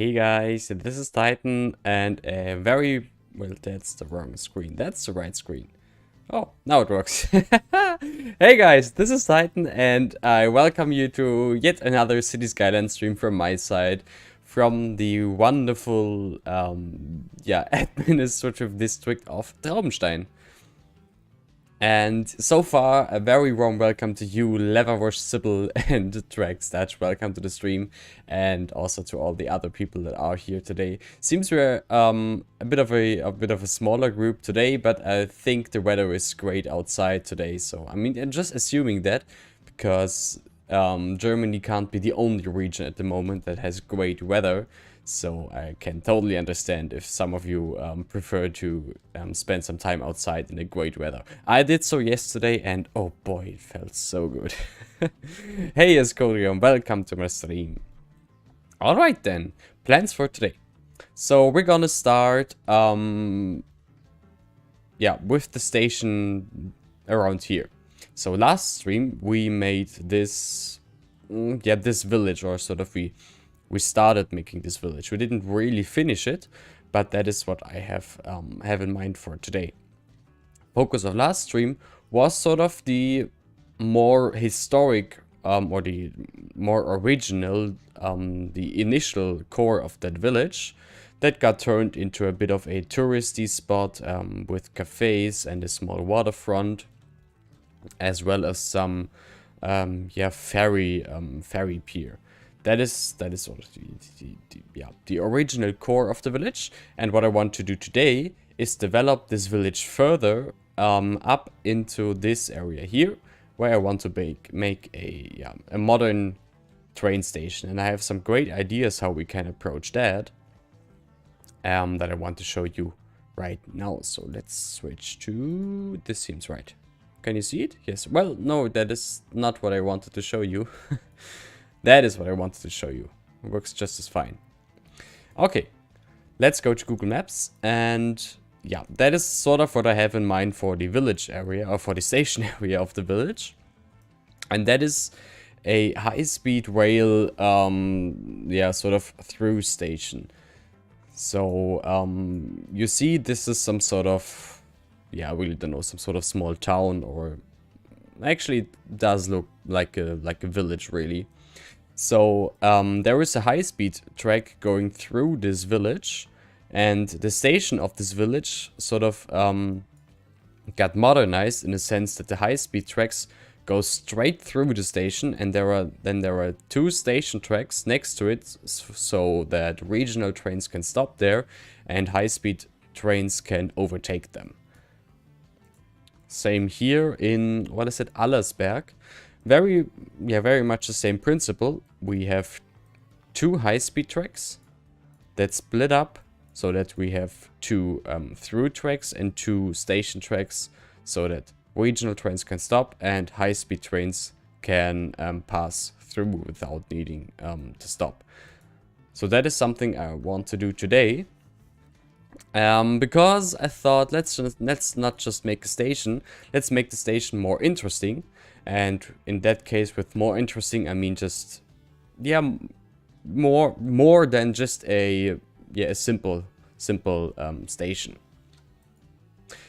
Hey guys, this is Titan and a very... Well, that's the wrong screen. That's the right screen. Oh, now it works. Hey guys, this is Titan and I welcome you to yet another City Skylines stream from my side. From the wonderful, administrative district of Traubenstein. And so far, a very warm welcome to you, Leverwash, Sybil, and Dragstatch. Welcome to the stream, and also to all the other people that are here today. Seems we're a bit of a smaller group today, but I think the weather is great outside today. So I mean, I'm just assuming that because Germany can't be the only region at the moment that has great weather. So I can totally understand if some of you prefer to spend some time outside in the great weather. I did so yesterday and oh boy, it felt so good. Hey Escorium, welcome to my stream. Alright then, plans for today. So we're gonna start with the station around here. So last stream we made this, this village, or sort of we started making this village. We didn't really finish it, but that is what I have in mind for today. Focus of last stream was sort of the more historic or the more original, the initial core of that village that got turned into a bit of a touristy spot with cafes and a small waterfront, as well as some ferry pier. That is sort of the original core of the village. And what I want to do today is develop this village further up into this area here, where I want to make a modern train station. And I have some great ideas how we can approach that that I want to show you right now. So let's switch to... This seems right. Can you see it? Yes. Well, no, that is not what I wanted to show you. That is what I wanted to show you. It works just as fine. Okay, let's go to Google Maps. And yeah, that is sort of what I have in mind for the village area, or for the station area of the village. And that is a high-speed rail, sort of through station. So, you see this is some sort of, I really don't know, some sort of small town, or actually it does look like a village really. So there is a high-speed track going through this village, and the station of this village sort of got modernized in the sense that the high-speed tracks go straight through the station, and there are two station tracks next to it, so that regional trains can stop there and high-speed trains can overtake them. Same here in, what is it, Allersberg. Very much the same principle. We have two high-speed tracks that split up so that we have two through tracks and two station tracks, so that regional trains can stop and high-speed trains can pass through without needing to stop. So that is something I want to do today. Because I thought let's not just make a station, let's make the station more interesting. And in that case, with more interesting, I mean just, more than just a simple station.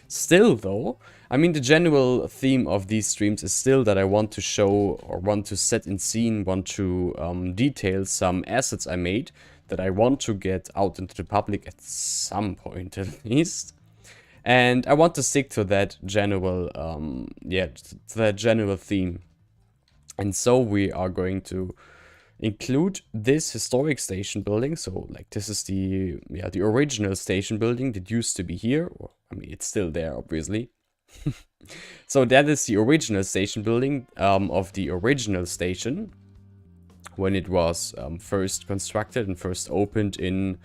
Still though, I mean the general theme of these streams is still that I want to show, or want to set in scene, want to detail some assets I made that I want to get out into the public at some point at least. And I want to stick to that general, theme. And so we are going to include this historic station building. So like this is the original station building that used to be here. Or, I mean, it's still there, obviously. So that is the original station building of the original station when it was first constructed and first opened in,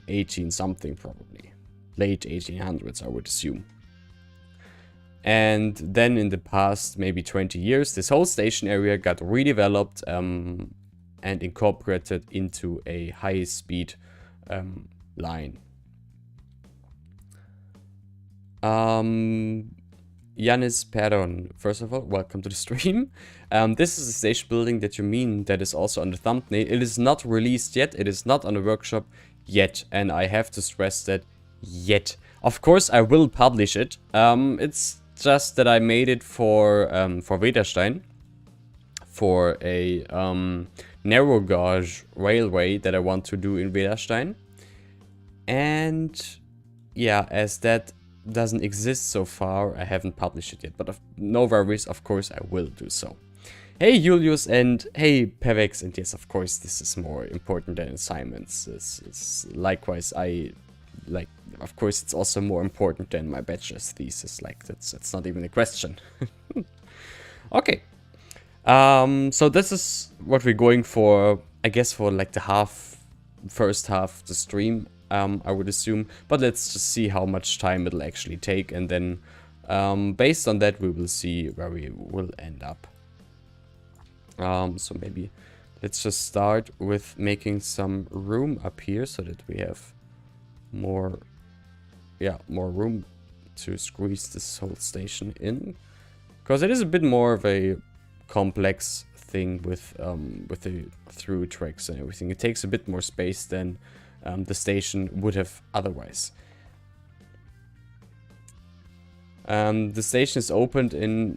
18 something probably. Late 1800s, I would assume. And then in the past maybe 20 years, this whole station area got redeveloped and incorporated into a high-speed line. Yanis Peron, first of all, welcome to the stream. This is a station building that you mean that is also on the thumbnail. It is not released yet, it is not on the workshop yet, and I have to stress that yet. Of course, I will publish it. It's just that I made it for Wederstein, for a narrow gauge railway that I want to do in Wederstein. And yeah, as that doesn't exist so far, I haven't published it yet, but no worries, of course I will do so. Hey Julius, and hey Pevex, and yes, of course this is more important than assignments. It's likewise, of course it's also more important than my bachelor's thesis, like that's not even a question. Okay, so this is what we're going for, I guess, for like the first half of the stream. I would assume, but let's just see how much time it'll actually take, and then based on that we will see where we will end up. So maybe let's just start with making some room up here so that we have more room to squeeze this whole station in, because it is a bit more of a complex thing with the through tracks and everything. It takes a bit more space than the station would have otherwise. The station is opened in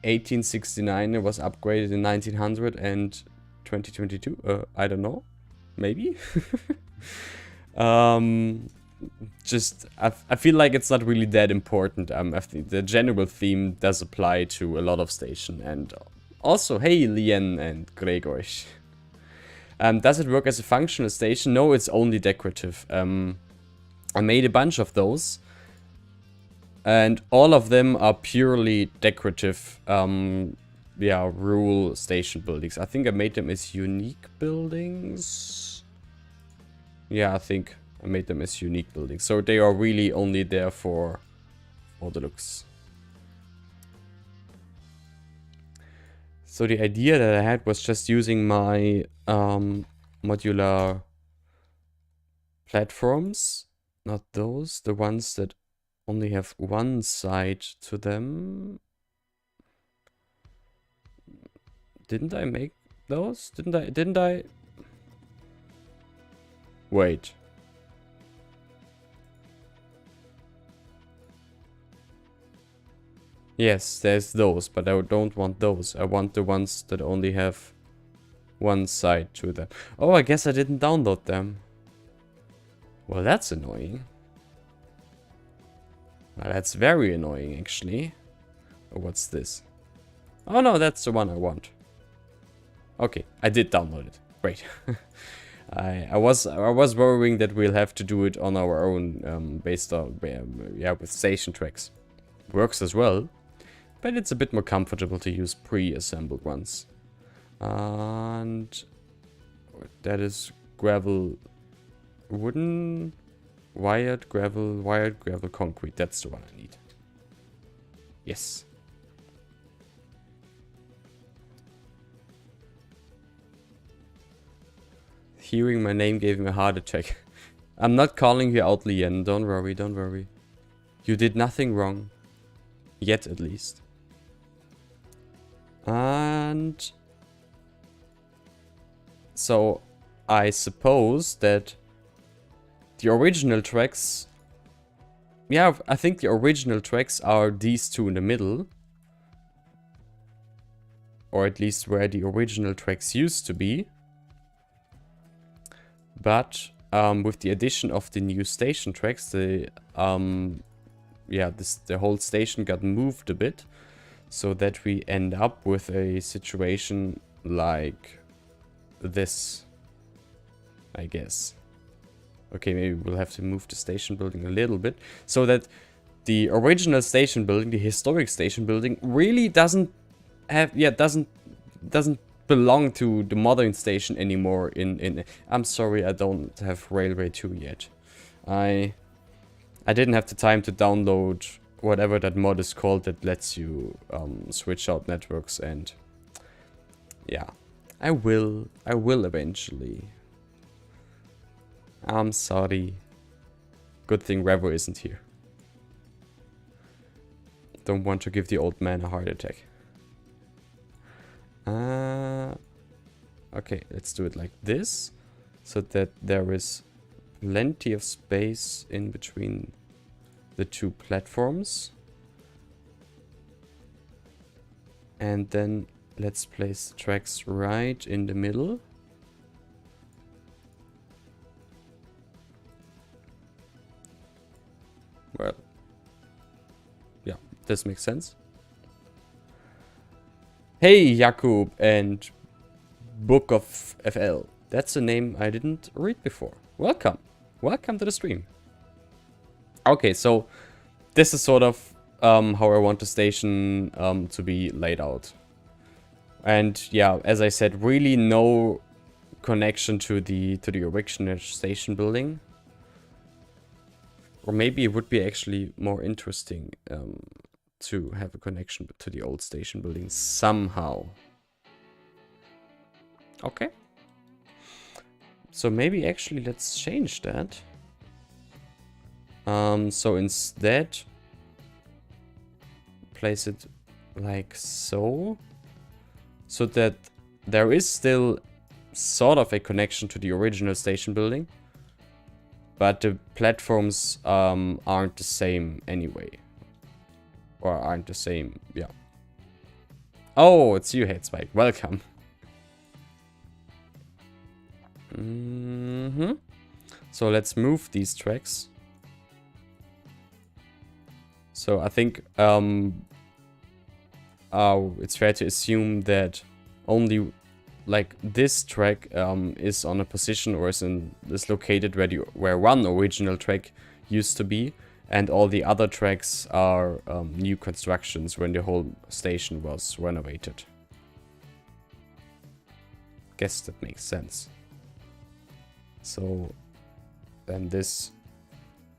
1869. It was upgraded in 1900 and 2022. I don't know. Maybe. I feel like it's not really that important. I think the general theme does apply to a lot of station. And also, hey, Lien and Gregor. Does it work as a functional station? No, it's only decorative. I made a bunch of those, and all of them are purely decorative, rule station buildings. I think I made them as unique buildings. Yeah, I think I made them as unique buildings. So they are really only there for the looks. So the idea that I had was just using my modular platforms, not those, the ones that only have one side to them. Didn't I make those? Didn't I? Wait. Yes, there's those, but I don't want those. I want the ones that only have one side to them. Oh, I guess I didn't download them. Well, that's annoying. Well, that's very annoying, actually. Oh, what's this? Oh no, that's the one I want. Okay, I did download it. Great. I was worrying that we'll have to do it on our own, based on with station tracks. Works as well, but it's a bit more comfortable to use pre-assembled ones. And that is gravel, wooden, wired gravel, concrete. That's the one I need. Yes. Hearing my name gave me a heart attack. I'm not calling you out, Lian. Don't worry, don't worry. You did nothing wrong. Yet, at least. And so I suppose that the original tracks... Yeah, I think the original tracks are these two in the middle. Or at least where the original tracks used to be. But with the addition of the new station tracks, the whole station got moved a bit, so that we end up with a situation like this, I guess. Okay, maybe we'll have to move the station building a little bit, so that the original station building, the historic station building, really doesn't belong to the modern station anymore. I'm sorry, I don't have Railway 2 yet. I didn't have the time to download whatever that mod is called that lets you switch out networks, and yeah, I will eventually. I'm sorry. Good thing Revo isn't here. Don't want to give the old man a heart attack. Okay, let's do it like this. So that there is plenty of space in between the two platforms. And then let's place the tracks right in the middle. Well, yeah, this makes sense. Hey, Jakub and Book of FL. That's a name I didn't read before. Welcome. Welcome to the stream. Okay, so this is sort of how I want the station to be laid out. And yeah, as I said, really no connection to the original station building. Or maybe it would be actually more interesting to have a connection to the old station building somehow. Okay. So maybe actually let's change that. So instead, place it like so. So that there is still sort of a connection to the original station building. But the platforms aren't the same anyway. Or aren't the same, yeah. Oh, it's you, Hate Spike. Welcome. So let's move these tracks. So I think it's fair to assume that only like this track is on a position or is located where one original track used to be, and all the other tracks are new constructions when the whole station was renovated. Guess that makes sense. So then this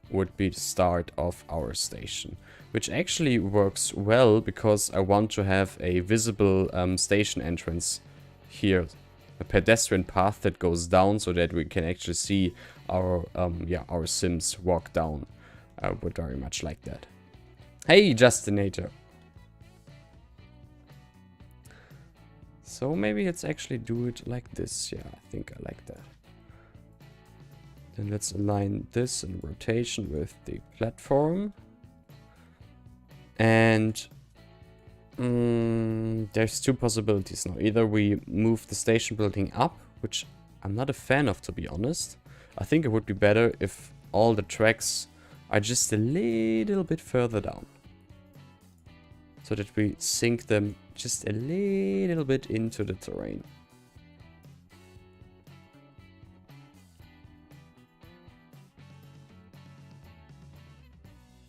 would be the start of our station, which actually works well because I want to have a visible station entrance here, a pedestrian path that goes down so that we can actually see our our Sims walk down. I would very much like that. Hey, Justinator. So maybe let's actually do it like this. Yeah, I think I like that. Then let's align this in rotation with the platform. And there's two possibilities now. Either we move the station building up, which I'm not a fan of, to be honest. I think it would be better if all the tracks are just a little bit further down. So that we sink them just a little bit into the terrain.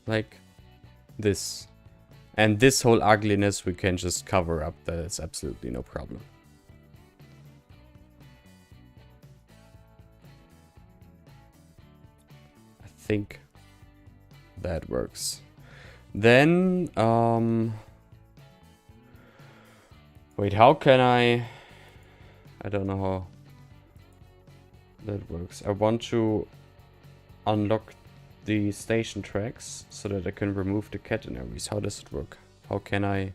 Like this. And this whole ugliness we can just cover up. That is absolutely no problem. I think that works. Then, wait, how can I don't know how that works. I want to unlock the station tracks so that I can remove the catenaries. How does it work? How can I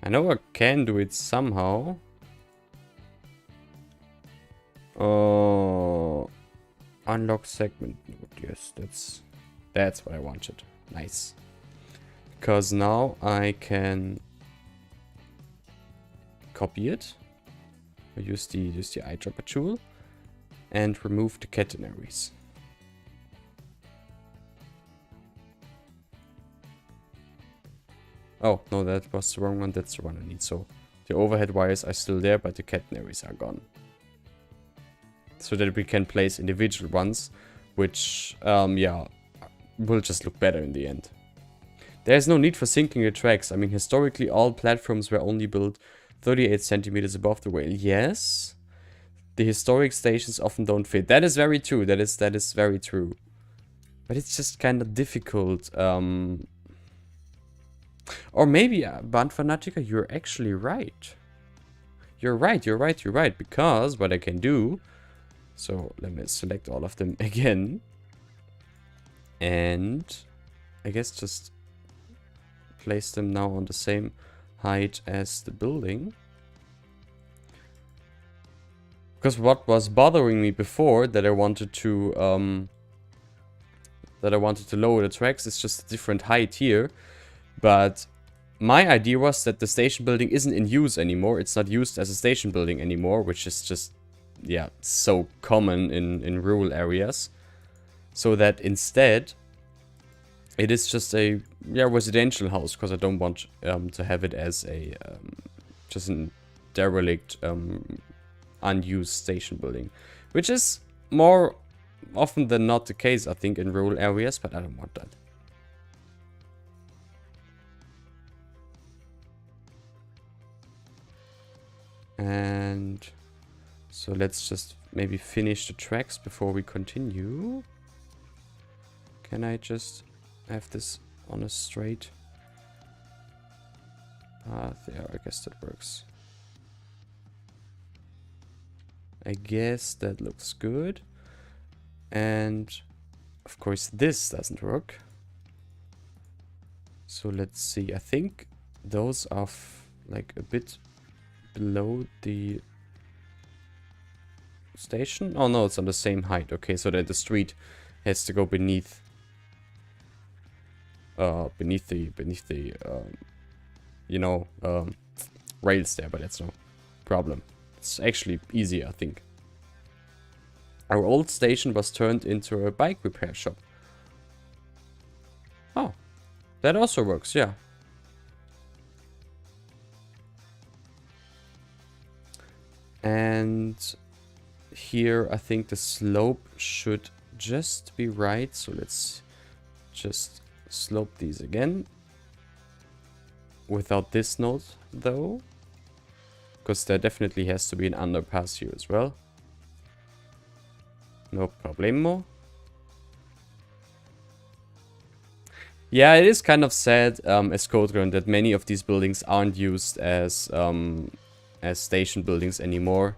know I can do it somehow. Unlock segment node. Yes, that's what I wanted. Nice. Because now I can copy it. I use the eyedropper tool and remove the catenaries. Oh, no, that was the wrong one. That's the one I need. So the overhead wires are still there, but the catenaries are gone. So that we can place individual ones, which, yeah, will just look better in the end. There's no need for sinking the tracks. I mean, historically, all platforms were only built 38 centimeters above the rail. Yes, the historic stations often don't fit. That is very true. That is very true. But it's just kind of difficult. Or maybe, Band Fanatica, you're actually right. You're right. Because what I can do... So, let me select all of them again. And I guess just place them now on the same height as the building. Because what was bothering me before that I wanted to lower the tracks is just a different height here. But my idea was that the station building isn't in use anymore. It's not used as a station building anymore, which is just, yeah, so common in rural areas. So that instead, it is just a residential house, because I don't want to have it as a just a derelict, unused station building, which is more often than not the case, I think, in rural areas, but I don't want that. And so let's just maybe finish the tracks before we continue. Can I just have this on a straight path? Yeah, I guess that works. I guess that looks good. And of course this doesn't work. So let's see. I think those are like a bit below the station. Oh no, it's on the same height. Okay, so that the street has to go beneath the you know, rails there, but that's no problem. It's actually easy, I think. Our old station was turned into a bike repair shop. Oh, that also works, yeah. And here I think the slope should just be right. So let's just slope these again. Without this node though. Because there definitely has to be an underpass here as well. No problemo. Yeah, it is kind of sad as Codegren that many of these buildings aren't used as station buildings anymore.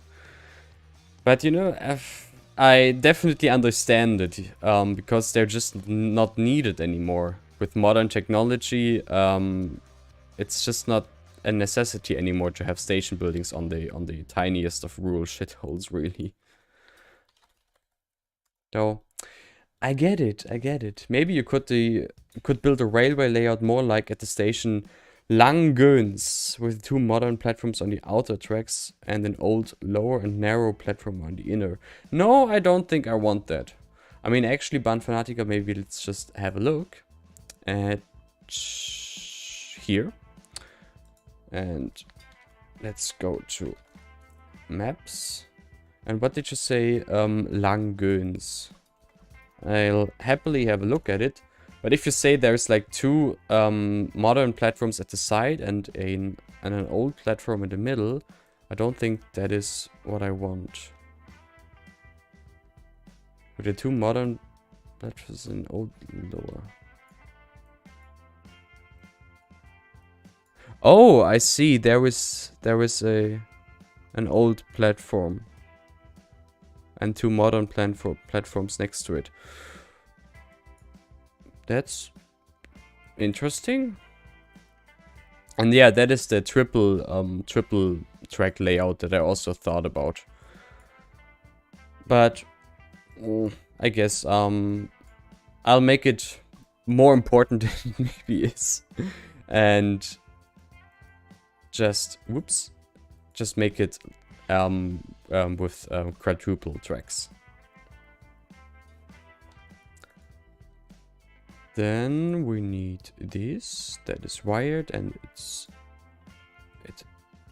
But you know, I definitely understand it because they're just not needed anymore. With modern technology, it's just not a necessity anymore to have station buildings on the tiniest of rural shitholes, really. So, I get it, I get it. Maybe you could build a railway layout more like at the station Langens, with 2 modern platforms on the outer tracks and an old lower and narrow platform on the inner. No, I don't think I want that. I mean, actually, Bahnfanatica, maybe let's just have a look at here. And let's go to maps. And what did you say? Langens. I'll happily have a look at it. But if you say there's like 2 modern platforms at the side and an old platform in the middle, I don't think that is what I want. With the 2 modern platforms and old lower. Oh, I see. There is an old platform and 2 modern platforms next to it. That's interesting. And yeah, that is the triple track layout that I also thought about. But I guess I'll make it more important than it maybe is. And just make it with quadruple tracks. Then we need this that is wired, and it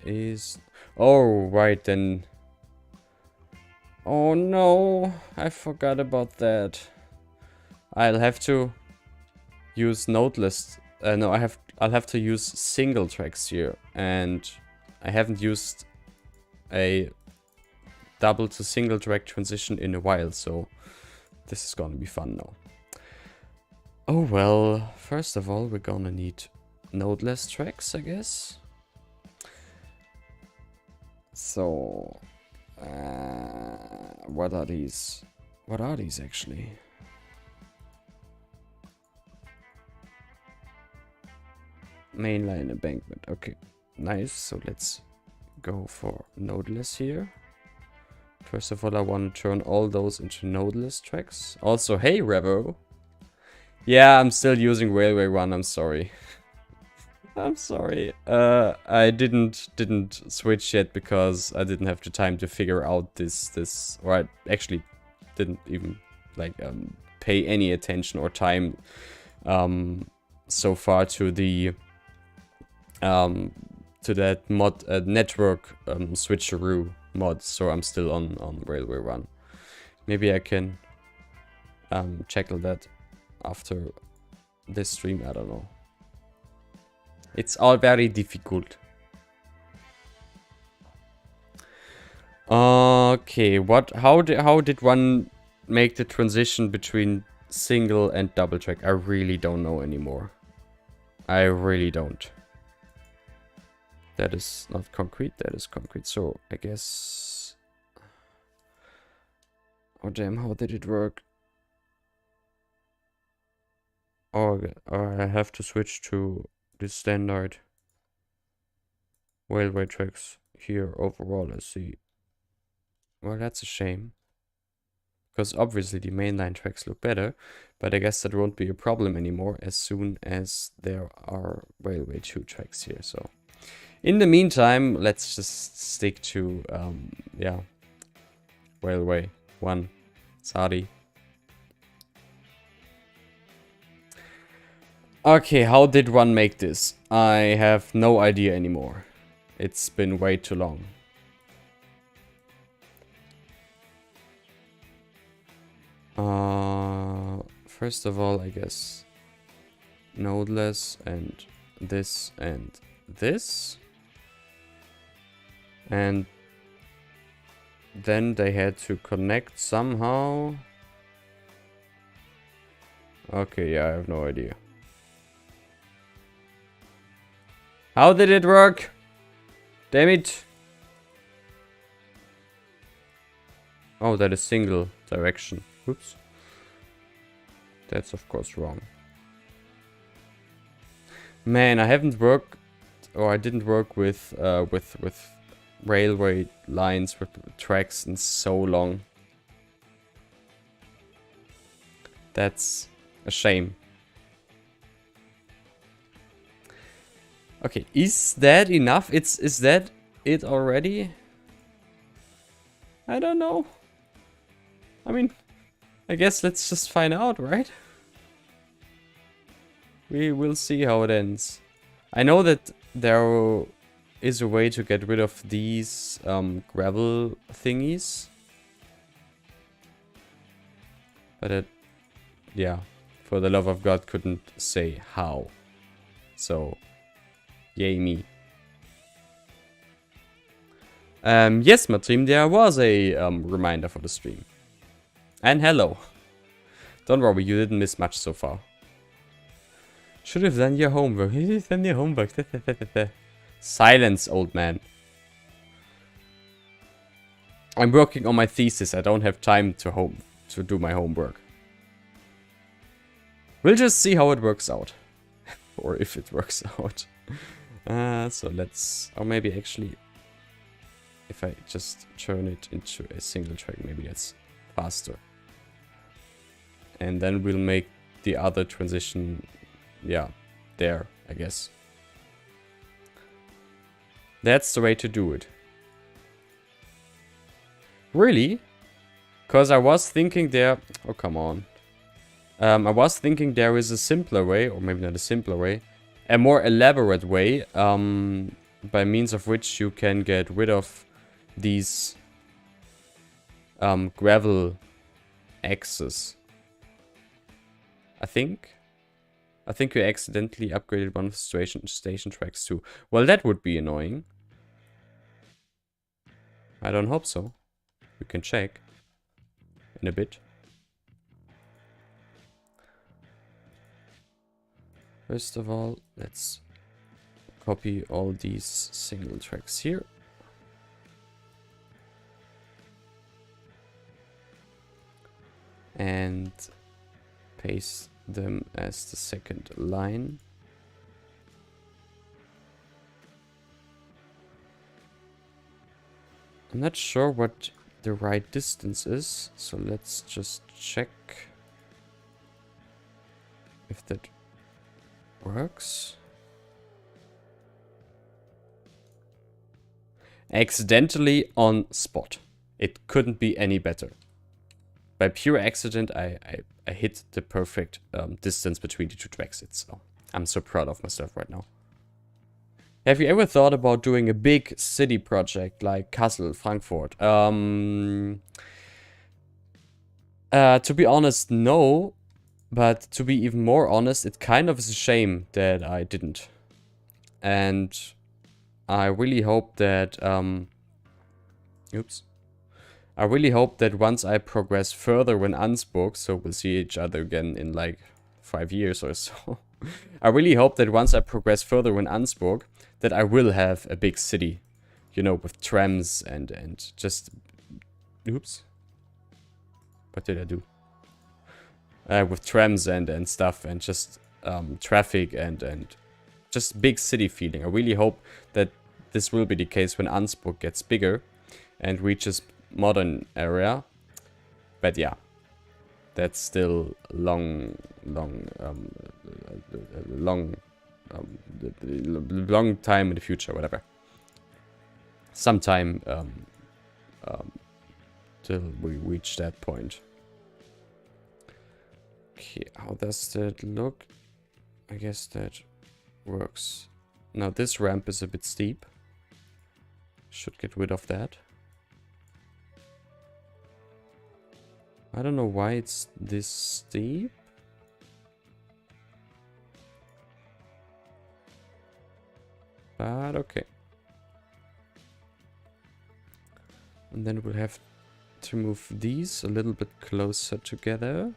is, oh right, then, oh no, I forgot about that. I'll have to use nodeless. No, I'll have to use single tracks here, and I haven't used a double to single track transition in a while, so this is gonna be fun now. Oh well, first of all, we're gonna need nodeless tracks, I guess. So, what are these? What are these actually? Mainline embankment. Okay, nice. So let's go for nodeless here. First of all, I want to turn all those into nodeless tracks. Also, hey, Revo. Yeah, I'm still using Railway Run. I'm sorry. I'm sorry. I didn't switch yet because I didn't have the time to figure out this, or I actually didn't even like pay any attention or time so far to the to that mod network switcheroo mod. So I'm still on Railway Run. Maybe I can checkle that after this stream. I don't know. It's all very difficult. Okay, how did one make the transition between single and double track? I really don't know anymore. I really don't. That is not concrete, that is concrete. So I guess, oh damn, how did it work? Oh, I have to switch to the standard railway tracks here overall. Let's see. Well, that's a shame. Because obviously the mainline tracks look better, but I guess that won't be a problem anymore as soon as there are Railway 2 tracks here. So in the meantime, let's just stick to, yeah, Railway 1, Sadi. Okay, how did one make this? I have no idea anymore. It's been way too long. First of all, I guess nodeless and this and this. And then they had to connect somehow. Okay, yeah, I have no idea. How did it work? Damn it. Oh, that is single direction. Oops. That's of course wrong. Man, I haven't worked, or I didn't work with railway lines, with tracks in so long. That's a shame. Okay, is that enough? Is that it already? I don't know. I mean, I guess let's just find out, right? We will see how it ends. I know that there is a way to get rid of these gravel thingies. But it, yeah, for the love of God, couldn't say how. So, yay me. Yes, Matrim, there was a reminder for the stream. And hello. Don't worry, you didn't miss much so far. Should have done your homework. You done your homework. Silence, old man. I'm working on my thesis. I don't have time to do my homework. We'll just see how it works out. Or if it works out. So let's... Or maybe actually... If I just turn it into a single track, maybe that's faster. And then we'll make the other transition... Yeah, there, I guess. That's the way to do it. Really? Because I was thinking there... Oh, come on. I was thinking there is a simpler way, or maybe not a simpler way, a more elaborate way, by means of which you can get rid of these gravel axes. I think you accidentally upgraded one of the station tracks too. Well, that would be annoying. I don't hope so. We can check in a bit. First of all, let's copy all these single tracks here. And paste them as the second line. I'm not sure what the right distance is, so let's just check if that works. Accidentally on spot. It couldn't be any better. By pure accident, I hit the perfect distance between the two tracks. So I'm so proud of myself right now. Have you ever thought about doing a big city project like Kassel, Frankfurt? To be honest, no. But to be even more honest, it kind of is a shame that I didn't. And I really hope that... oops. I really hope that once I progress further in Ansburg, so we'll see each other again in like 5 years or so. I really hope that once I progress further in Ansburg, that I will have a big city. You know, with trams and just... Oops. What did I do? With trams and stuff and just traffic and just big city feeling. I really hope that this will be the case when Ansburg gets bigger and reaches modern area. But yeah, that's still long time in the future, whatever. Sometime till we reach that point. Okay, how does that look? I guess that works. Now this ramp is a bit steep. Should get rid of that. I don't know why it's this steep. But okay. And then we'll have to move these a little bit closer together.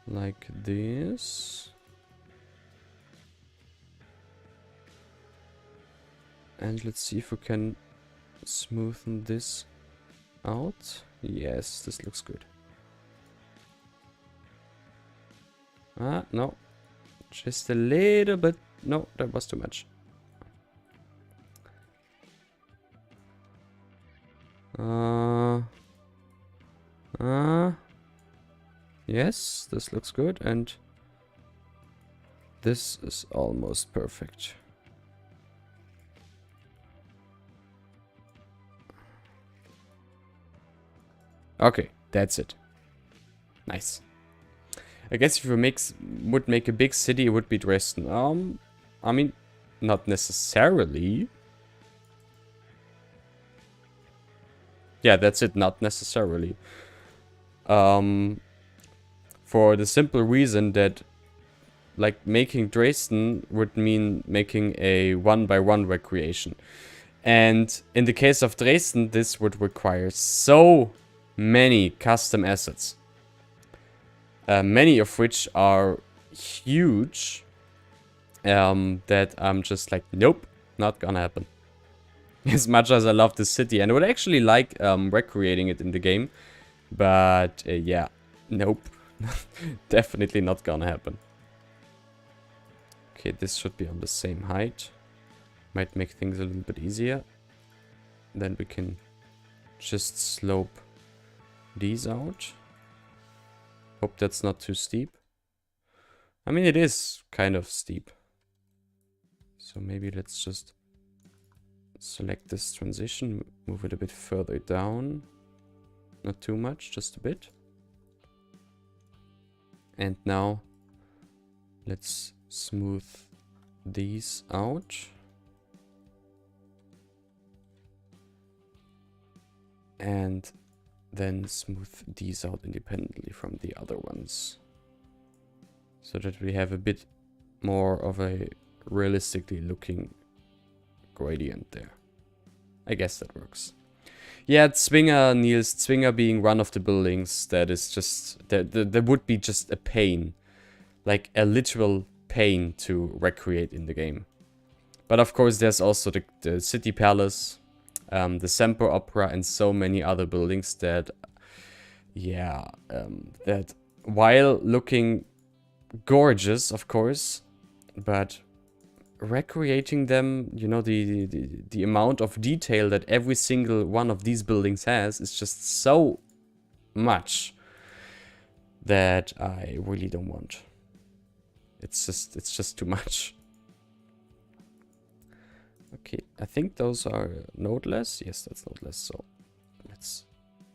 Like this. And let's see if we can smoothen this out. Yes, this looks good. Ah, no. Just a little bit. No, that was too much. Yes, this looks good, and this is almost perfect. Okay, that's it. Nice. I guess if you would make a big city, it would be Dresden. I mean, not necessarily. Yeah, that's it, not necessarily. For the simple reason that, like, making Dresden would mean making a 1-by-1 recreation. And in the case of Dresden, this would require so many custom assets. Many of which are huge. That I'm just like, nope, not gonna happen. As much as I love the city, and I would actually like recreating it in the game. But yeah, nope. Definitely not gonna happen. Okay, this should be on the same height. Might make things a little bit easier. Then we can just slope these out. Hope that's not too steep. I mean, it is kind of steep. So maybe let's just select this transition, move it a bit further down. Not too much, just a bit. And now let's smooth these out. And then smooth these out independently from the other ones. So that we have a bit more of a realistically looking gradient there. I guess that works. Yeah, Zwinger, Niels, Zwinger being one of the buildings that is just... That would be just a pain. Like a literal pain to recreate in the game. But of course there's also the City Palace, the Semper Opera, and so many other buildings that... Yeah, that while looking gorgeous, of course, but recreating them, you know, the amount of detail that every single one of these buildings has is just so much that I really don't want. It's just too much. Okay, I think those are nodeless. Yes, that's nodeless. So let's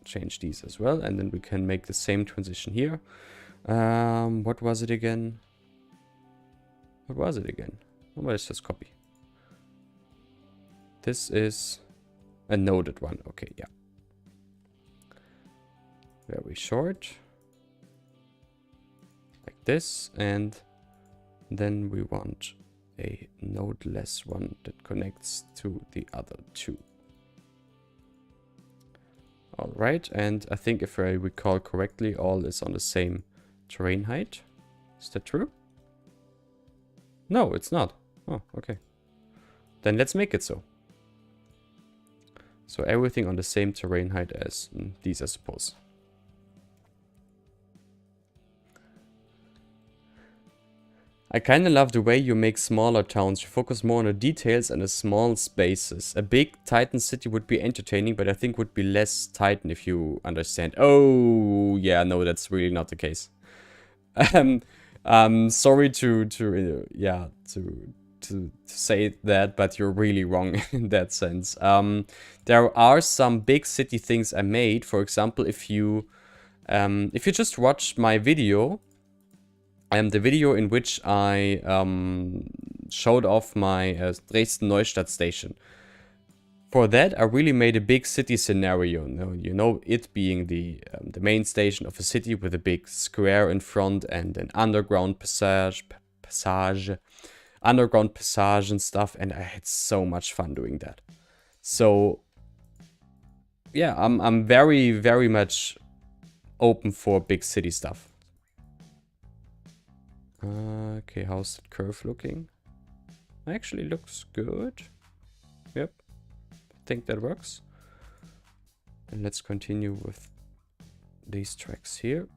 change these as well, and then we can make the same transition here. What was it again? What was it again? Oh, let's just copy. This is a noded one. Okay, yeah. Very short. Like this. And then we want a nodeless one that connects to the other two. Alright, and I think if I recall correctly, all is on the same terrain height. Is that true? No, it's not. Oh, okay. Then let's make it so. So everything on the same terrain height as these, I suppose. I kinda love the way you make smaller towns. You focus more on the details and the small spaces. A big Titan city would be entertaining, but I think would be less Titan if you understand. Oh, yeah, no, that's really not the case. Sorry to say that, but you're really wrong in that sense. There are some big city things I made. For example, if you just watch my video, the video in which I showed off my Dresden Neustadt station. For that, I really made a big city scenario. You know, it being the main station of a city with a big square in front and an underground passage and stuff. And I had so much fun doing that. So yeah, I'm very, very much open for big city stuff. Okay, how's that curve looking? Actually looks good. Yep, I think that works. And let's continue with these tracks here.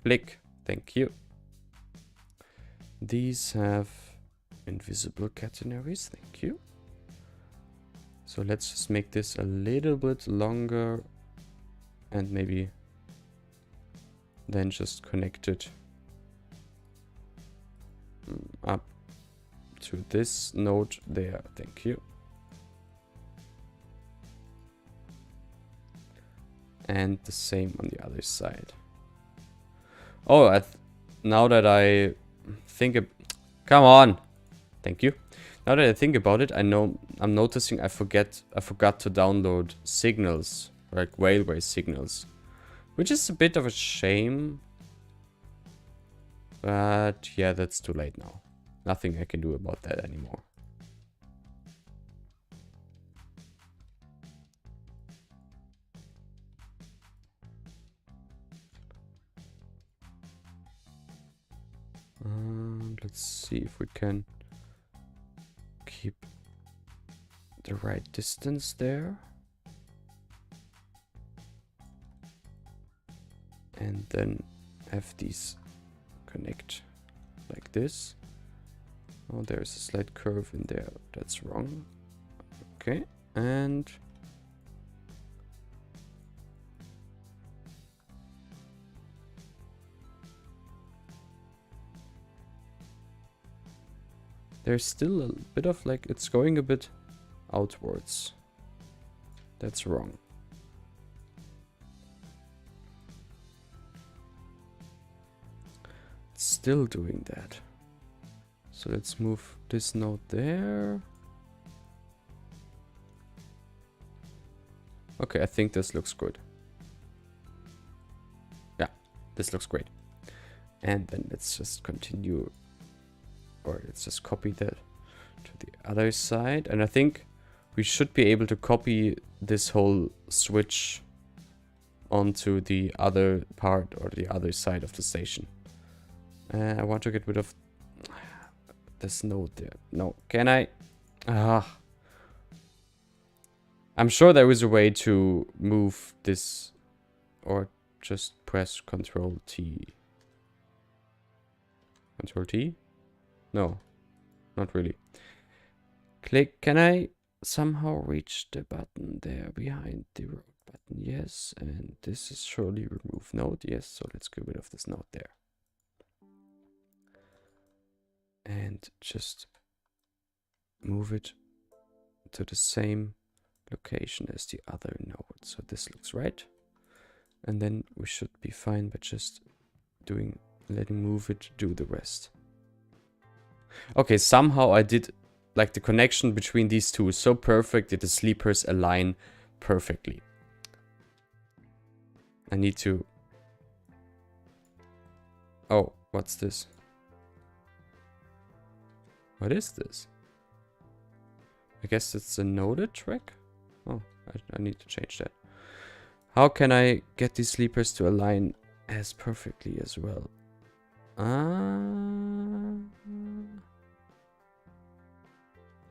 Blick, thank you. These have invisible catenaries, thank you. So let's just make this a little bit longer and maybe then just connect it up to this node there, thank you. And the same on the other side. Oh, now that I think come on, thank you. Now that I think about it, I'm noticing I forgot to download signals, like railway signals, which is a bit of a shame. But yeah, that's too late now. Nothing I can do about that anymore. Let's see if we can keep the right distance there. And then have these connect like this. Oh, there's a slight curve in there. That's wrong. Okay, and there's still a bit of like, it's going a bit outwards. That's wrong. It's still doing that. So let's move this node there. Okay, I think this looks good. Yeah, this looks great. And then let's just continue, or let's just copy that to the other side. And I think we should be able to copy this whole switch onto the other part or the other side of the station. I want to get rid of this node there. No, can I? I'm sure there is a way to move this, or just press Control T. Control T? No. not really. Click. Can I somehow reach the button there behind the road button? Yes. And this is surely remove node. Yes. So let's get rid of this node there. And just move it to the same location as the other node. So this looks right. And then we should be fine by just letting move it do the rest. Okay, somehow I did like the connection between these two is so perfect that the sleepers align perfectly. I need to... Oh, what's this? What is this? I guess it's a noded track? Oh, I need to change that. How can I get these sleepers to align as perfectly as well?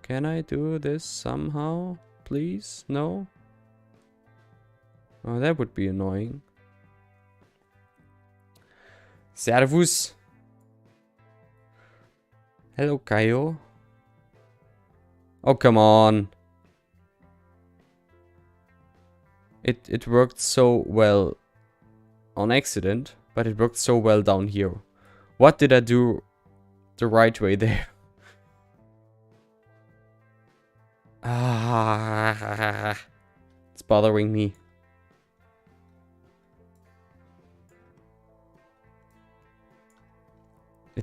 Can I do this somehow, please? No? Oh, that would be annoying. Servus. Hello, Kaio. Oh, come on. It worked so well on accident, but it worked so well down here. What did I do the right way there? Ah, it's bothering me.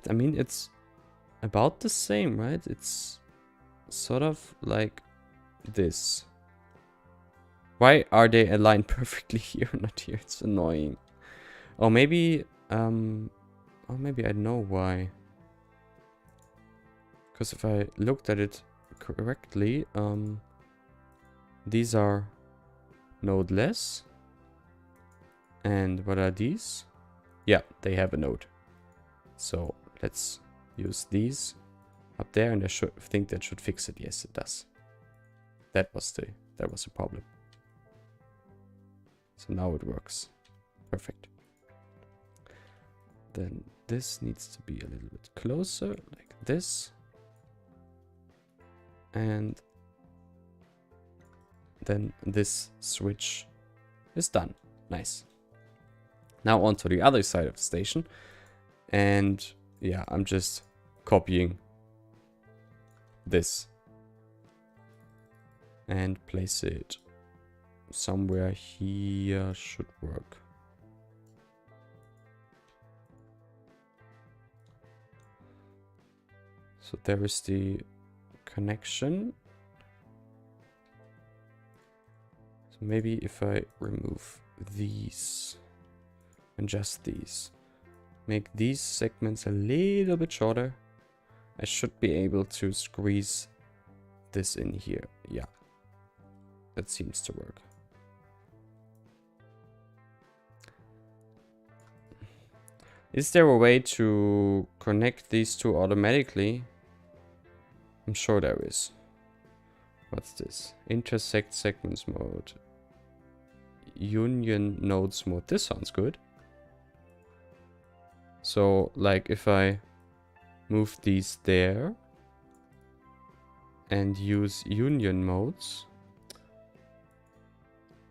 I mean, it's about the same, right? It's sort of like this. Why are they aligned perfectly here, not here? It's annoying. Or maybe, or maybe I know why. Because if I looked at it correctly, these are nodeless. And what are these? Yeah, they have a node. So let's use these up there, and I think that should fix it. Yes, it does. That was the problem. So now it works. Perfect. Then this needs to be a little bit closer, like this. And then this switch is done. Nice. Now on to the other side of the station. And yeah, I'm just copying this and place it somewhere here. Should work. So there is the connection. So maybe if I remove these and just these, make these segments a little bit shorter, I should be able to squeeze this in here. Yeah, that seems to work. Is there a way to connect these two automatically? I'm sure there is. What's this? Intersect segments mode. Union nodes mode. This sounds good. So, like, if I move these there and use union modes,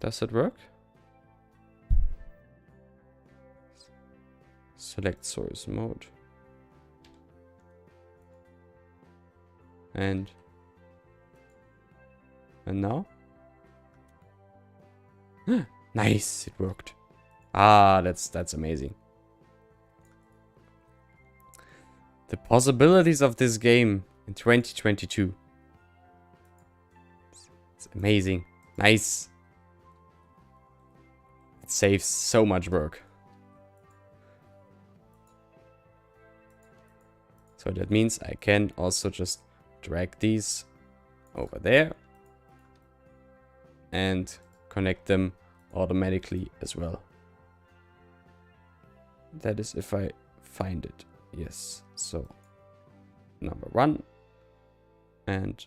does it work? Select source mode. And now? Nice, it worked. Ah, that's amazing. The possibilities of this game in 2022. It's amazing. Nice. It saves so much work. So that means I can also just drag these over there and connect them automatically as well. That is if I find it. Yes. So number 1 and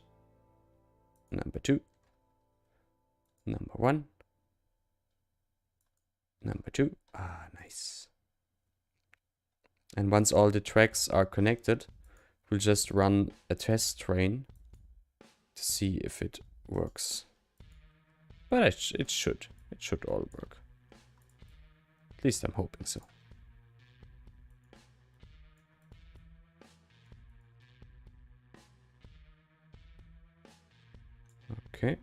number 2. Number 1. Number 2. Ah, nice. And once all the tracks are connected, we'll just run a test train to see if it works. But it should. It should all work. At least I'm hoping so. Okay.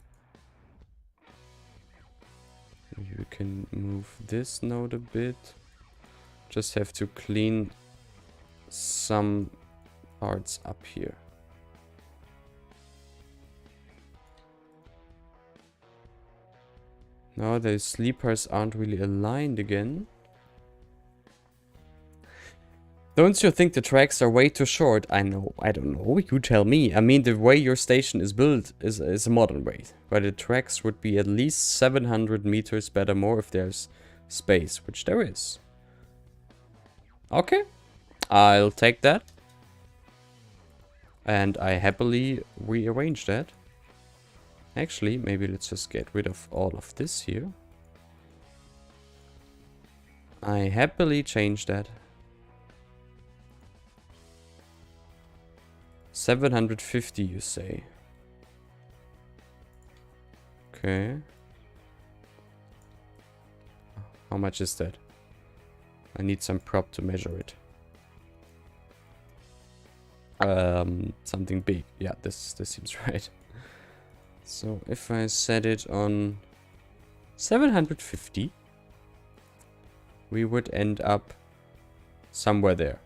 Maybe we can move this node a bit. Just have to clean some parts up here. No, the sleepers aren't really aligned again. Don't you think the tracks are way too short? I know, I don't know, you tell me. I mean, the way your station is built is a modern way. But the tracks would be at least 700 meters better more if there's space, which there is. Okay, I'll take that. And I happily rearrange that. Actually, maybe let's just get rid of all of this here. I happily change that. 750, you say? Okay. How much is that? I need some prop to measure it. Something big. Yeah, this seems right. So if I set it on 750, we would end up somewhere there.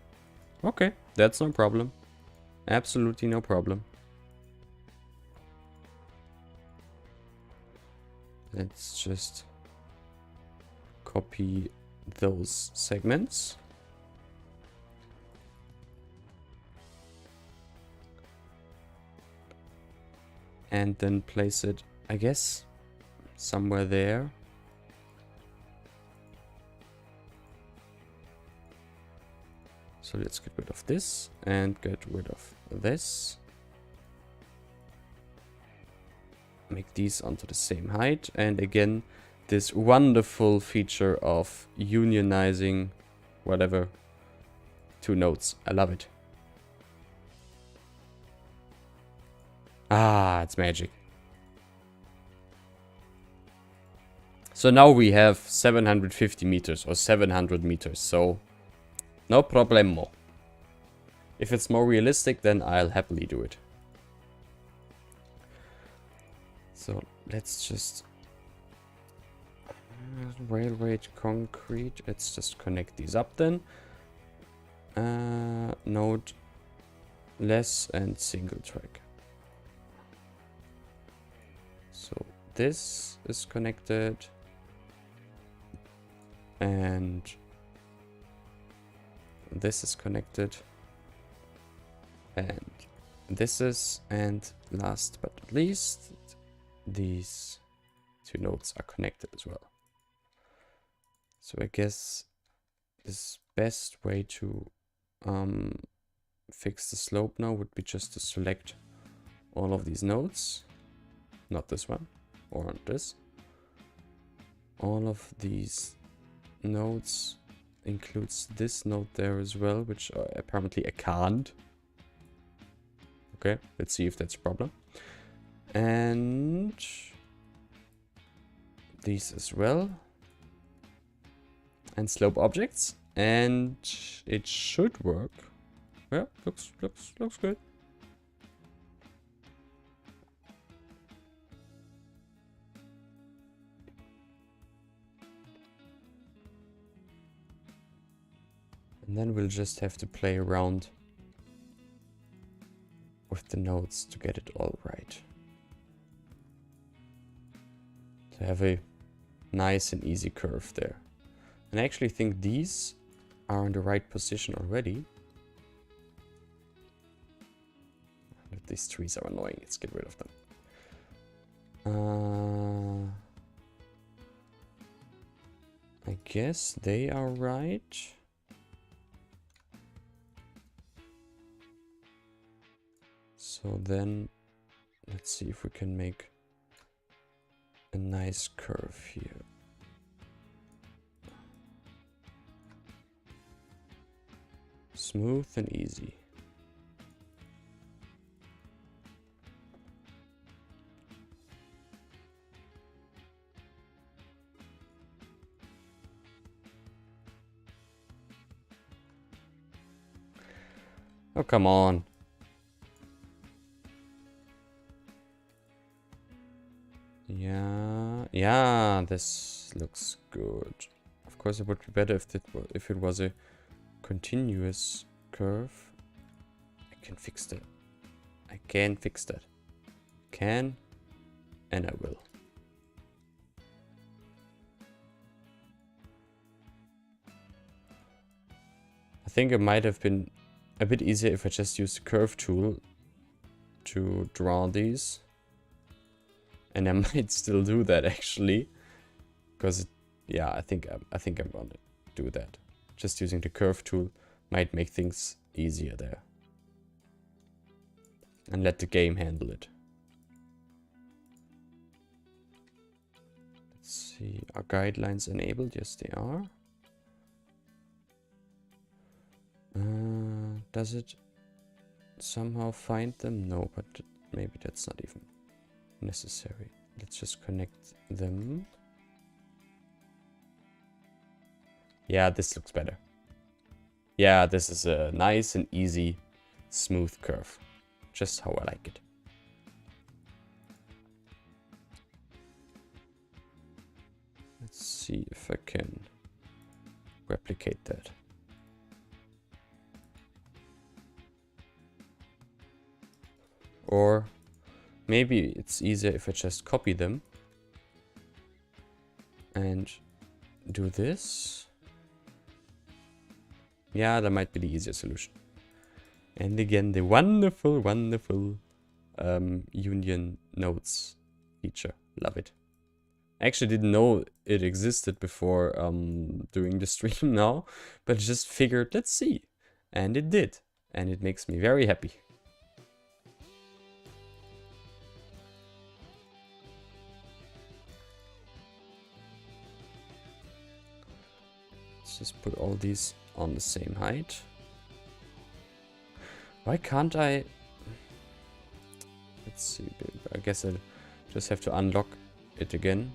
Okay, that's no problem. Absolutely no problem. Let's just copy those segments. And then place it, I guess, somewhere there. So let's get rid of this and get rid of this. Make these onto the same height. And again, this wonderful feature of unionizing whatever two nodes. I love it. Ah, it's magic. So now we have 750 meters or 700 meters. So no problemo. If it's more realistic, then I'll happily do it. So let's just railway to concrete. Let's just connect these up then. Node less and single track. So this is connected and this is connected and this is, and last but not least, these two nodes are connected as well. So I guess this best way to fix the slope now would be just to select all of these nodes. Not this one, or this. All of these nodes includes this node there as well, which apparently I can't. Okay, let's see if that's a problem. And these as well. And slope objects. And it should work. Yeah, looks good. And then we'll just have to play around with the nodes to get it all right. To have a nice and easy curve there. And I actually think these are in the right position already. These trees are annoying. Let's get rid of them. I guess they are right. So then let's see if we can make a nice curve here. Smooth and easy. Oh, come on. Yeah, this looks good. Of course, it would be better if it was a continuous curve. I can fix that. I can fix that. Can, and I will. I think it might have been a bit easier if I just used the curve tool to draw these. And I might still do that actually, because yeah, I think I'm gonna do that. Just using the curve tool might make things easier there, and let the game handle it. Let's see, are guidelines enabled? Yes, they are. Does it somehow find them? No, but maybe that's not even necessary. Let's just connect them. Yeah, this looks better. Yeah, this is a nice and easy, smooth curve. Just how I like it. Let's see if I can replicate that. Or maybe it's easier if I just copy them and do this. Yeah, that might be the easier solution. And again, the wonderful, wonderful union nodes feature. Love it. I actually didn't know it existed before doing the stream now, but I just figured, let's see. And it did. And it makes me very happy. Just put all these on the same height. Why can't I? Let's see. I guess I just have to unlock it again.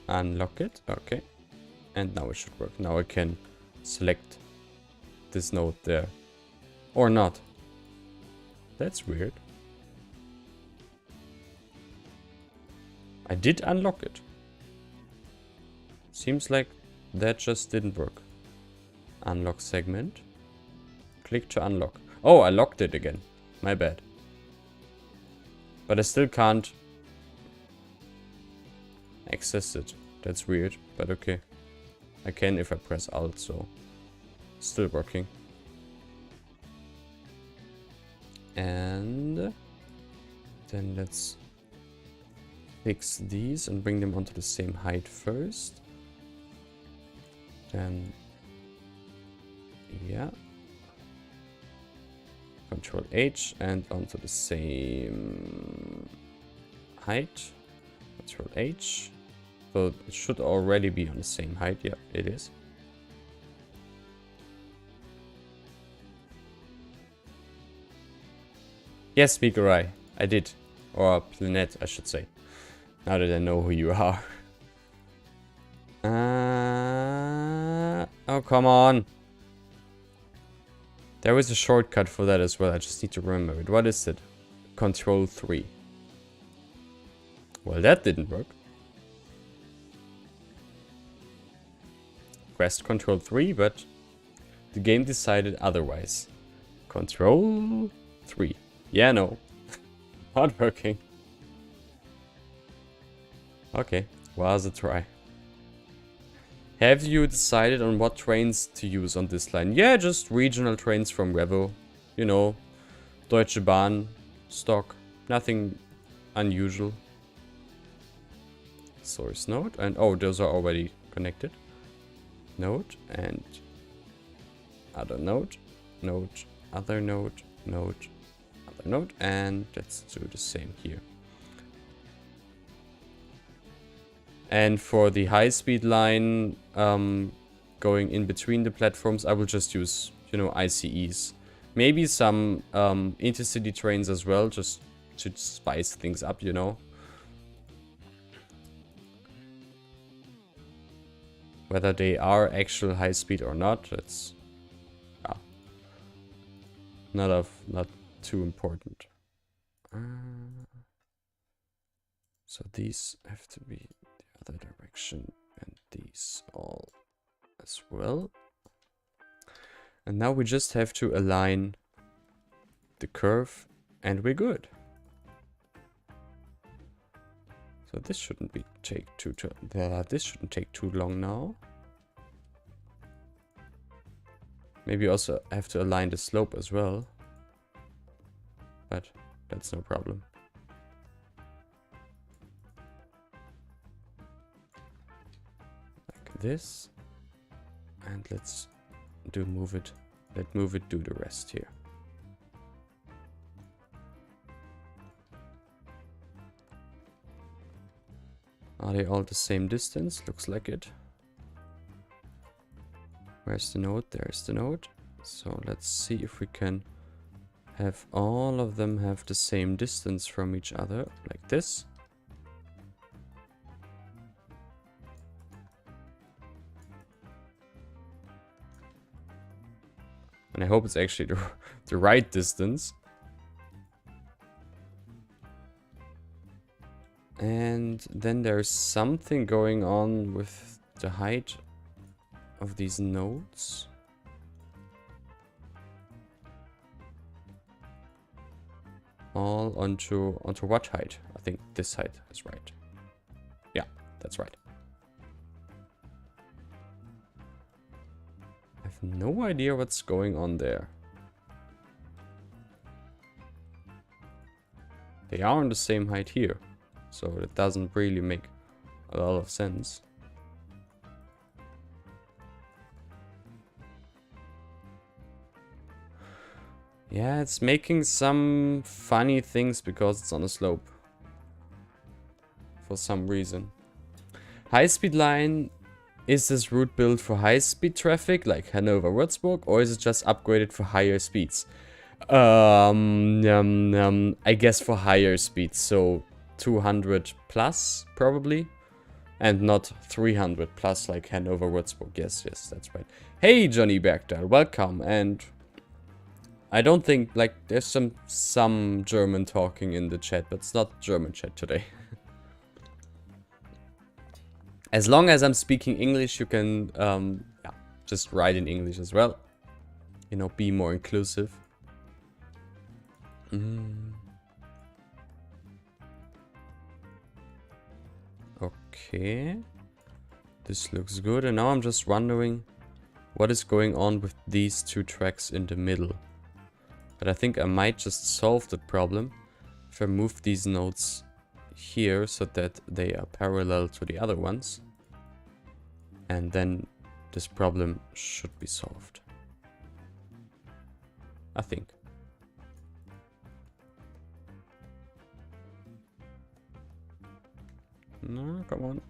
Unlock it. Okay. And now it should work. Now I can select this node there. Or not. That's weird. I did unlock it. Seems like that just didn't work. Unlock segment. Click to unlock. Oh, I locked it again. My bad. But I still can't access it. That's weird, but okay. I can if I press Alt, so still working. And then let's fix these and bring them onto the same height first. Then, yeah. Control H and onto the same height. Control H. So it should already be on the same height. Yeah, it is. Yes, Speakerai, I did. Or Planet, I should say. Now that I know who you are. Oh, come on. There is a shortcut for that as well. I just need to remember it. What is it? Control 3. Well, that didn't work. Pressed Control 3, but the game decided otherwise. Control 3. Yeah, no. Not working. Okay, was a try. Have you decided on what trains to use on this line? Yeah, just regional trains from Revo. You know, Deutsche Bahn, stock. Nothing unusual. Source node. And oh, those are already connected. Node and other node. Node, other node, node, other node. And let's do the same here. And for the high-speed line going in between the platforms, I will just use, you know, ICEs. Maybe some intercity trains as well, just to spice things up, you know. Whether they are actual high speed or not, it's not too important. So these have to be the other direction, and these all as well. And now we just have to align the curve, and we're good. So this shouldn't take too long now. Maybe also have to align the slope as well, but that's no problem. Like this, and let's move it do the rest here. Are they all the same distance? Looks like it. Where's the node? There's the node. So let's see if we can have all of them have the same distance from each other, like this. And I hope it's actually the right distance. And then there's something going on with the height of these nodes. All onto what height? I think this height is right. Yeah, that's right. I have no idea what's going on there. They are on the same height here, so it doesn't really make a lot of sense. Yeah, it's making some funny things because it's on a slope. For some reason. High-speed line. Is this route built for high-speed traffic like Hanover-Würzburg, or is it just upgraded for higher speeds? I guess for higher speeds, so 200 plus probably, and not 300 plus like Hanover-Würzburg. Yes, that's right. Hey, Johnny Bergdahl, welcome. And I don't think, like, there's some German talking in the chat, but it's not German chat today. As long as I'm speaking English, you can yeah, just write in English as well. You know, be more inclusive. Okay. This looks good. And now I'm just wondering what is going on with these two tracks in the middle. But I think I might just solve the problem if I move these nodes here so that they are parallel to the other ones, and then this problem should be solved, I think. No, come on.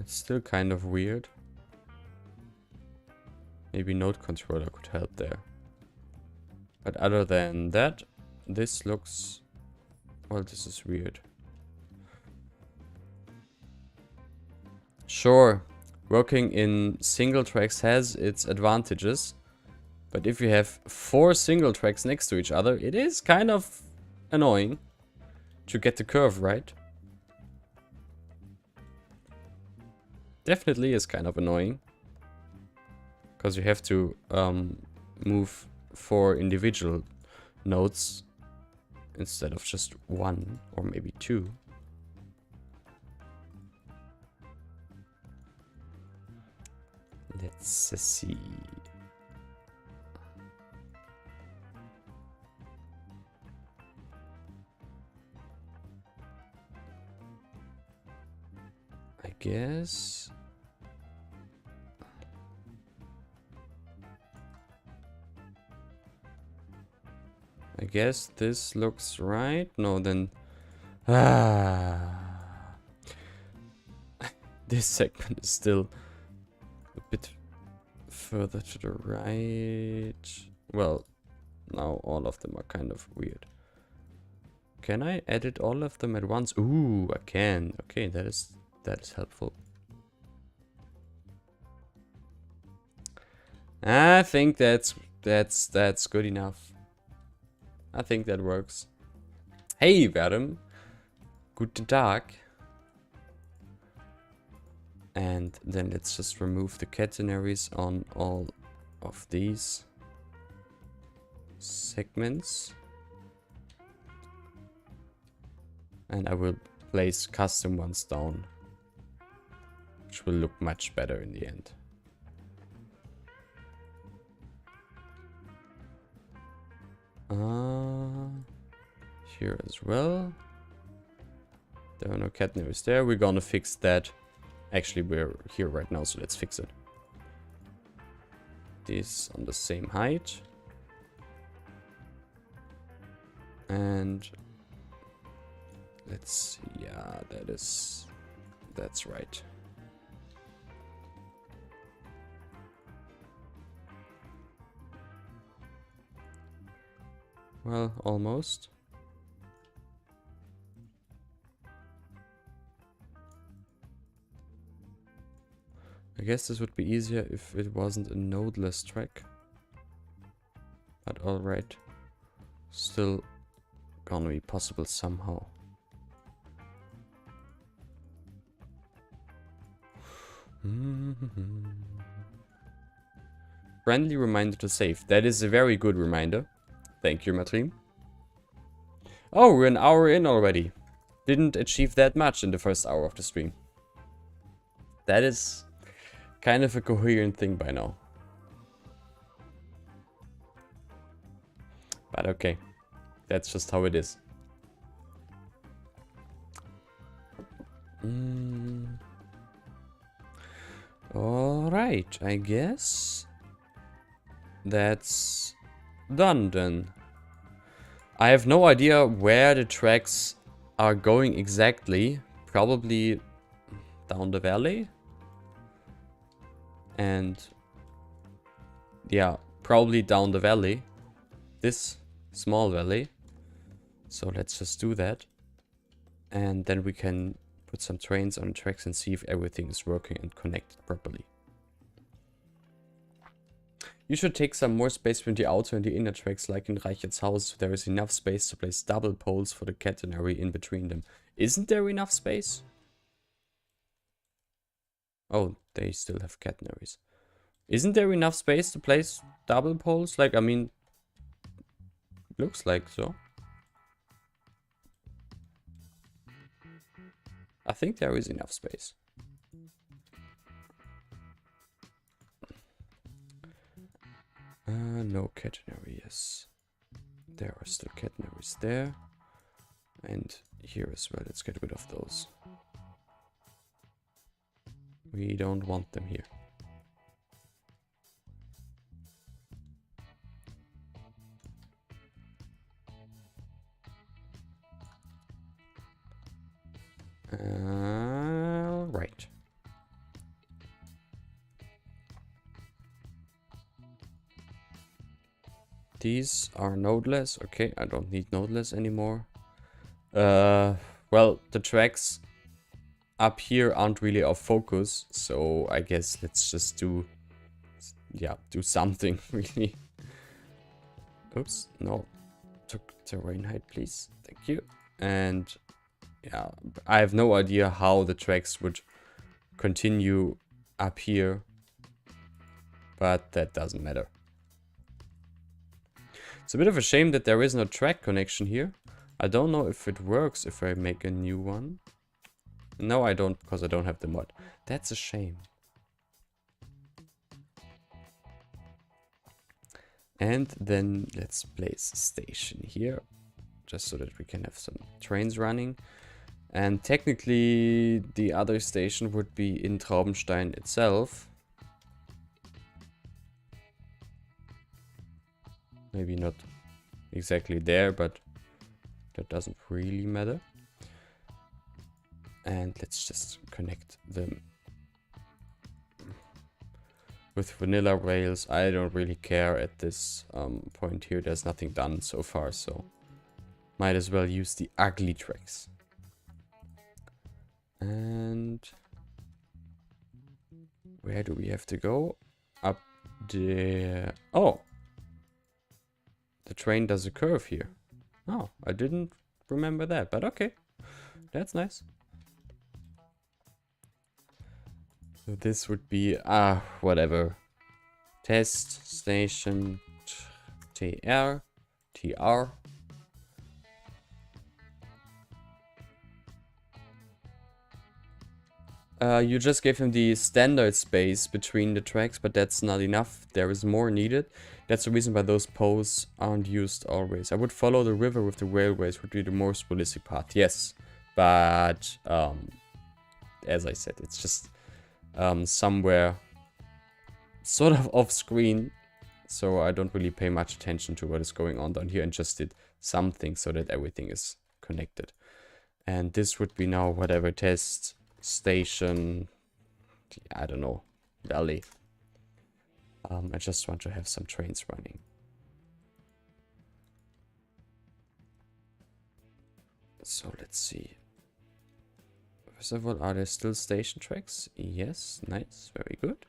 It's still kind of weird. Maybe node controller could help there. But other than that, this looks... well, this is weird. Sure, working in single tracks has its advantages. But if you have 4 single tracks next to each other, it is kind of annoying to get the curve right. Definitely is kind of annoying. Because you have to move 4 individual nodes instead of just 1 or maybe 2. Let's see. I guess... this looks right. No, then... this segment is still a bit further to the right. Well, now all of them are kind of weird. Can I edit all of them at once? Ooh, I can. Okay, that is helpful. I think that's good enough. I think that works. Hey, Madam. Guten Tag. And then let's just remove the catenaries on all of these segments. And I will place custom ones down, which will look much better in the end. Here as well. There are no catenaries there. We're gonna fix that. Actually, we're here right now, so let's fix it. These on the same height. And let's see. Yeah, that's right. Well, almost. I guess this would be easier if it wasn't a nodeless track. But alright. Still gonna be possible somehow. Friendly reminder to save. That is a very good reminder. Thank you, Matrim. Oh, we're an hour in already. Didn't achieve that much in the first hour of the stream. That is kind of a coherent thing by now. But okay. That's just how it is. Alright, I guess that's done then. I have no idea where the tracks are going exactly. Probably down the valley. And yeah, probably down the valley. This small valley. So let's just do that. And then we can put some trains on the tracks and see if everything is working and connected properly. You should take some more space between the outer and the inner tracks, like in Reichert's house, so there is enough space to place double poles for the catenary in between them. Isn't there enough space? Oh, they still have catenaries. Isn't there enough space to place double poles? Like, I mean, looks like so. I think there is enough space. No catenary, yes. There are still catenaries there. And here as well, let's get rid of those. We don't want them here. Right. These are nodeless. Okay, I don't need nodeless anymore. Well, the tracks up here aren't really our focus, so I guess let's just do something really. Oops, no. Terrain height, please. Thank you. And yeah, I have no idea how the tracks would continue up here, but that doesn't matter. It's a bit of a shame that there is no track connection here. I don't know if it works if I make a new one. No, I don't, because I don't have the mod. That's a shame. And then let's place a station here, just so that we can have some trains running. And technically, the other station would be in Traubenstein itself. Maybe not exactly there, but that doesn't really matter. And let's just connect them with vanilla rails. I don't really care at this point here. There's nothing done so far, so Might as well use the ugly tracks. And where do we have to go? Up there. Oh, the train does a curve here. Oh, I didn't remember that, but okay. That's nice. So this would be, whatever. Test station TR. You just gave him the standard space between the tracks, but that's not enough. There is more needed. That's the reason why those posts aren't used always. I would follow the river with the railways, would be the most realistic part. Yes, but as I said, it's just somewhere sort of off screen, so I don't really pay much attention to what is going on down here, and just did something so that everything is connected. And this would be now whatever test station, I don't know, valley. I just want to have some trains running. So let's see. First of all, are there still station tracks? Yes, nice, very good.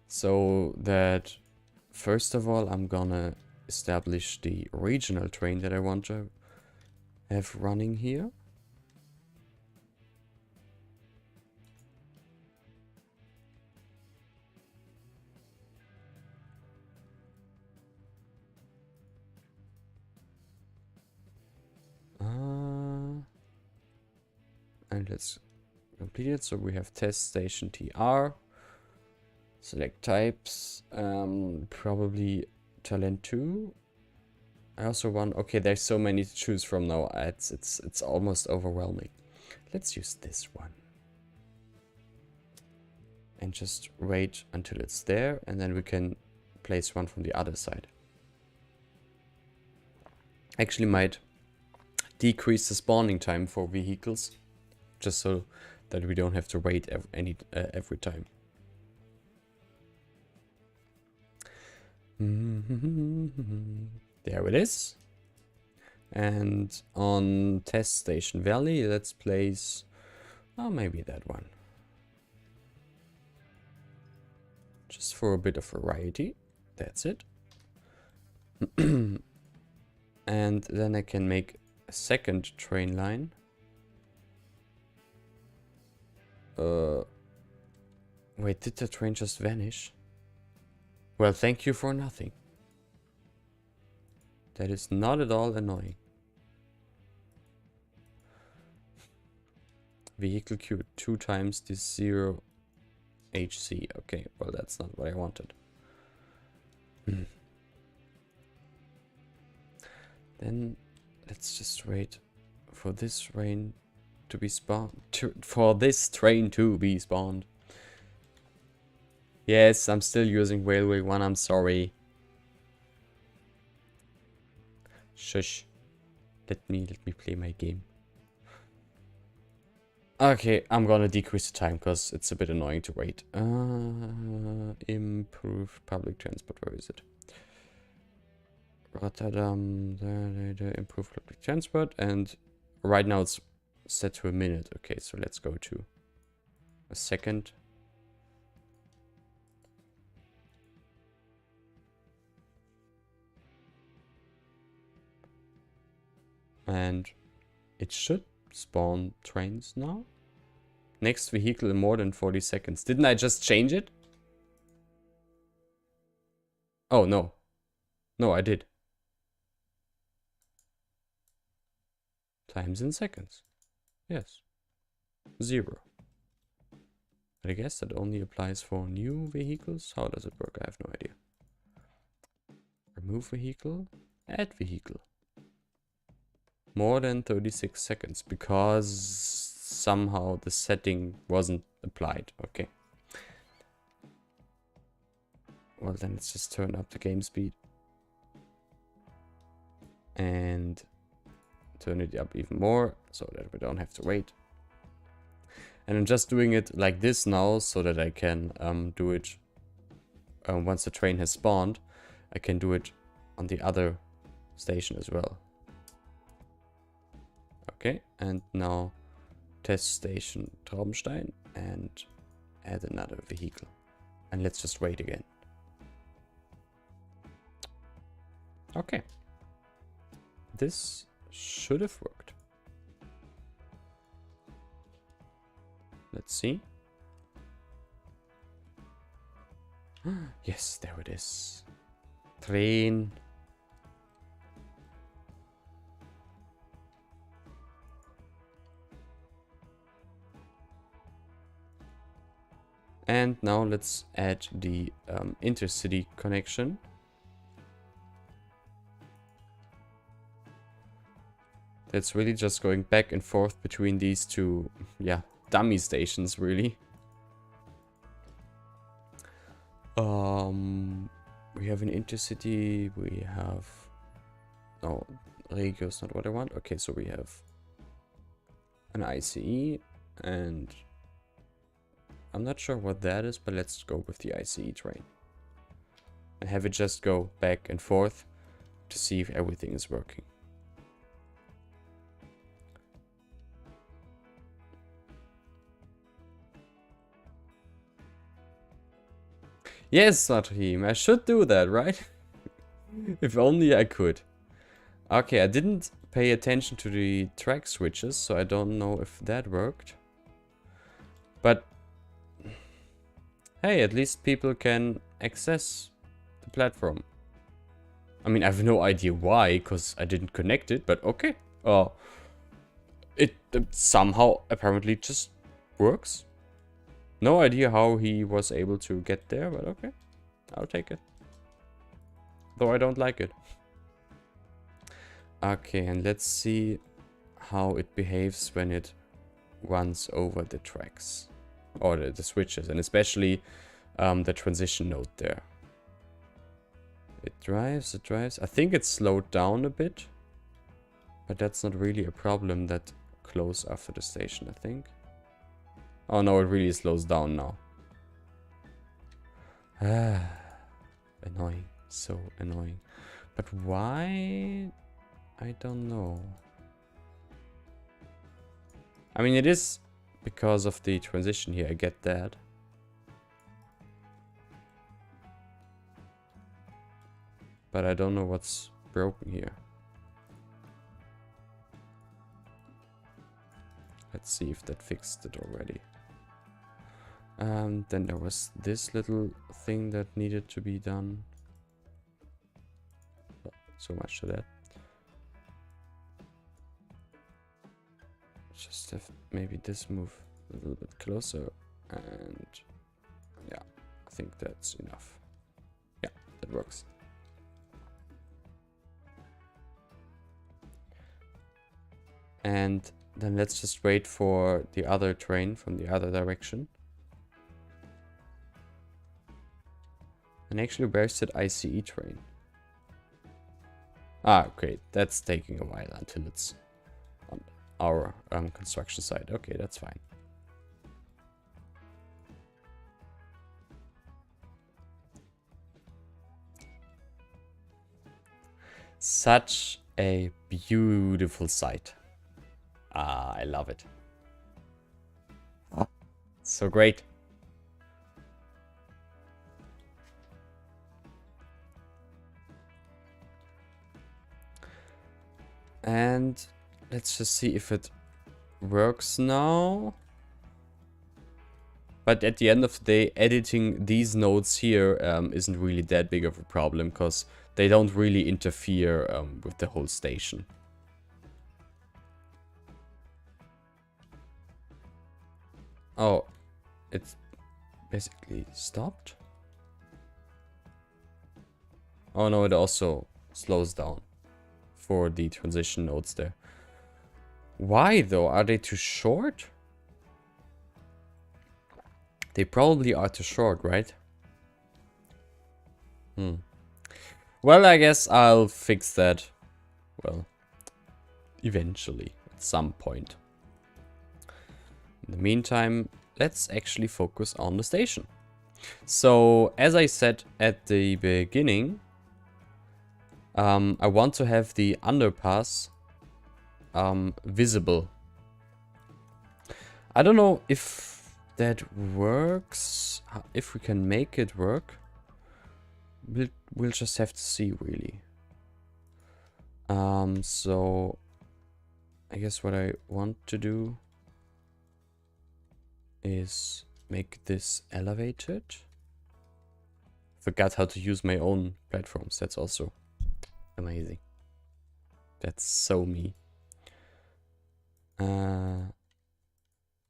So that, first of all, I'm gonna establish the regional train that I want to have running here. And let's complete it. So we have test station TR. Select types. Probably talent 2. I also want, okay, there's so many to choose from now. It's almost overwhelming. Let's use this one. And just wait until it's there, and then we can place one from the other side. Actually might decrease the spawning time for vehicles, just so that we don't have to wait every time. There it is. And on test station valley, let's place, oh, maybe that one. Just for a bit of variety. That's it. And then I can make a second train line. Wait, did the train just vanish? Well, thank you for nothing. That is not at all annoying. Vehicle queue 2 times the 0 HC. Okay, well, that's not what I wanted. Then let's just wait for this train to be spawned. For this train to be spawned. Yes, I'm still using Railway 1, I'm sorry. Shush. Let me play my game. Okay, I'm gonna decrease the time because it's a bit annoying to wait. Improve public transport, where is it? Rotterdam, improve public transport, and right now it's set to a minute. Okay, so let's go to a second. And it should spawn trains now. Next vehicle in more than 40 seconds. Didn't I just change it? Oh, no. No, I did. Times in seconds. Yes. 0. But I guess that only applies for new vehicles. How does it work? I have no idea. Remove vehicle. Add vehicle. More than 36 seconds because somehow the setting wasn't applied. Okay. Well, then let's just turn up the game speed. And turn it up even more so that we don't have to wait. And I'm just doing it like this now so that I can do it once the train has spawned. I can do it on the other station as well. Okay, and now test station Traubenstein and add another vehicle. And let's just wait again. Okay. This should have worked. Let's see. Yes, there it is. Train. And now let's add the intercity connection. That's really just going back and forth between these two, yeah, dummy stations, really. We have an intercity, we have... Oh, Regio is not what I want. Okay, so we have an ICE, and I'm not sure what that is, but let's go with the ICE train. And have it just go back and forth to see if everything is working. Yes, Satrahim, I should do that, right? If only I could. Okay, I didn't pay attention to the track switches, so I don't know if that worked. But hey, at least people can access the platform. I mean, I have no idea why, because I didn't connect it, but okay. It somehow apparently just works. No idea how he was able to get there, but okay. I'll take it. Though I don't like it. Okay, and let's see how it behaves when it runs over the tracks. Or the switches, and especially the transition node there. It drives, it drives. I think it's slowed down a bit. But that's not really a problem that close after the station, I think. Oh no, it really slows down now. Annoying. So annoying. But why? I don't know. I mean, it is because of the transition here, I get that. But I don't know what's broken here. Let's see if that fixed it already. Then there was this little thing that needed to be done. Well, so much to that. Just have maybe this move a little bit closer, and yeah, I think that's enough. Yeah, that works. And then let's just wait for the other train from the other direction. And actually, where's that ICE train? Ah, okay, that's taking a while until it's on our construction site. Okay, that's fine. Such a beautiful sight. Ah, I love it. So great. And let's just see if it works now. But at the end of the day, editing these nodes here isn't really that big of a problem, because they don't really interfere with the whole station. Oh, it's basically stopped? Oh no, it also slows down for the transition nodes there. Why though? Are they too short? They probably are too short, right? Well, I guess I'll fix that. Well, eventually, at some point. In the meantime, let's actually focus on the station. So, as I said at the beginning, I want to have the underpass visible. I don't know if that works, if we can make it work. We'll just have to see, really. So I guess what I want to do is make this elevated. Forgot how to use my own platforms. That's also amazing. That's so me.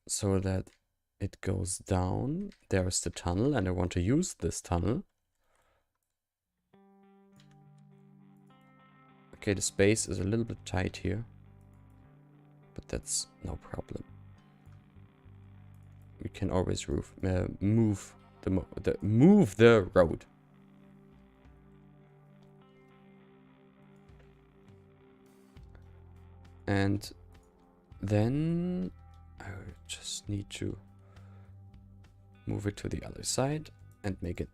So that it goes down. There's the tunnel, and I want to use this tunnel. Okay, the space is a little bit tight here, but that's no problem. We can always move the road. And then I just need to move it to the other side and make it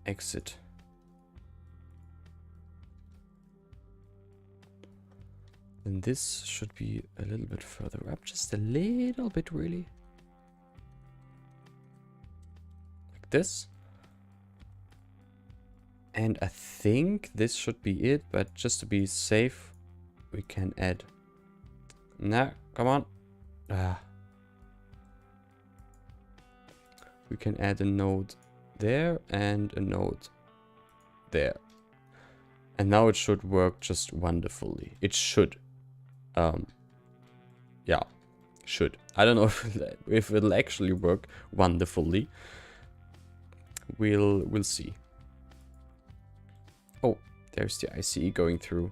exit. And this should be a little bit further up, just a little bit, really. Like this. And I think this should be it, but just to be safe, we can add. No, come on. We can add a node there and a node there. And now it should work just wonderfully. It should. Yeah, should. I don't know if it'll actually work wonderfully. We'll see. Oh, there's the ICE going through.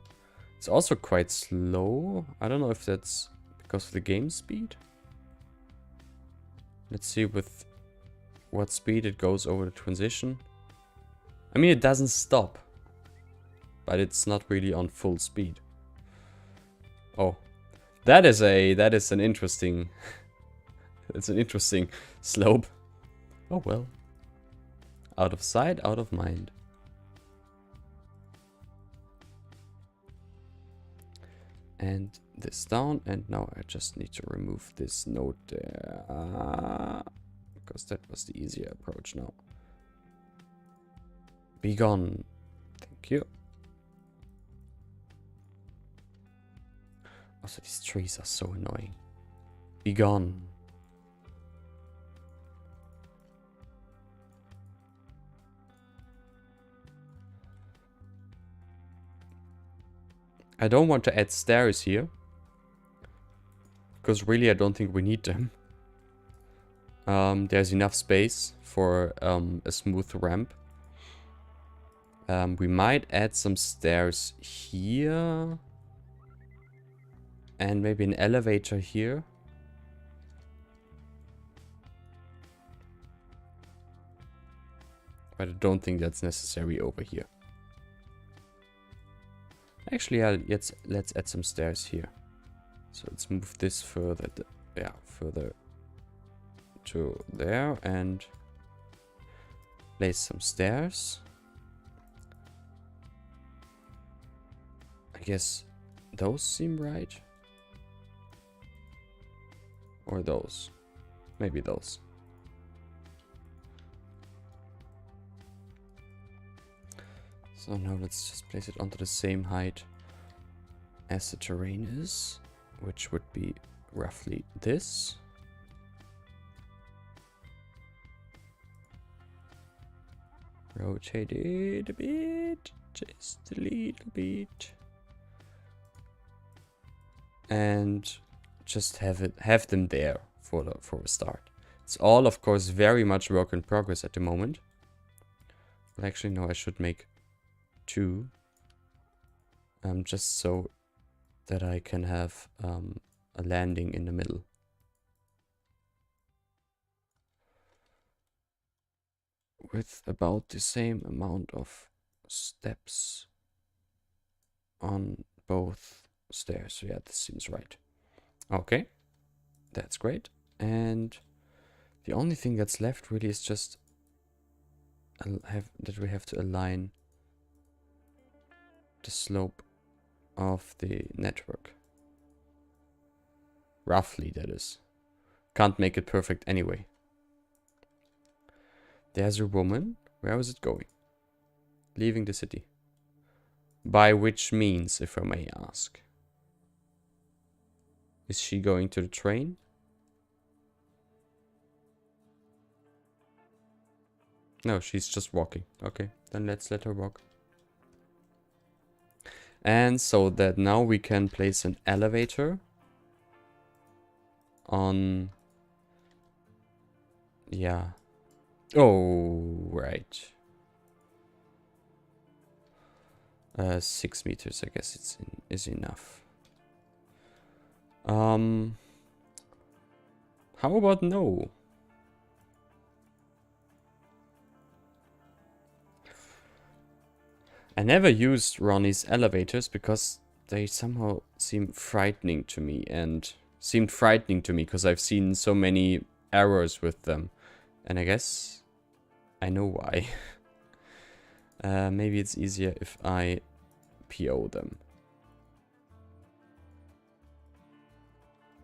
It's also quite slow. I don't know if that's because of the game speed. Let's see with what speed it goes over the transition. I mean, it doesn't stop, but it's not really on full speed. Oh, that is an interesting it's an interesting slope. Oh well. Out of sight, out of mind. And this down, and now I just need to remove this node there. Because that was the easier approach now. Be gone. Thank you. Also, these trees are so annoying. Be gone. I don't want to add stairs here. Because really I don't think we need them. There's enough space for a smooth ramp. We might add some stairs here. And maybe an elevator here. But I don't think that's necessary over here. Actually, let's add some stairs here. So let's move this further, further to there and place some stairs. I guess those seem right. Or those. Maybe those. So now let's just place it onto the same height as the terrain is, which would be roughly this. Rotate it a bit, just a little bit. And just have them there for a start. It's all, of course, very much work in progress at the moment. Well, actually, no, I should make 2, just so that I can have a landing in the middle. With about the same amount of steps on both stairs. So yeah, this seems right. Okay, that's great. And the only thing that's left really is just that we have to align the slope of the network. Roughly, that is. Can't make it perfect anyway. There's a woman. Where is it going? Leaving the city. By which means, if I may ask? Is she going to the train? No, she's just walking. Okay, then let's let her walk. And so that now we can place an elevator on... Yeah. Oh, right. 6 meters, I guess is enough. How about no? I never used Ronnie's elevators because they somehow seem frightening to me, and seemed frightening to me because I've seen so many errors with them. And I guess I know why. Maybe it's easier if I PO them.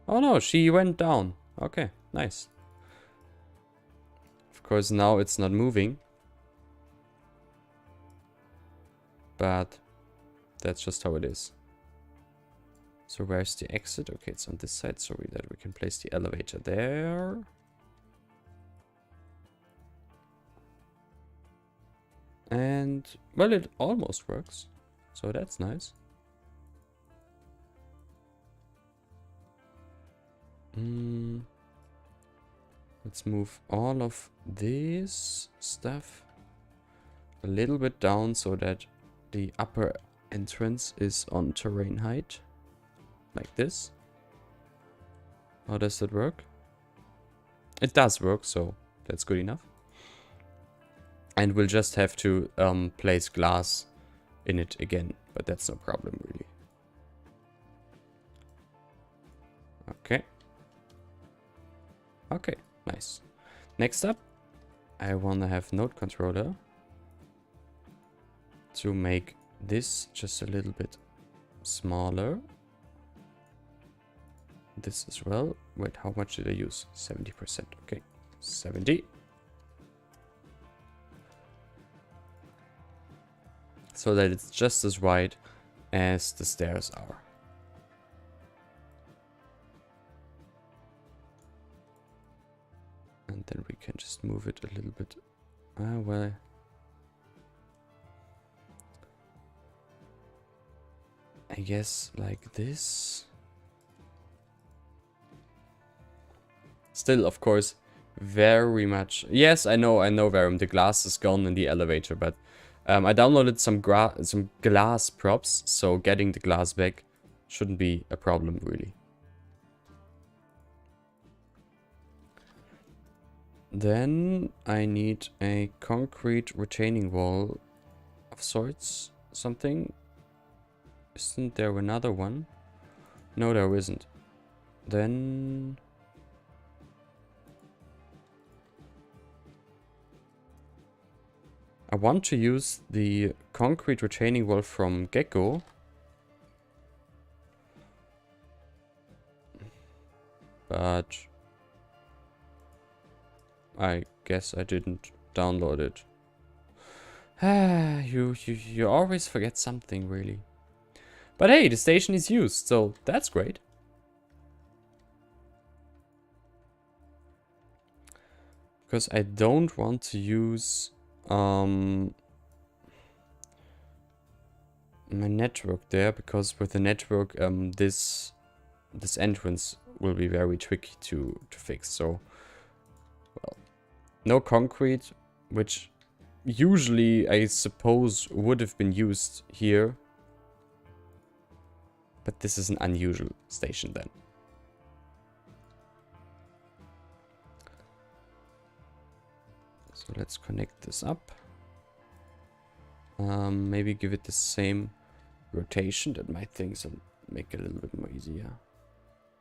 Oh no, she went down. Okay, nice. Of course, now it's not moving. But that's just how it is. So where's the exit? Okay, it's on this side, so that we can place the elevator there. And, well, it almost works. So that's nice. Let's move all of this stuff a little bit down so that the upper entrance is on terrain height. Like this. How does that work? It does work, so that's good enough. And we'll just have to place glass in it again, but that's no problem really. Okay. Okay, nice. Next up, I want to have node controller to make this just a little bit smaller. This as well. Wait, how much did I use? 70%. Okay, 70. So that it's just as wide as the stairs are. And then we can just move it a little bit. Well. I guess like this. Still, of course, very much. Yes, I know, Verum. The glass is gone in the elevator, but I downloaded some glass props, so getting the glass back shouldn't be a problem, really. Then I need a concrete retaining wall of sorts, something. Isn't there another one? No, there isn't. Then... I want to use the concrete retaining wall from Gecko. But... I guess I didn't download it. You always forget something, really. But hey, the station is used, so that's great. Because I don't want to use my network there, because with the network this entrance will be very tricky to fix. So, well, no concrete, which usually I suppose would have been used here. But this is an unusual station then. So let's connect this up. Maybe give it the same rotation. That might things make it a little bit more easier.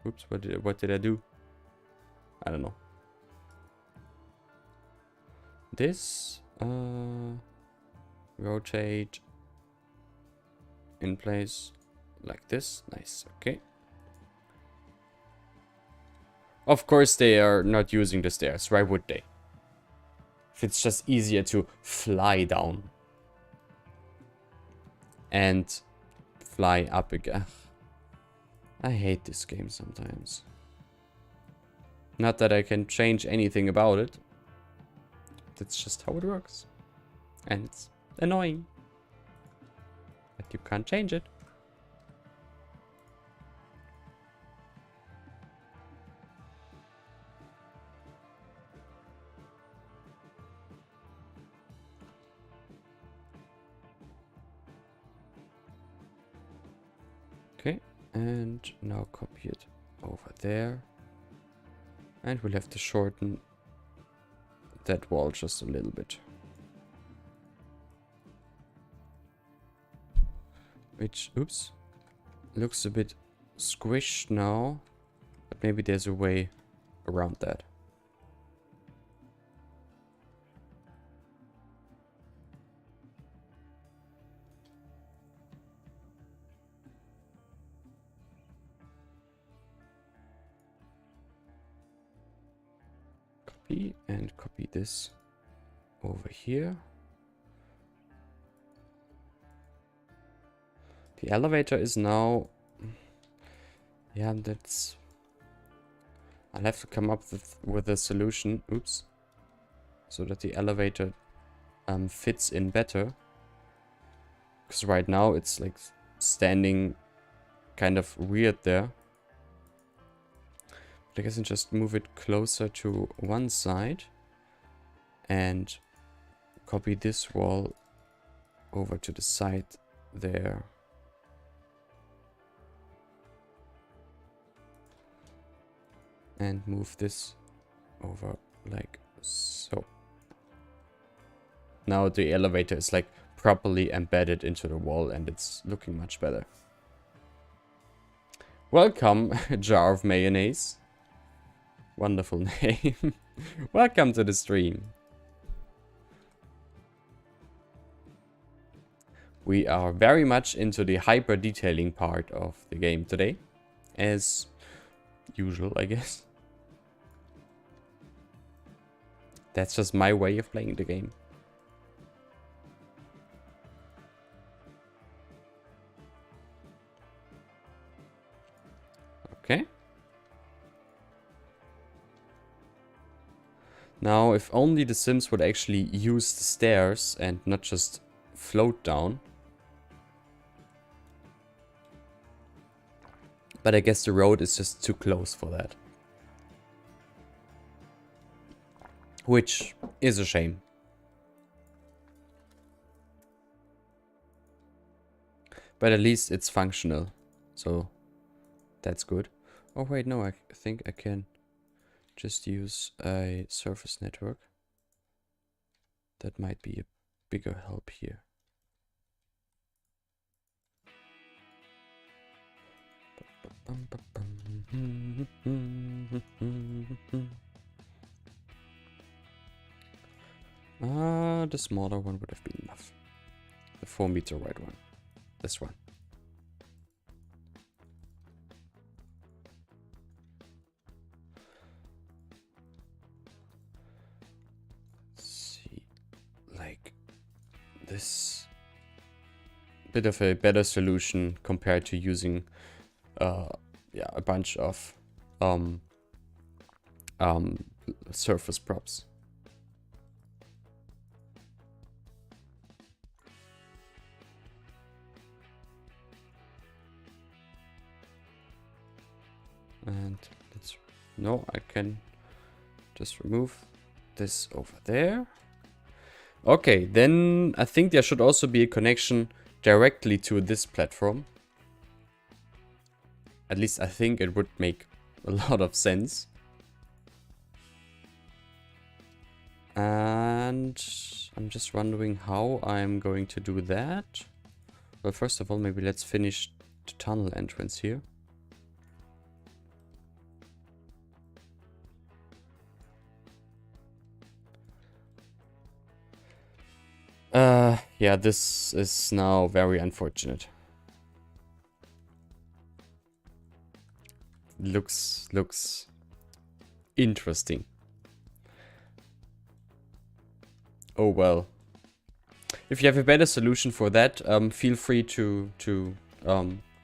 Oops, what did I do? I don't know. This rotate in place like this. Nice, okay. Of course they are not using the stairs, why would they? If it's just easier to fly down. And fly up again. I hate this game sometimes. Not that I can change anything about it. That's just how it works. And it's annoying. But you can't change it. Okay, and now copy it over there. And we'll have to shorten that wall just a little bit. Which, oops, looks a bit squished now. But maybe there's a way around that. And copy this over here. The elevator is now... Yeah, that's... I'll have to come up with a solution. Oops. So that the elevator fits in better. Because right now it's like standing kind of weird there. I guess I'll just move it closer to one side and copy this wall over to the side there. And move this over like so. Now the elevator is like properly embedded into the wall and it's looking much better. Welcome, jar of mayonnaise. Wonderful name. Welcome to the stream. We are very much into the hyper detailing part of the game today. As usual, I guess. That's just my way of playing the game. Okay. Now, if only the Sims would actually use the stairs and not just float down. But I guess the road is just too close for that. Which is a shame. But at least it's functional. So that's good. Oh wait, no, I think I can just use a surface network. That might be a bigger help here. The smaller one would have been enough. The 4 meter wide one. This one. Like this bit of a better solution compared to using yeah, a bunch of surface props. And let's, no, I can just remove this over there. Okay, then I think there should also be a connection directly to this platform. At least I think it would make a lot of sense. And I'm just wondering how I'm going to do that. Well, first of all, maybe let's finish the tunnel entrance here. Yeah, this is now very unfortunate. looks interesting. Oh well. If you have a better solution for that, feel free to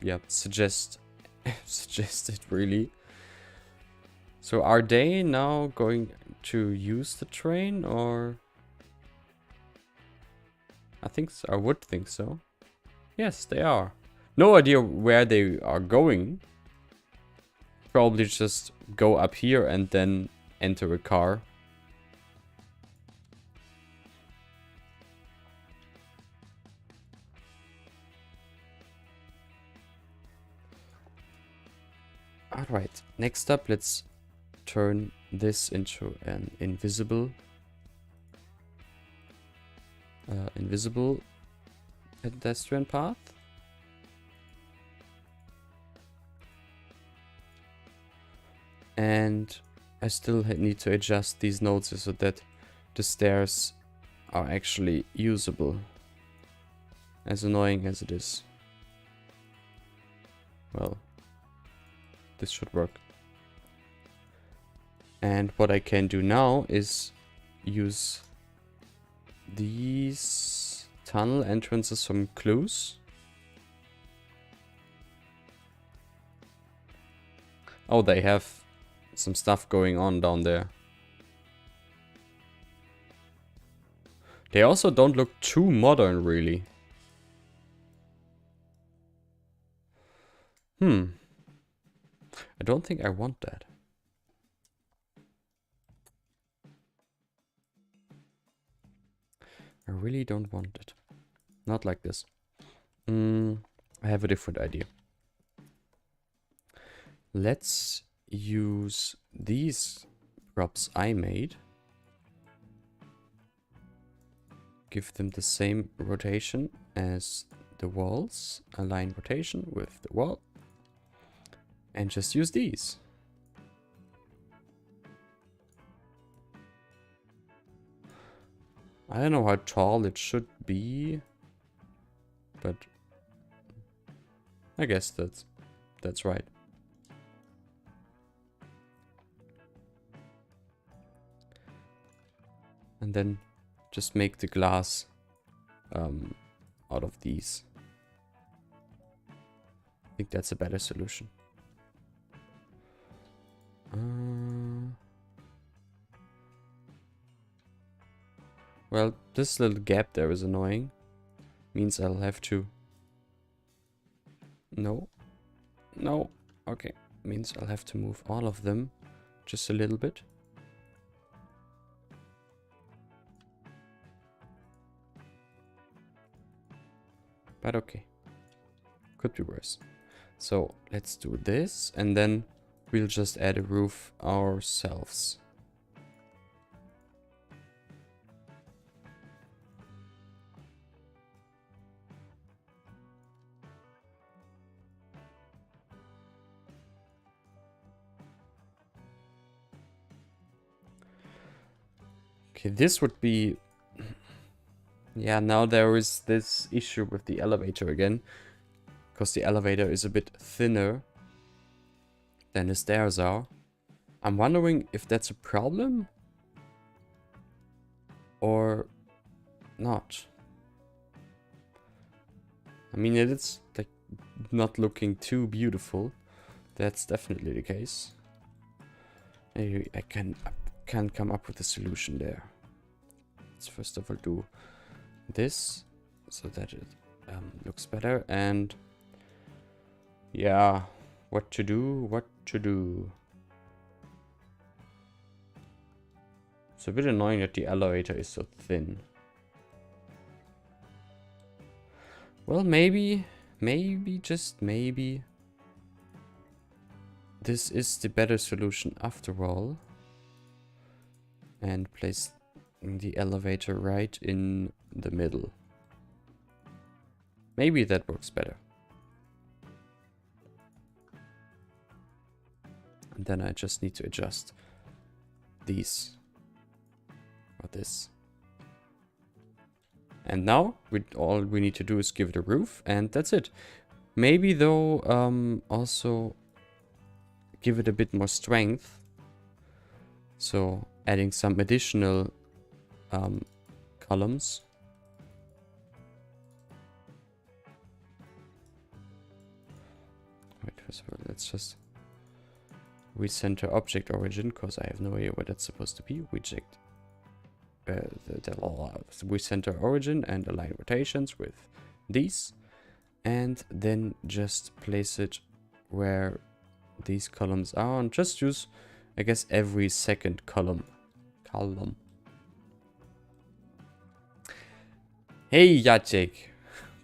yeah, suggest it really. So are they now going to use the train, or? I think so. I would think so. Yes, they are. No idea where they are going. Probably just go up here and then enter a car. Alright, next up, let's turn this into an invisible pedestrian path. And I still need to adjust these nodes so that the stairs are actually usable. As annoying as it is. Well, this should work. And what I can do now is use these tunnel entrances from clues. Oh, they have some stuff going on down there. They also don't look too modern, really. I don't think I want that. I really don't want it. Not like this. I have a different idea. Let's use these props I made. Give them the same rotation as the walls. Align rotation with the wall. And just use these. I don't know how tall it should be, but I guess that's right. And then just make the glass out of these. I think that's a better solution. Well, this little gap there is annoying. Means I'll have to... No. No. Okay. Means I'll have to move all of them just a little bit. But okay. Could be worse. So let's do this, and then we'll just add a roof ourselves. Okay, this would be... Yeah, now there is this issue with the elevator again. Because the elevator is a bit thinner than the stairs are. I'm wondering if that's a problem? Or not. I mean, it is like not looking too beautiful. That's definitely the case. Maybe I can come up with a solution there. Let's first of all do this so that it looks better. And yeah, what to do. It's a bit annoying that the elevator is so thin. Well, maybe, just maybe, this is the better solution after all. And place the elevator right in the middle. Maybe that works better. And then I just need to adjust these. Or this. And now all we need to do is give it a roof, and that's it. Maybe though also give it a bit more strength. So adding some additional columns. Wait, first of all, let's just recenter object origin, because I have no idea what that's supposed to be. Reject recenter origin and align rotations with these, and then just place it where these columns are, and just use, I guess, every second column. Hey Jacek,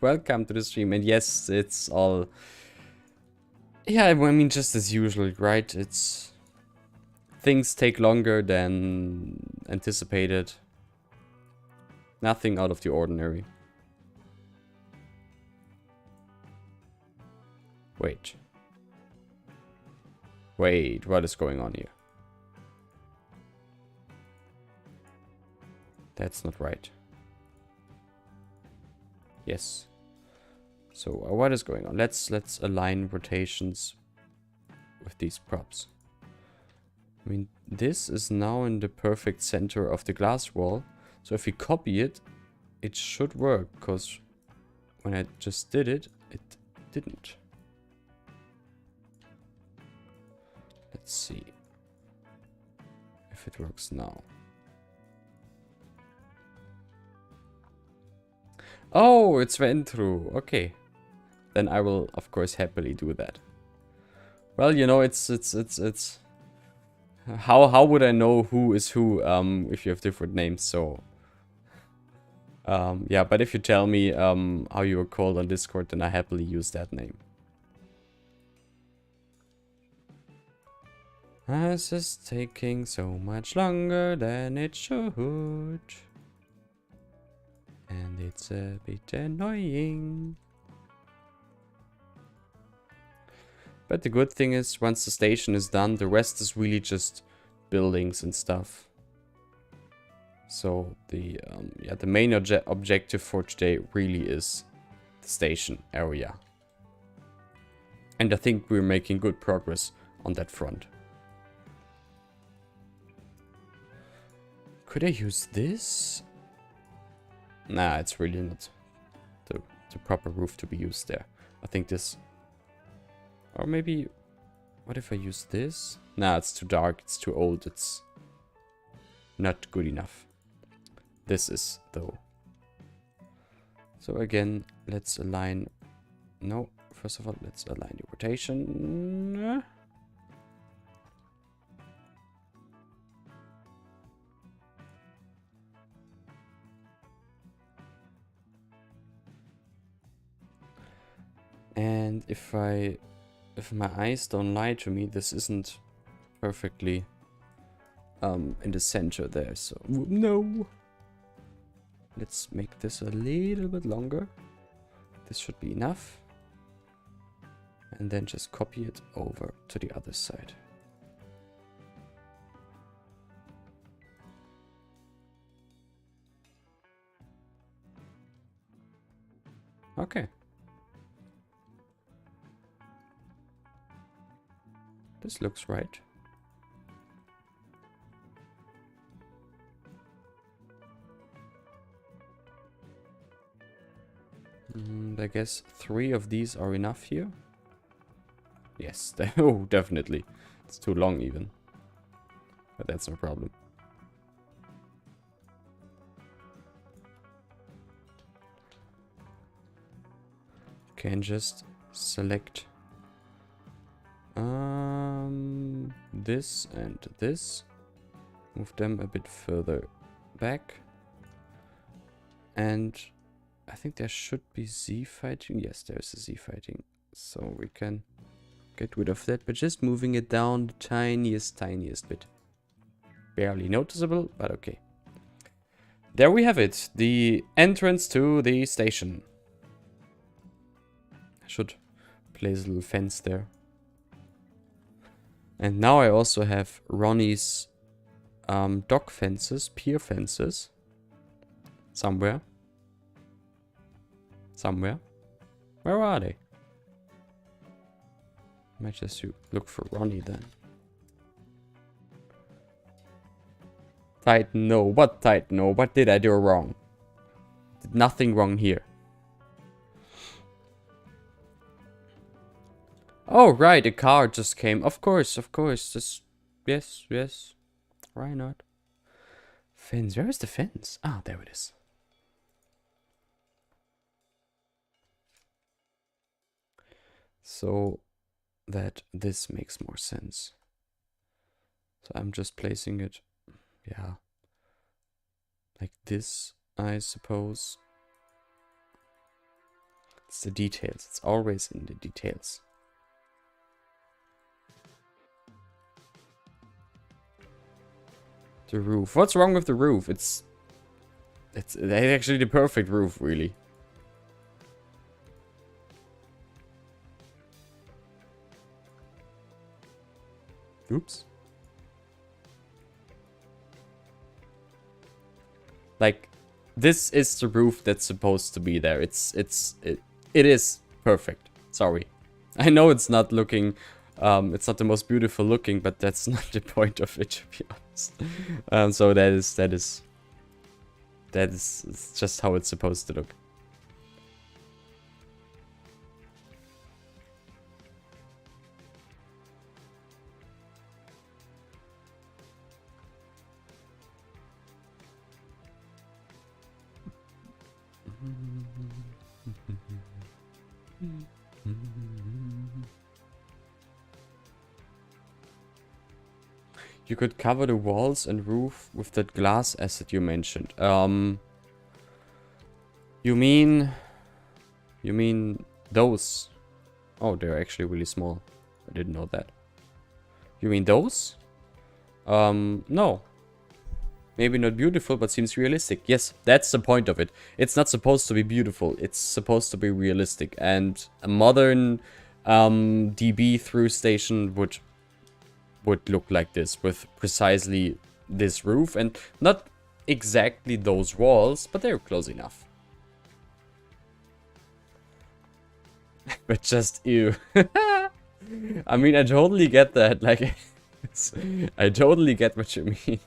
welcome to the stream. And yes, it's all, yeah, I mean, just as usual, right? It's, things take longer than anticipated. Nothing out of the ordinary. Wait, what is going on here? That's not right. Yes. So what is going on? Let's align rotations with these props. I mean, this is now in the perfect center of the glass wall. So if we copy it, it should work, because when I just did it, it didn't. Let's see if it works now. Oh, it's went through. Okay. Then I will, of course, happily do that. Well, you know, it's how would I know who is who if you have different names? So yeah, but if you tell me how you are called on Discord, then I happily use that name. This is taking so much longer than it should. And it's a bit annoying. But the good thing is, once the station is done, the rest is really just buildings and stuff. So the yeah, the main objective for today really is the station area. And I think we're making good progress on that front. Could I use this? Nah, it's really not the proper roof to be used there. I think this... Or maybe... What if I use this? Nah, it's too dark, it's too old, it's not good enough. This is, though. So again, let's align... No, first of all, let's align the rotation. And if my eyes don't lie to me, this isn't perfectly in the center there, so no. Let's make this a little bit longer. This should be enough. And then just copy it over to the other side. Okay. This looks right. I guess 3 of these are enough here. Yes, oh, definitely. It's too long even. But that's no problem. Okay, and just select this and this. Move them a bit further back. And I think there should be Z fighting. Yes, there's a Z fighting. So we can get rid of that, but just moving it down the tiniest bit. Barely noticeable, but okay. There we have it. The entrance to the station. I should place a little fence there. And now I also have Ronnie's dock fences, pier fences. Somewhere. Where are they? Might just look for Ronnie then. Titan, no. What Titan, no? What did I do wrong? Did nothing wrong here. Oh, right. A car just came. Of course, of course. Just, yes, yes. Why not? Fence. Where is the fence? Ah, there it is. So that this makes more sense. So I'm just placing it, yeah, like this, I suppose. It's the details. It's always in the details. The roof. What's wrong with the roof? It's actually the perfect roof, really. Oops. Like, this is the roof that's supposed to be there. It is perfect. Sorry. I know it's not looking, it's not the most beautiful looking, but that's not the point of it, to be honest. So that is just how it's supposed to look. You could cover the walls and roof with that glass asset you mentioned. You mean those? Oh, they're actually really small. I didn't know that. You mean those? No. Maybe not beautiful, but seems realistic. Yes, that's the point of it. It's not supposed to be beautiful. It's supposed to be realistic. And a modern DB through station would look like this, with precisely this roof. And not exactly those walls, but they're close enough. But just ew. I mean, I totally get that. Like, I totally get what you mean.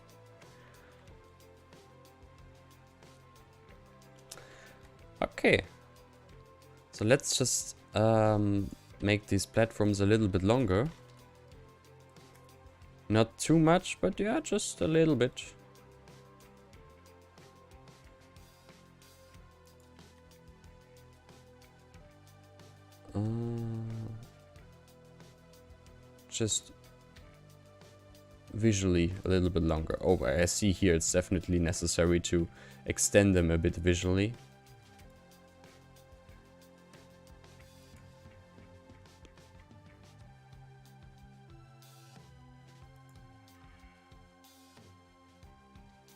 Okay. So let's just make these platforms a little bit longer. Not too much, but yeah, just a little bit. Just visually a little bit longer. Oh, I see here it's definitely necessary to extend them a bit visually.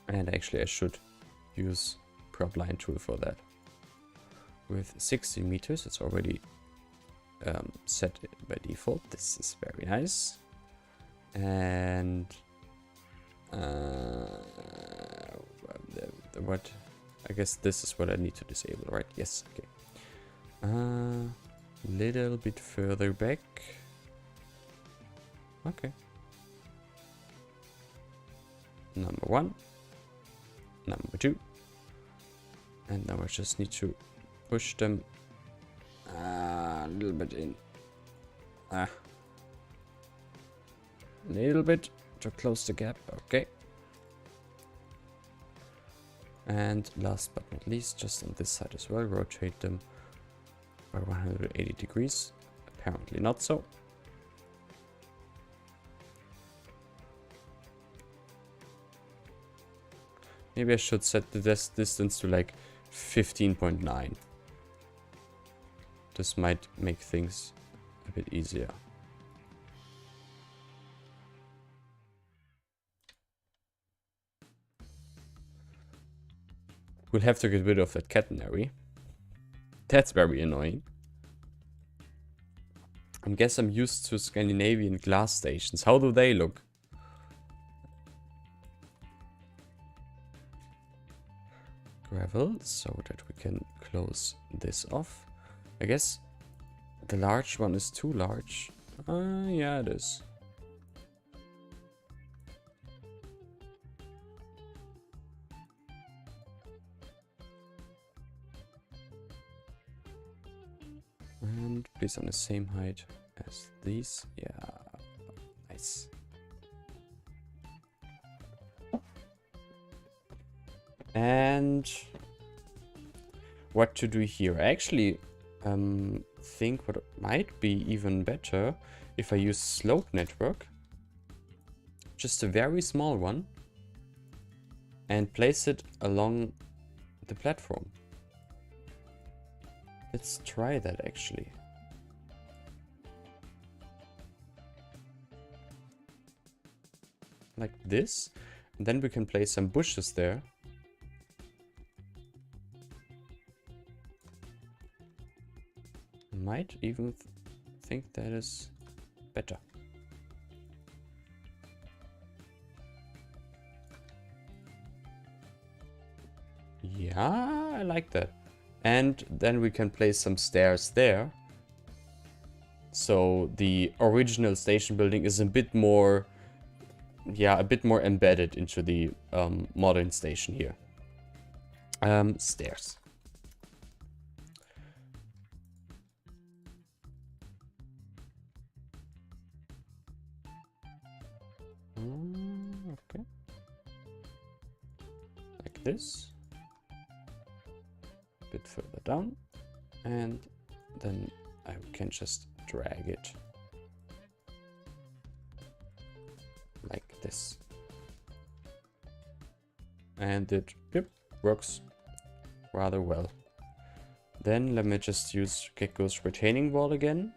And actually I should use prop line tool for that. With 60 meters, it's already set by default. This is very nice. And what? I guess this is what I need to disable, right? Yes. Okay. Little bit further back. Okay. Number 1. Number 2. And now I just need to push them a little bit in. A little bit to close the gap. Okay. And last but not least, just on this side as well, rotate them by 180 degrees. Apparently not so. Maybe I should set the distance to like 15.9. This might make things a bit easier. We'll have to get rid of that catenary. That's very annoying. I guess I'm used to Scandinavian glass stations. How do they look? Gravel, so that we can close this off. I guess the large one is too large. Yeah, it is. And please on the same height as these. Yeah, nice. And what to do here? I actually think what might be even better if I use slope network, just a very small one, and place it along the platform. Let's try that actually. Like this, and then we can place some bushes there. Might even think that is better. Yeah, I like that. And then we can place some stairs there. So the original station building is a bit more, yeah, a bit more embedded into the modern station here. Stairs. Okay. Like this. A bit further down. And then I can just drag it. Like this. And it, yep, works rather well. Then let me just use Gecko's retaining wall again.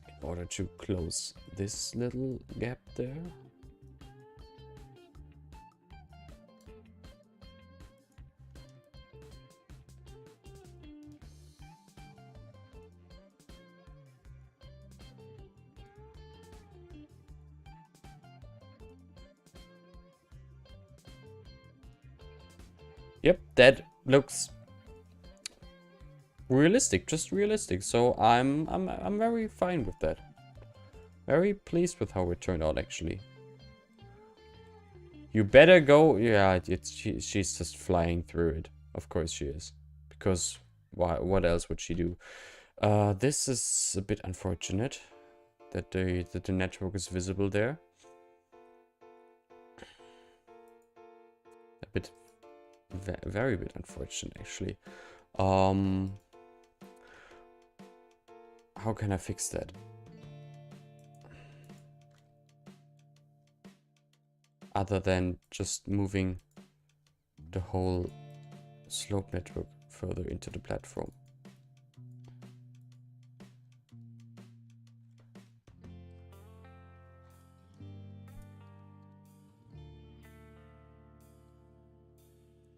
In order to close this little gap there. Yep, that looks realistic, just realistic. So I'm very fine with that. Very pleased with how it turned out actually. You better go. Yeah, she's just flying through it. Of course she is. Because why? What else would she do? This is a bit unfortunate that the network is visible there. A bit. Very bit unfortunate actually. How can I fix that? Other than just moving the whole slope network further into the platform.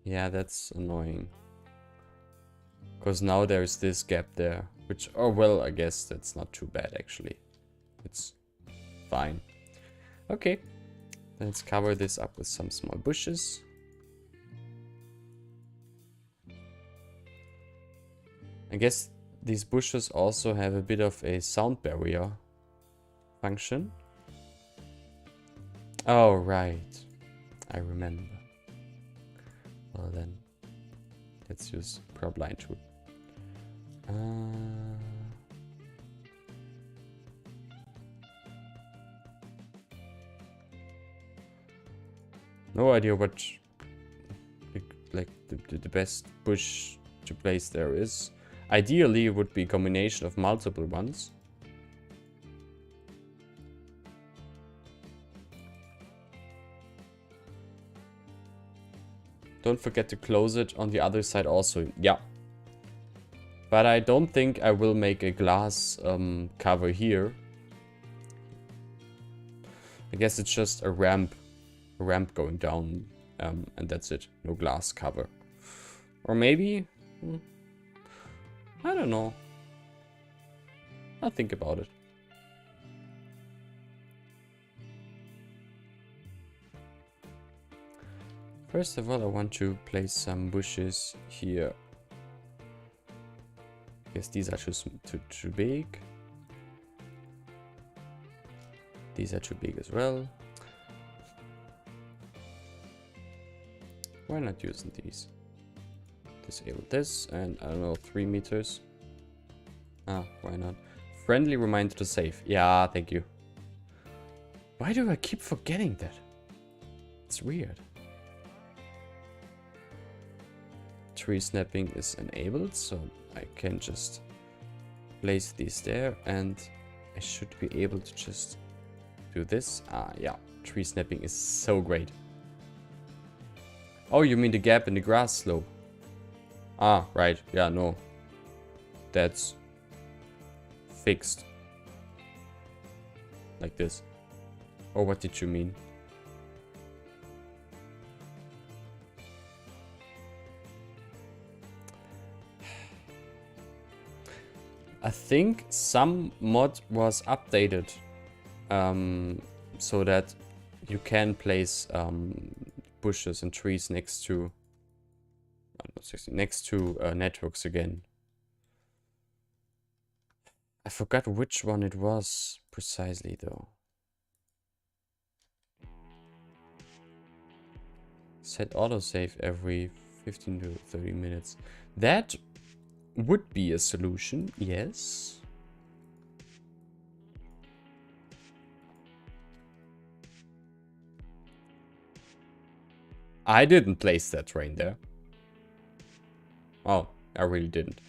Yeah, that's annoying. Because now there's this gap there. Which, oh well, I guess that's not too bad actually. It's fine. Okay. Let's cover this up with some small bushes. I guess these bushes also have a bit of a sound barrier function. Oh, right. I remember. Well then, let's use prop line tool. No idea what like the best bush to place there is. Ideally, it would be a combination of multiple ones. Don't forget to close it on the other side also. Yeah. But I don't think I will make a glass cover here. I guess it's just a ramp going down, and that's it. No glass cover. Or maybe... I don't know. I'll think about it. First of all, I want to place some bushes here. guess these are too big. These are too big as well. Why not using these? Disable this, and I don't know, 3 meters. Ah, why not? Friendly reminder to save. Yeah, thank you. Why do I keep forgetting that? It's weird. Tree snapping is enabled, so I can just place these there, and I should be able to just do this. Ah, yeah. Tree snapping is so great. Oh, you mean the gap in the grass slope? Ah, right. Yeah, no. That's fixed. Like this. Or what did you mean? I think some mod was updated so that you can place bushes and trees next to networks again. I forgot which one it was precisely though. Set autosave every 15 to 30 minutes. That would be a solution, yes. I didn't place that train there. Oh, I really didn't.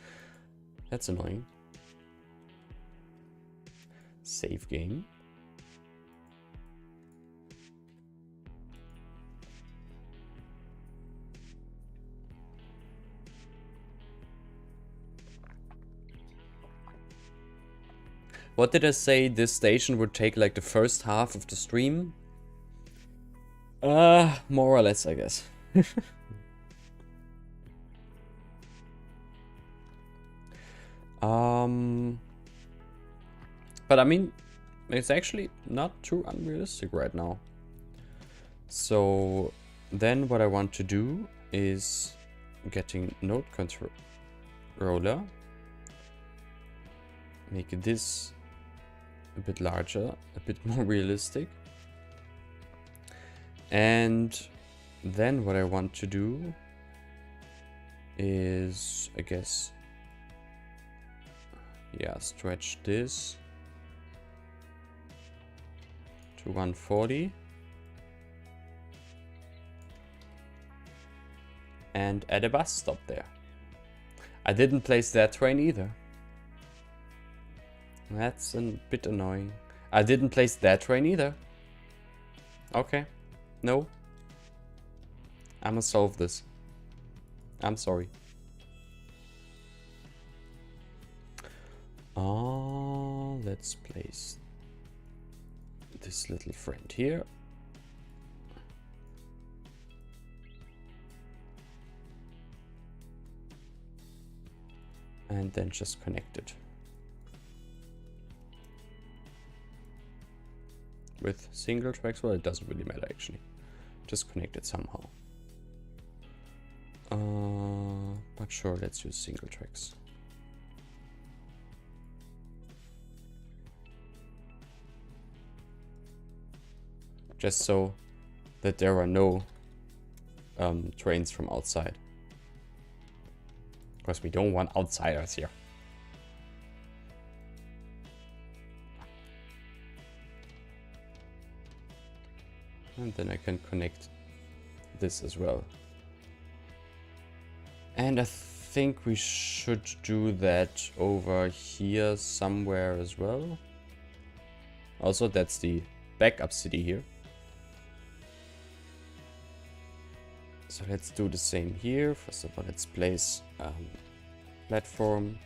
That's annoying. Save game. What did I say this station would take like the first half of the stream? More or less, I guess. But I mean, it's actually not too unrealistic right now. So then what I want to do is getting node controller. Make this a bit larger, a bit more realistic. And then what I want to do is, I guess, yeah, stretch this to 140. And add a bus stop there. I didn't place that train either. That's a bit annoying. I didn't place that train either. Okay. No. I'ma solve this. I'm sorry. Let's place this little friend here. And then just connect it. With single tracks, well, it doesn't really matter actually. Just connect it somehow. But sure, let's use single tracks. Just so that there are no trains from outside. Because we don't want outsiders here. And then I can connect this as well. And I think we should do that over here somewhere as well. Also, that's the backup city here. So let's do the same here. First of all, let's place platform.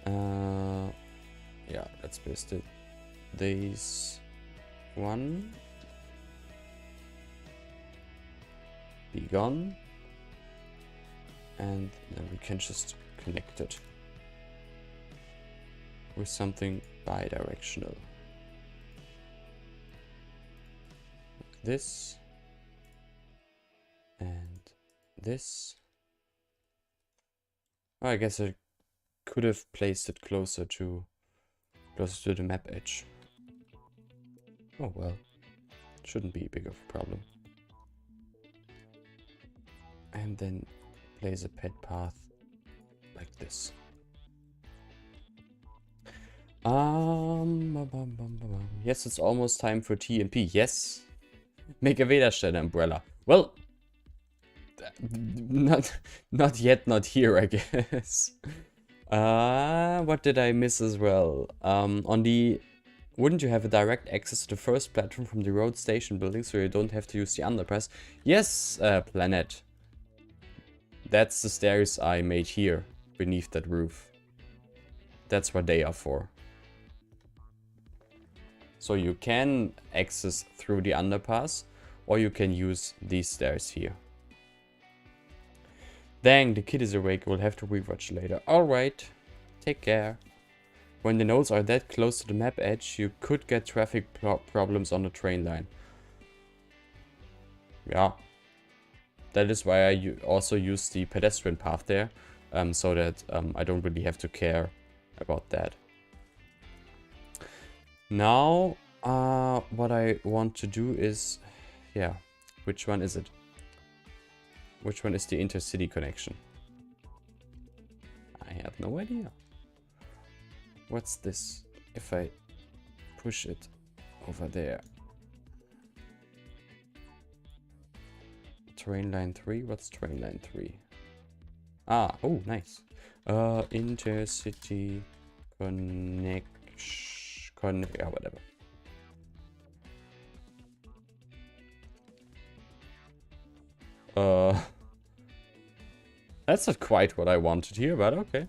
Yeah, let's place these one. Be gone. And then we can just connect it with something bi-directional. This and this Oh, I guess I could have placed it closer to the map edge. Oh well, shouldn't be big of a problem. And then place a pet path like this. Yes, it's almost time for TMP. Yes. Make a Veda umbrella. Well, not yet, not here, I guess. What did I miss as well? Wouldn't you have a direct access to the first platform from the road station building so you don't have to use the underpass? Yes, Planet. That's the stairs I made here, beneath that roof. That's what they are for. So you can access through the underpass, or you can use these stairs here. Dang, the kid is awake. We'll have to rewatch later. Alright, take care. When the nodes are that close to the map edge, you could get traffic problems on the train line. Yeah. That is why I also use the pedestrian path there, so that I don't really have to care about that. Now, what I want to do is, yeah, which one is it? Which one is the intercity connection? I have no idea. What's this? If I push it over there. Train line 3? What's train line 3? Ah, oh, nice. Intercity connection. Yeah, whatever. That's not quite what I wanted here, but okay.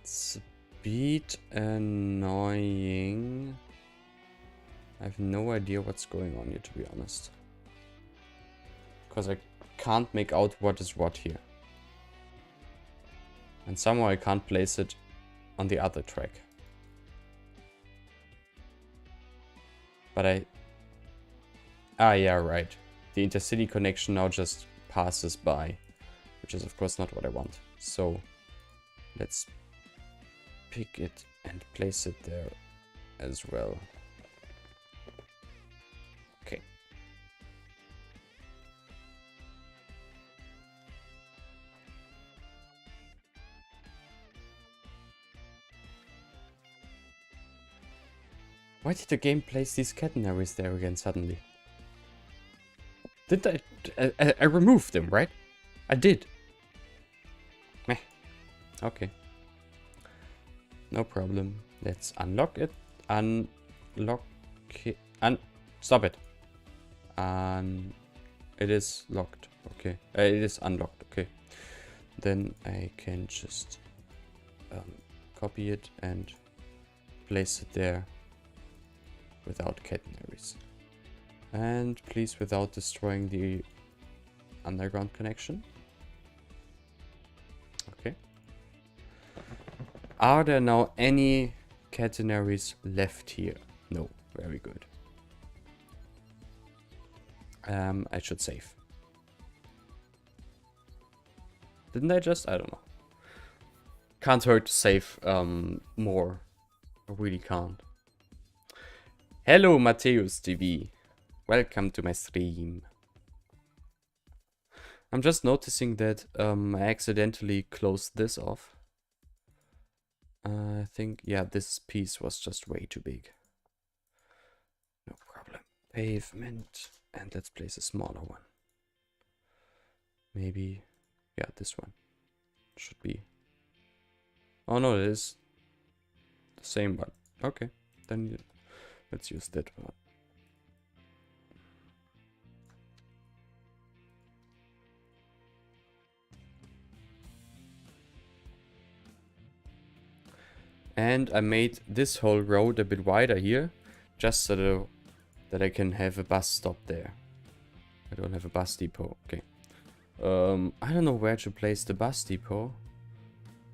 It's a bit annoying. I have no idea what's going on here, to be honest. Because I can't make out what is what here. And somehow I can't place it on the other track. But yeah, right. The intercity connection now just passes by, which is of course not what I want. So let's pick it and place it there as well. Okay. Why did the game place these catenaries there again suddenly? Didn't I removed them, right? I did. Meh. Okay. No problem. Let's unlock it. Unlock it. Stop it. It is locked. Okay. It is unlocked. Okay. Then I can just copy it and place it there without catenaries. And please without destroying the underground connection. Okay. Are there now any catenaries left here? No. Very good. I should save. Didn't I just? I don't know. Can't hurt to save more. I really can't. Hello, Matthäus TV. Welcome to my stream. I'm just noticing that I accidentally closed this off. I think, yeah, this piece was just way too big. No problem. Pavement. And let's place a smaller one. Maybe, yeah, this one should be. Oh no, it is the same one. Okay, then let's use that one. And I made this whole road a bit wider here, just so that I can have a bus stop there. I don't have a bus depot. Okay. I don't know where to place the bus depot,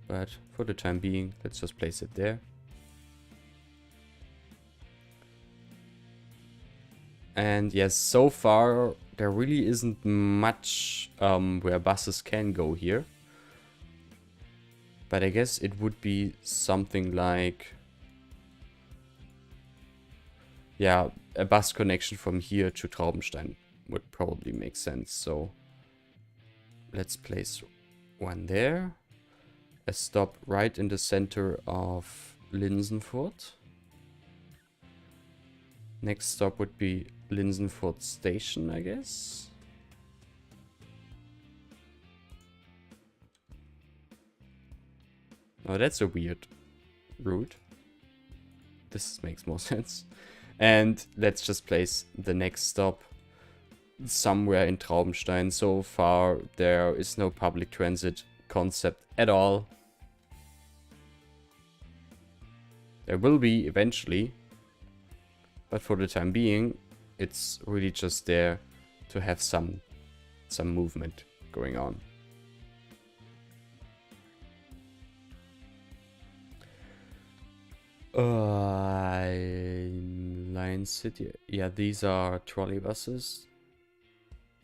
but for the time being, let's just place it there. And yes, so far there really isn't much where buses can go here. But I guess it would be something like, yeah, a bus connection from here to Traubenstein would probably make sense. So let's place one there. A stop right in the center of Linsenfurt. Next stop would be Linsenfurt Station, I guess. Oh, that's a weird route. This makes more sense. And let's just place the next stop somewhere in Traubenstein. So far, there is no public transit concept at all. There will be eventually, but for the time being, it's really just there to have some movement going on. Line City. Yeah, these are trolley buses.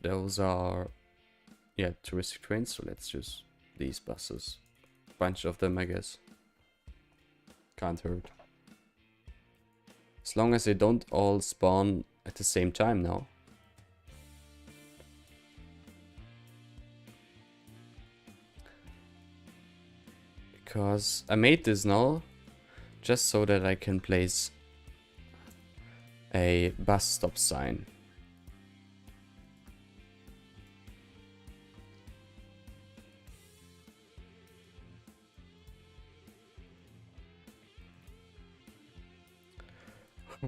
Those are, yeah, touristic trains. So let's use these buses. Bunch of them, I guess. Can't hurt. As long as they don't all spawn at the same time now. Because I made this now just so that I can place a bus stop sign.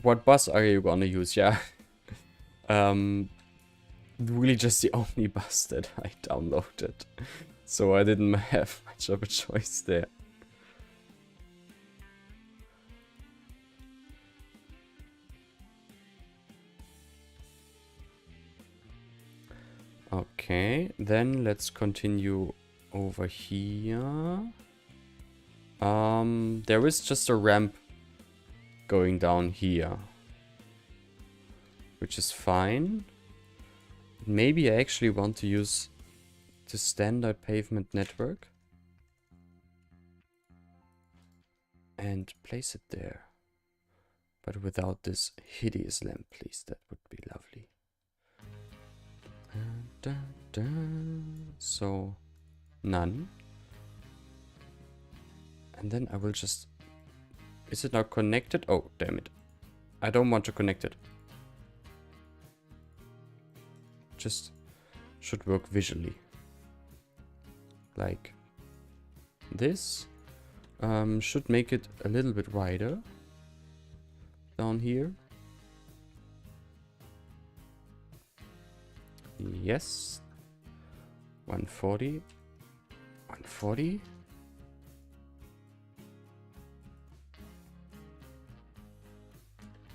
What bus are you gonna use? Yeah. Really just the only bus that I downloaded. So I didn't have much of a choice there. Okay, then let's continue over here. There is just a ramp going down here, which is fine. Maybe I actually want to use the standard pavement network and place it there, but without this hideous lamp, please. That would be lovely. So none, and then I will just, is it not connected? Oh, damn it. I don't want to connect it. Just should work visually. Like this. Should make it a little bit wider down here. Yes. 140. 140.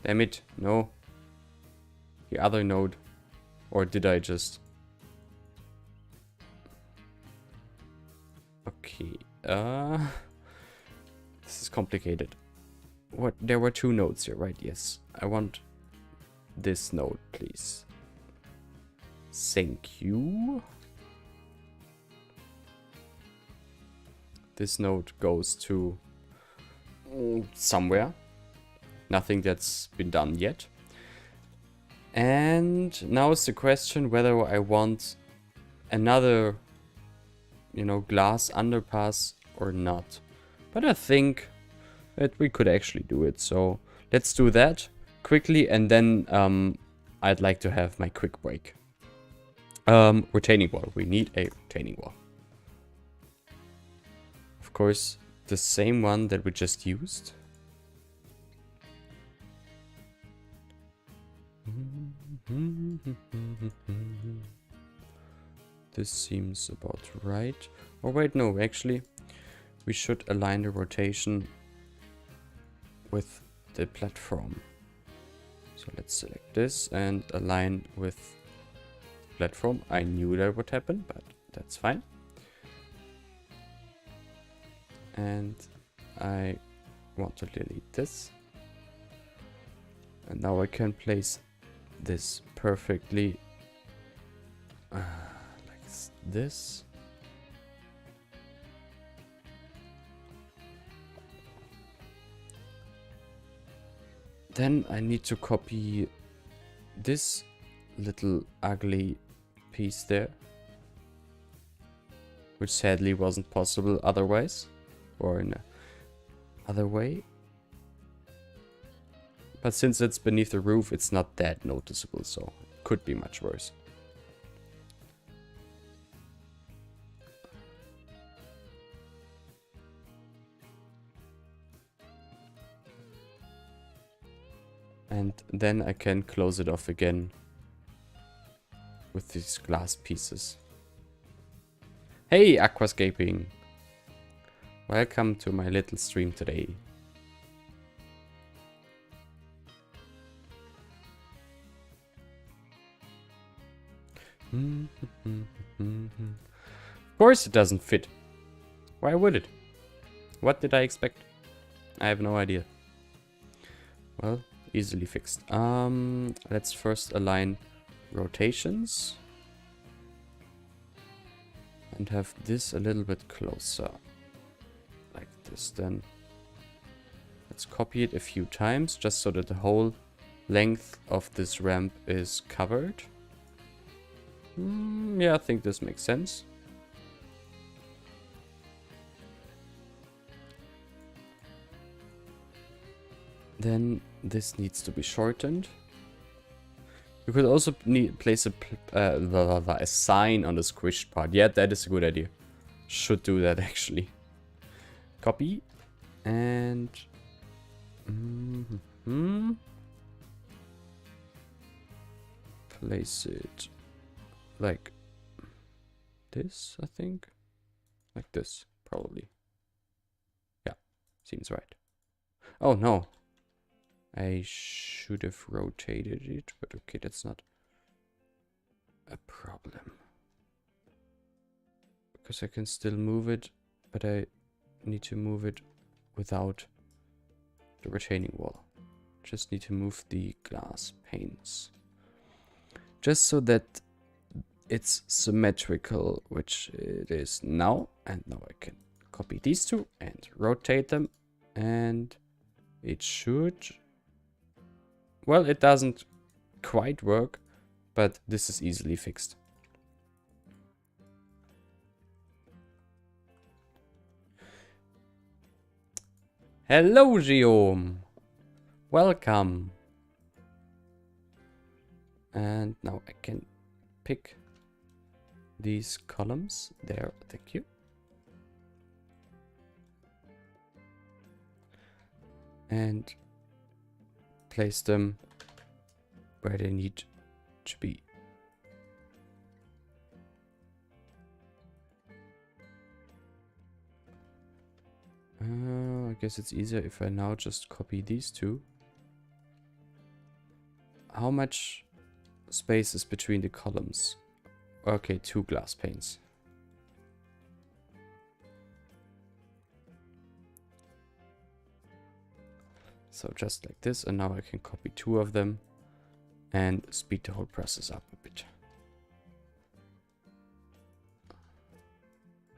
Damn it, no. The other node. Or did I just... Okay, this is complicated. What? There were two nodes here, right? Yes. I want this node, please. Thank you. This node goes to somewhere. Nothing that's been done yet. And now is the question whether I want another, you know, glass underpass or not. But I think that we could actually do it. So let's do that quickly, and then I'd like to have my quick break. Retaining wall. We need a retaining wall. Of course, the same one that we just used. This seems about right. Oh wait, no, actually, we should align the rotation with the platform. So let's select this and align with the platform. I knew that would happen, but that's fine. And I want to delete this. And now I can place this perfectly like this. Then I need to copy this little ugly piece there, which sadly wasn't possible otherwise, or in a other way. But since it's beneath the roof, it's not that noticeable, so it could be much worse. And then I can close it off again with these glass pieces. Hey, Aquascaping! Welcome to my little stream today. Of course it doesn't fit. Why would it? What did I expect? I have no idea. Well, easily fixed. Let's first align rotations. And have this a little bit closer. Like this then. Let's copy it a few times just so that the whole length of this ramp is covered. Yeah, I think this makes sense. Then this needs to be shortened. You could also place a sign on the squished part. Yeah, that is a good idea. Should do that actually. Copy. And... place it like this, I think. Like this, probably. Yeah, seems right. Oh no. I should have rotated it, but okay, that's not a problem. Because I can still move it, but I need to move it without the retaining wall. Just need to move the glass panes. Just so that it's symmetrical, which it is now. And now I can copy these two and rotate them. And it should... Well, it doesn't quite work, but this is easily fixed. Hello, Guillaume! Welcome! And now I can pick these columns. There, thank you. And place them where they need to be. I guess it's easier if I now just copy these two. How much space is between the columns? Okay, 2 glass panes. So just like this, and now I can copy 2 of them and speed the whole process up a bit.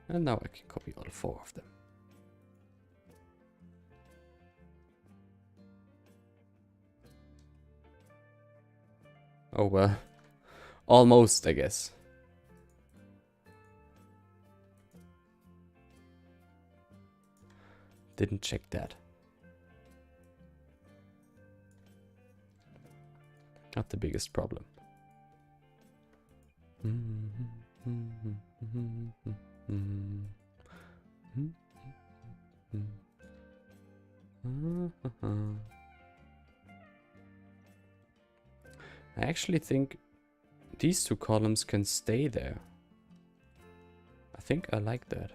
And now I can copy all 4 of them. Oh well, almost, I guess. Didn't check that. Not the biggest problem. I actually think these 2 columns can stay there. I think I like that.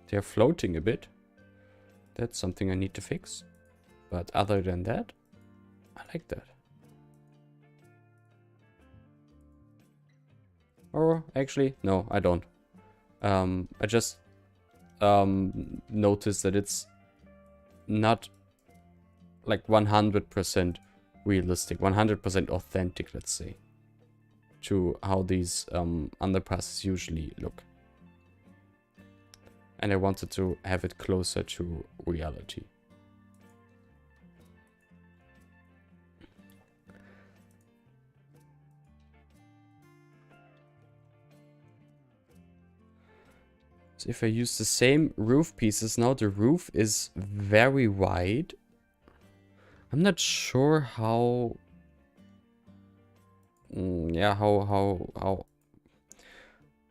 They're floating a bit. That's something I need to fix. But other than that, I like that. Or actually, no, I don't. I just noticed that it's not like 100% realistic, 100% authentic, let's say, to how these underpasses usually look. And I wanted to have it closer to reality. So if I use the same roof pieces now, the roof is very wide. I'm not sure how... yeah, how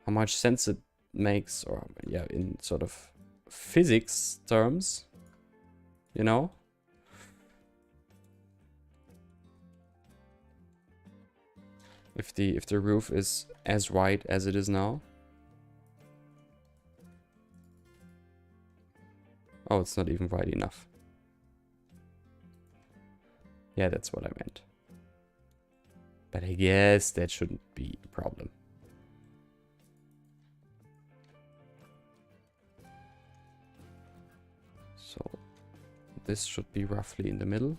much sense it makes, or yeah, in sort of physics terms, you know? If the roof is as wide as it is now. Oh, it's not even wide enough. Yeah, that's what I meant. But I guess that shouldn't be a problem. So this should be roughly in the middle.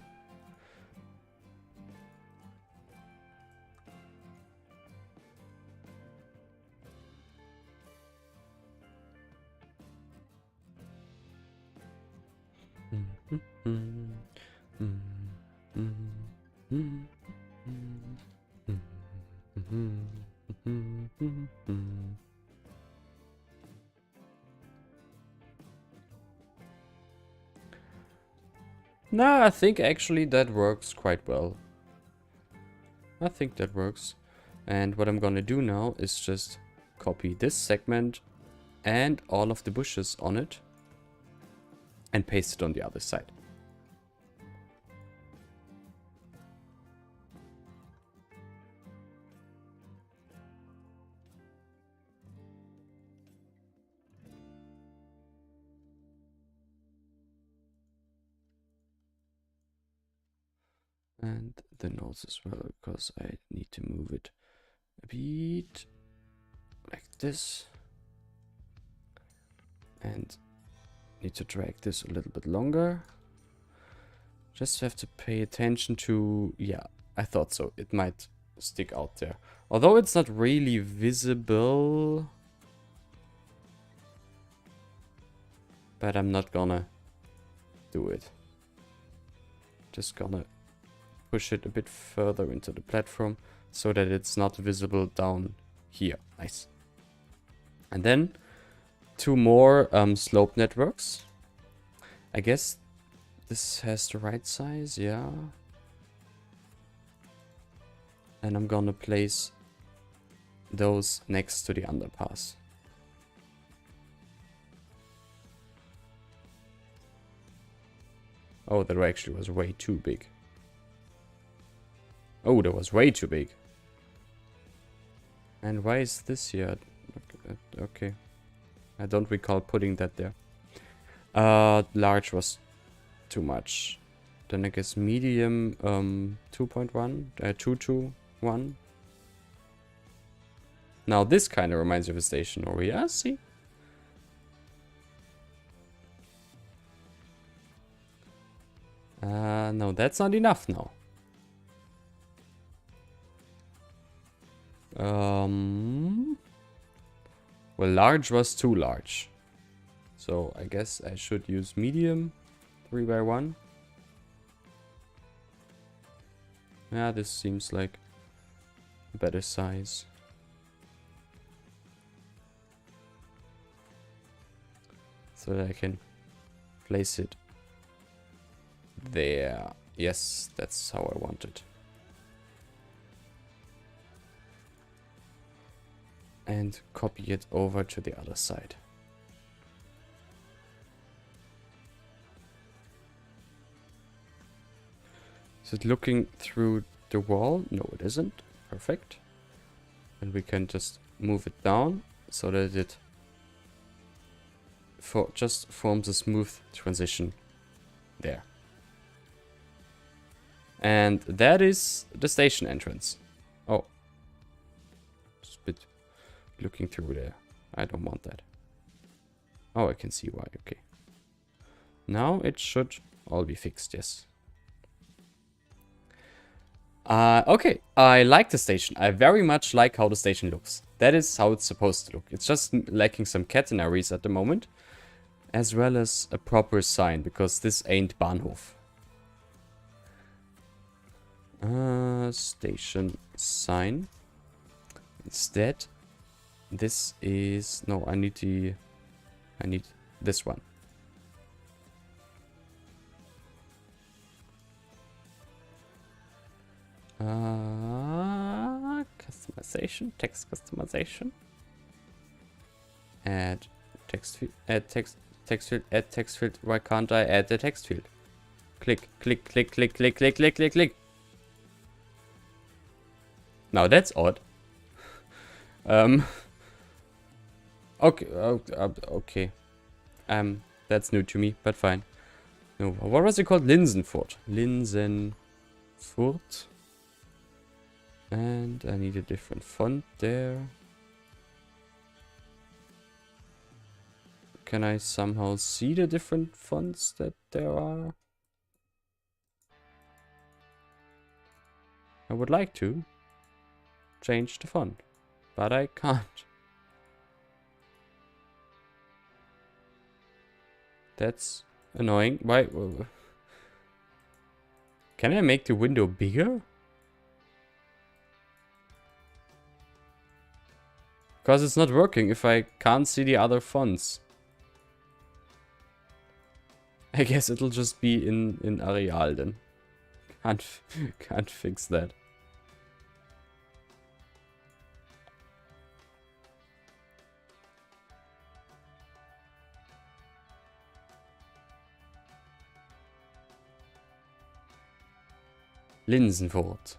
No, I think actually that works quite well. I think that works. And what I'm gonna do now is just copy this segment and all of the bushes on it and paste it on the other side. And the nose as well, because I need to move it a bit like this. And need to drag this a little bit longer. Just have to pay attention to... yeah, I thought so. It might stick out there. Although it's not really visible. But I'm not gonna do it. Just gonna push it a bit further into the platform so that it's not visible down here. Nice. And then 2 more slope networks. I guess this has the right size, yeah. And I'm gonna place those next to the underpass. Oh, that actually was way too big. Oh, that was way too big. And why is this here? Okay. I don't recall putting that there. Large was too much. Then I guess medium 2.1, 221. Now this kind of reminds me of a station over here. See? No, that's not enough now. Well, large was too large. So I guess I should use medium 3x1. Yeah, this seems like a better size. So that I can place it there. Yes, that's how I want it. And copy it over to the other side. Is it looking through the wall? No, it isn't. Perfect. And we can just move it down so that it just forms a smooth transition there. And that is the station entrance. Oh. Just a bit looking through there. I don't want that. Oh, I can see why. Okay. Now it should all be fixed, yes. Okay, I like the station. I very much like how the station looks. That is how it's supposed to look. It's just lacking some catenaries at the moment. As well as a proper sign, because this ain't Bahnhof. Station sign. Instead, this is... No, I need this one. Customization, text customization. Add text field, add text field, add text field. Why can't I add the text field? Click, click, click, click, click, click, click, click, click. Now that's odd. Okay, okay. That's new to me, but fine. No, what was it called? Linsenfurt. Linsenfurt. And I need a different font there. Can I somehow see the different fonts that there are? I would like to change the font, but I can't. That's annoying. Why? Can I make the window bigger? Because it's not working if I can't see the other fonts. I guess it'll just be in Areal then. Can't fix that. Linsenfurt.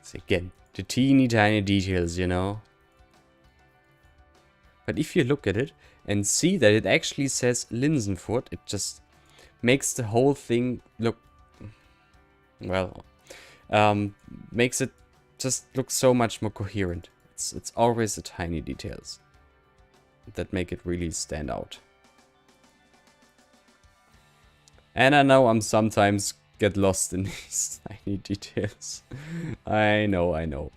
So again, the teeny tiny details, you know. But if you look at it and see that it actually says Linsenfurt, it just makes the whole thing look, well, makes it just look so much more coherent. It's always the tiny details that make it really stand out. And I know I'm sometimes get lost in these tiny details. I know, I know.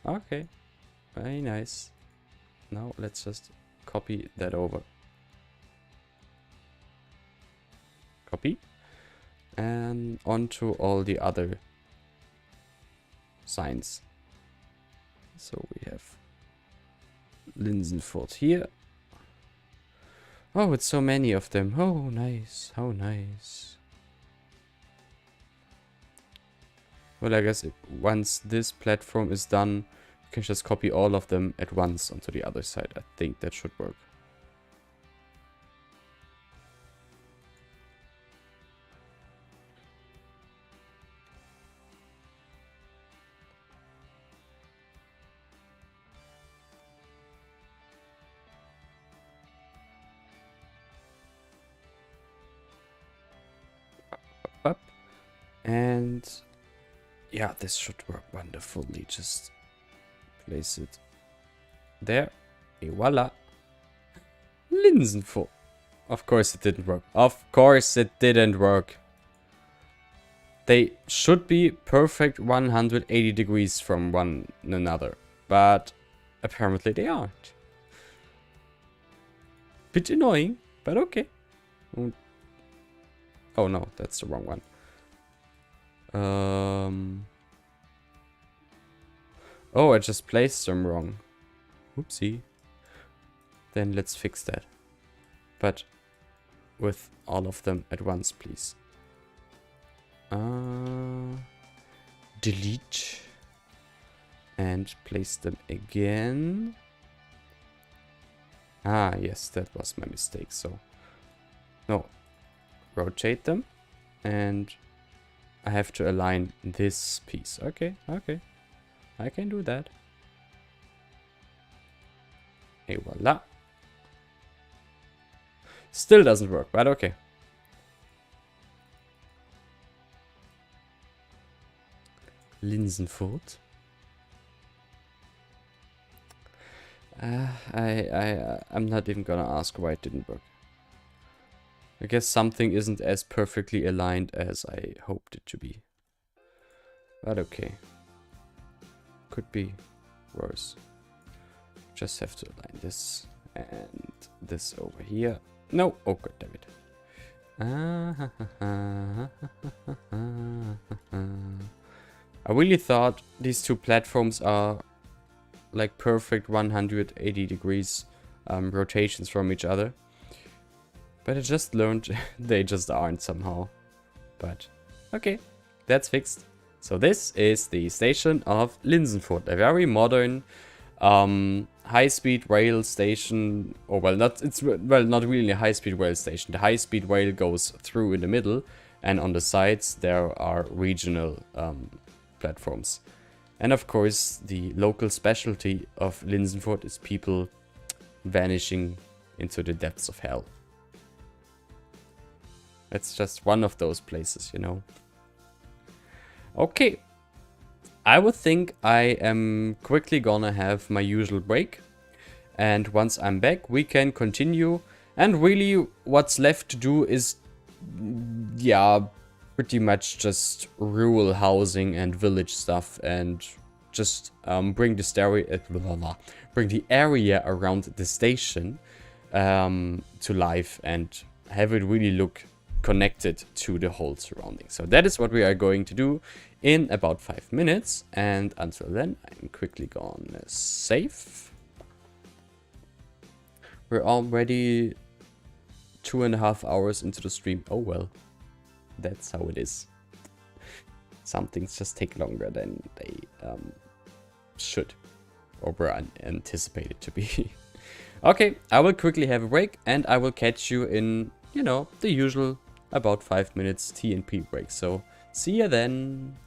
Okay, very nice. Now let's just copy that over. Copy. And onto all the other signs. So we have Linsenfurt here. Oh, it's so many of them. Oh, nice. How nice. Well, I guess once this platform is done, you can just copy all of them at once onto the other side. I think that should work. Up. And yeah, this should work wonderfully. Just place it there. Et voila. Linsenfurt. Of course it didn't work. Of course it didn't work. They should be perfect 180 degrees from one another. But apparently they aren't. Bit annoying, but okay. Oh no, that's the wrong one. Oh, I just placed them wrong. Oopsie. Then let's fix that. But with all of them at once, please. Delete. And place them again. Ah, yes, that was my mistake. So, no. Rotate them. And I have to align this piece. Okay, okay. I can do that. Et voila. Still doesn't work, but okay. Linsenfurt. I'm not even gonna ask why it didn't work. I guess something isn't as perfectly aligned as I hoped it to be. But okay. Could be worse. Just have to align this and this over here. No, oh god damn it. I really thought these two platforms are like perfect 180 degrees rotations from each other. But I just learned they just aren't somehow. But okay, that's fixed. So this is the station of Linsenfurt, a very modern high-speed rail station, or well, not really a high-speed rail station. The high-speed rail goes through in the middle, and on the sides there are regional platforms. And of course, the local specialty of Linsenfurt is people vanishing into the depths of hell. It's just one of those places, you know. Okay. I would think I am quickly gonna have my usual break. And once I'm back, we can continue. And really, what's left to do is, yeah, pretty much just rural housing and village stuff. And just bring the area around the station to life and have it really look connected to the whole surrounding. So that is what we are going to do in about 5 minutes. And until then, I'm quickly gonna save. We're already 2.5 hours into the stream. Oh well, that's how it is. Some things just take longer than they should or were anticipated to be. Okay, I will quickly have a break and I will catch you in, you know, the usual about 5 minutes TNP break. So see ya then.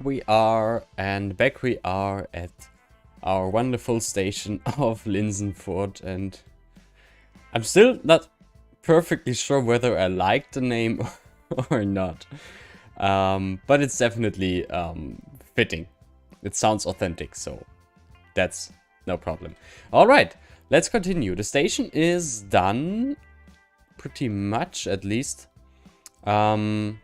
we are, and back we are at our wonderful station of Linsenfurt, and I'm still not perfectly sure whether I like the name or not. But it's definitely fitting. It sounds authentic, so that's no problem. Alright, let's continue. The station is done, pretty much at least. I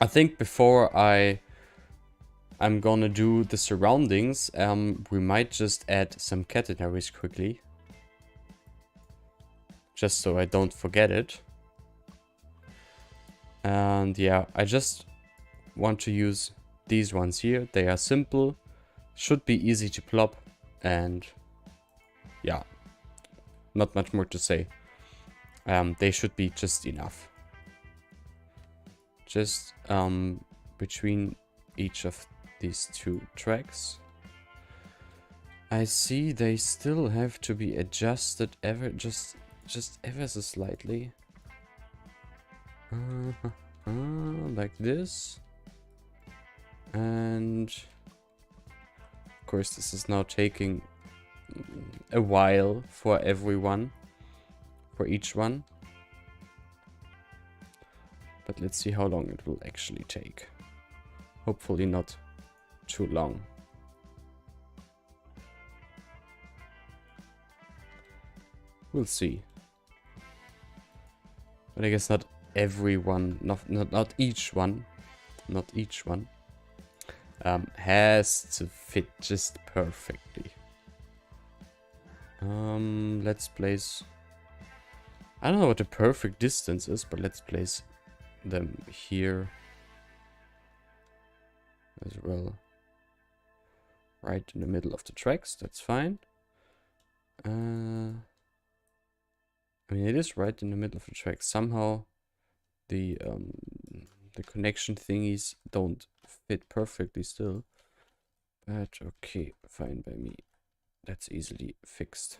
think before I'm gonna do the surroundings, we might just add some catenaries quickly. Just so I don't forget it. And yeah, I just want to use these ones here. They are simple, should be easy to plop, and yeah, not much more to say. They should be just enough. Just between each of these two tracks. I see they still have to be adjusted just ever so slightly. Like this. And of course this is now taking a while for everyone, for each one. But let's see how long it will actually take. Hopefully not too long. We'll see. But I guess not everyone, not each one, has to fit just perfectly. Let's place, I don't know what the perfect distance is, but let's place them here as well. Right in the middle of the tracks, that's fine. I mean, it is right in the middle of the tracks. Somehow the connection thingies don't fit perfectly still. But okay, fine by me. That's easily fixed.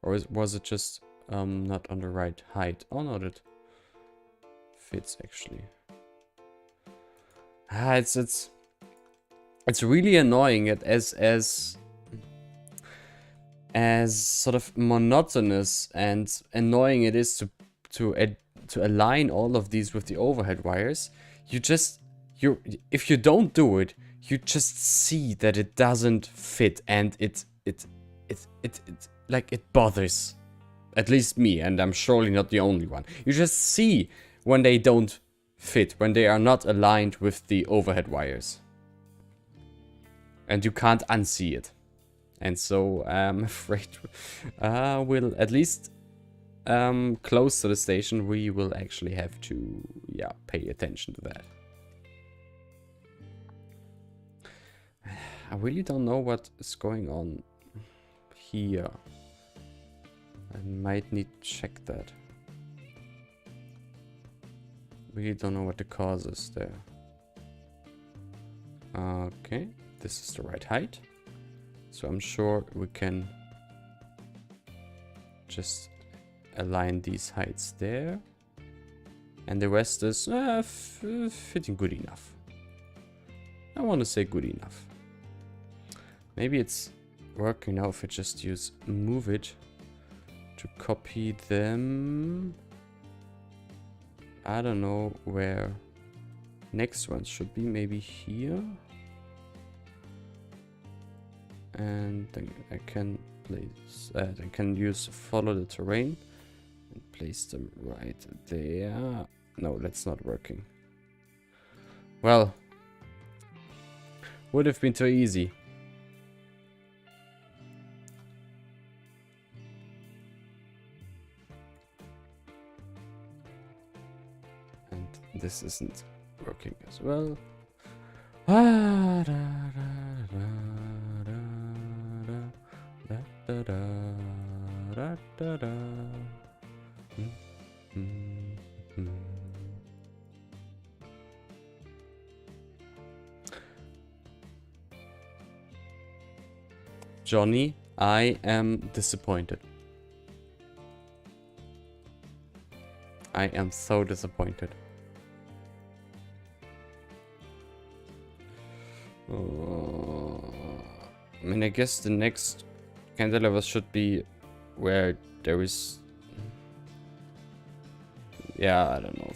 Or was it just not on the right height? Oh no, that fits actually. It's really annoying. As sort of monotonous and annoying it is to align all of these with the overhead wires. If you don't do it, you just see that it doesn't fit, and it bothers at least me, and I'm surely not the only one. You just see when they don't fit, when they are not aligned with the overhead wires, and you can't unsee it. And so I'm afraid we'll at least close to the station, we will actually have to, yeah, pay attention to that. I really don't know what is going on here. I might need to check that. Really don't know what the cause is there. Okay, this is the right height. So I'm sure we can just align these heights there. And the rest is fitting good enough. I want to say good enough. Maybe it's working now if I just use move it to copy them. I don't know where next one should be. Maybe here. And then I can place, I can use follow the terrain and place them right there. No, that's not working. Well, would have been too easy. And this isn't working as well. Johnny, I am disappointed. I am so disappointed. I mean, I guess the next cantilevers should be where there is... Yeah, I don't know.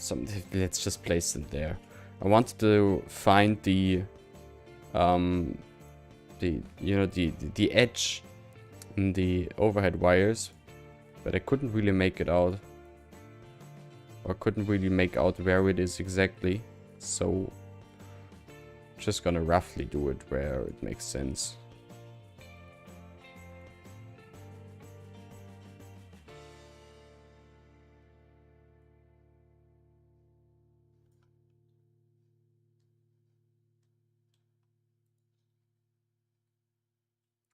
Let's just place them there. I wanted to find the edge in the overhead wires, but I couldn't really make it out. Or couldn't really make out where it is exactly. So just gonna roughly do it where it makes sense.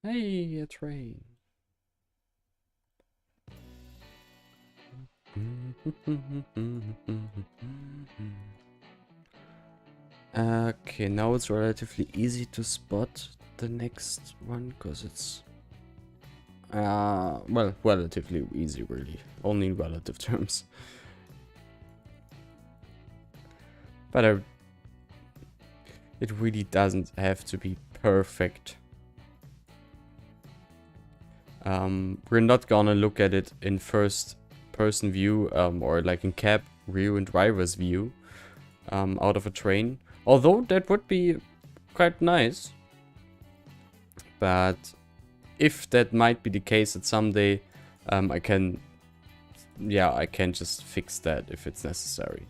Hey, a train. Okay, now it's relatively easy to spot the next one, because it's... well, relatively easy, really. Only in relative terms. But it really doesn't have to be perfect. We're not gonna look at it in first person view, or like in cab, rear and driver's view, out of a train. Although that would be quite nice. But if that might be the case that someday, I can just fix that if it's necessary.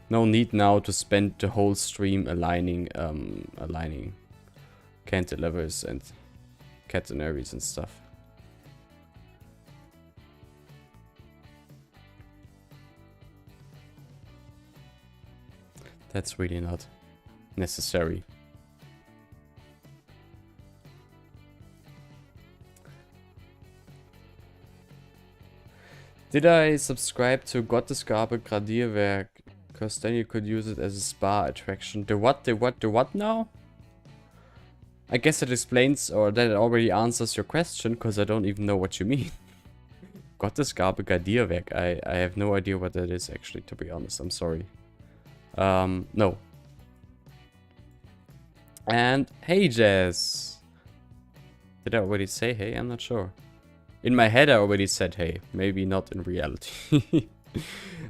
No need now to spend the whole stream aligning cantilevers and catenaries and stuff. That's really not necessary. Did I subscribe to Gottesgabe Gradierwerk? Because then you could use it as a spa attraction. The what now? I guess it explains, or that it already answers your question, because I don't even know what you mean. Gottesgabe Gradierwerk. I have no idea what that is, actually, to be honest. I'm sorry. No. And hey, Jazz. Did I already say hey? I'm not sure. In my head, I already said hey. Maybe not in reality.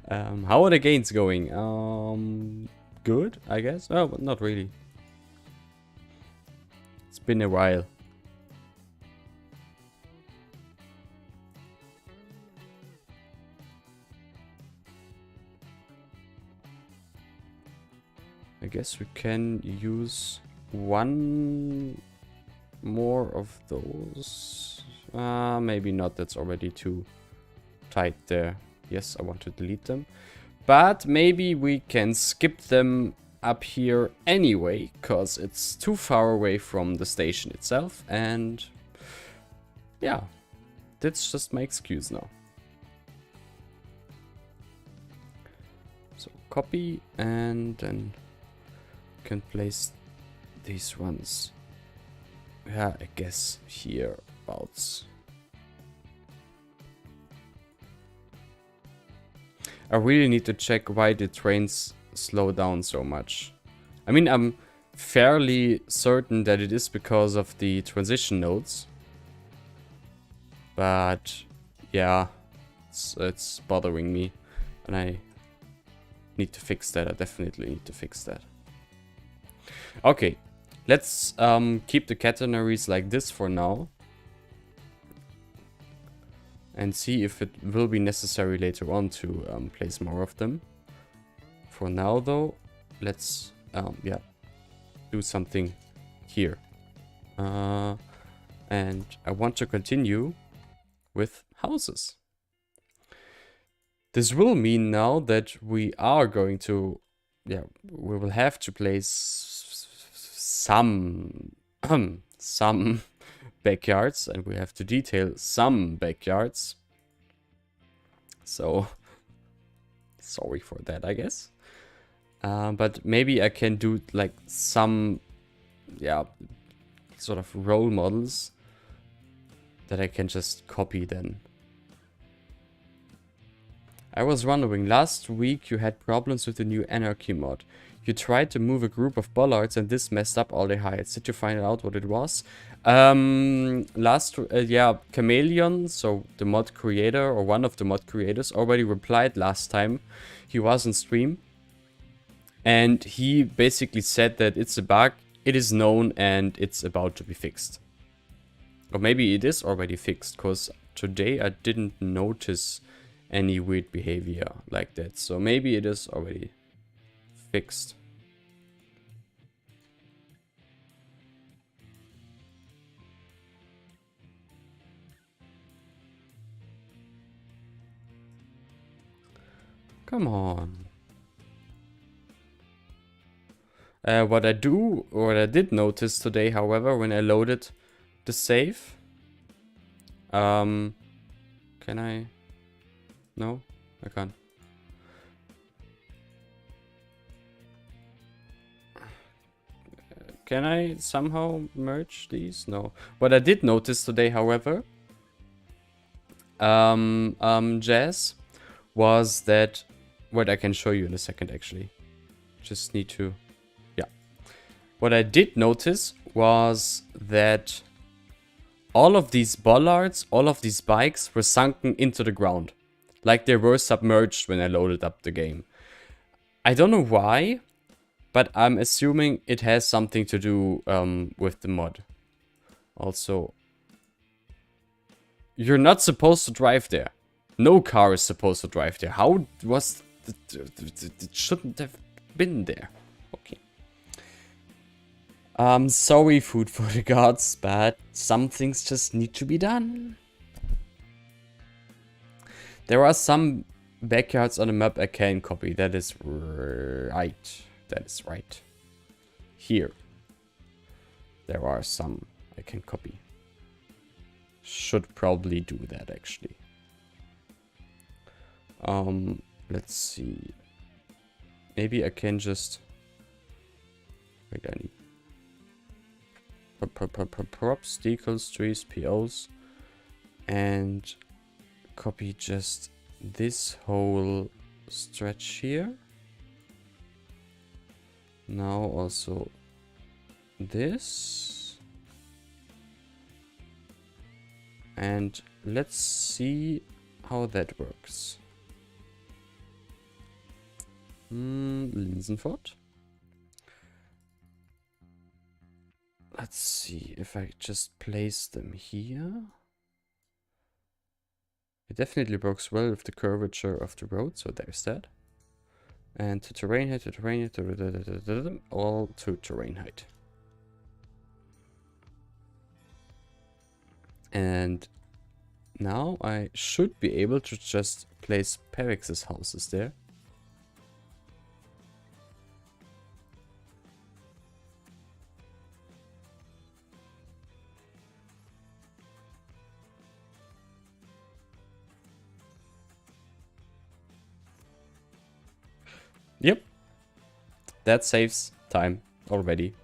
How are the gains going? Good, I guess. Oh, but not really. It's been a while. I guess we can use one more of those. Maybe not. That's already too tight there. Yes, I want to delete them. But maybe we can skip them up here anyway, because it's too far away from the station itself. And yeah, that's just my excuse now. So copy, and then can place these ones. Yeah, I guess hereabouts. I really need to check why the trains slow down so much. I mean, I'm fairly certain that it is because of the transition nodes. But yeah, it's bothering me. And I need to fix that. I definitely need to fix that. Okay, let's keep the catenaries like this for now. And see if it will be necessary later on to place more of them. For now though, let's yeah, do something here. And I want to continue with houses. This will mean now that we are going to, yeah, we will have to place some backyards, and we have to detail some backyards. So sorry for that, I guess. But maybe I can do like some, yeah, sort of role models that I can just copy then. I was wondering, last week you had problems with the new Anarchy mod. You tried to move a group of bollards and this messed up all the heights. Did you find out what it was? Yeah, Chameleon, so the mod creator, or one of the mod creators, already replied last time he was on stream. And he basically said that it's a bug, it is known, and it's about to be fixed. Or maybe it is already fixed, because today I didn't notice any weird behavior like that. So maybe it is already fixed. Come on. What I did notice today, however, when I loaded the save. Can I? No, I can't. Can I somehow merge these? No. What I did notice today, however, Jazz, was that... What I can show you in a second, actually. Just need to... Yeah. What I did notice was that all of these bollards, all of these bikes were sunken into the ground. Like they were submerged when I loaded up the game. I don't know why, but I'm assuming it has something to do with the mod. Also, you're not supposed to drive there. No car is supposed to drive there. How was... It shouldn't have been there. Okay. Sorry, food for the gods, but some things just need to be done. There are some backyards on the map I can copy. That is right. That is right. Here. There are some I can copy. Should probably do that, actually. Let's see. Maybe I can just... Wait, I need... Props, decals, trees, POs. And copy just this whole stretch here. Now also this. And let's see how that works. Linsenfurt. Let's see if I just place them here. It definitely works well with the curvature of the road, so there's that. And to terrain height, all to terrain height. And now I should be able to just place Perix's houses there. Yep. That saves time already.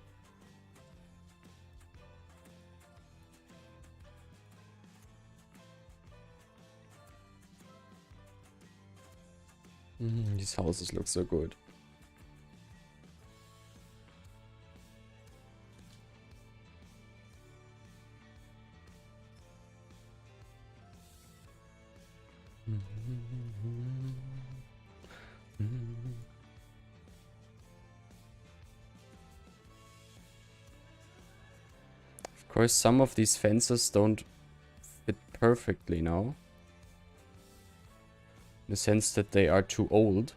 These houses look so good. Of course, some of these fences don't fit perfectly now. In the sense that they are too old.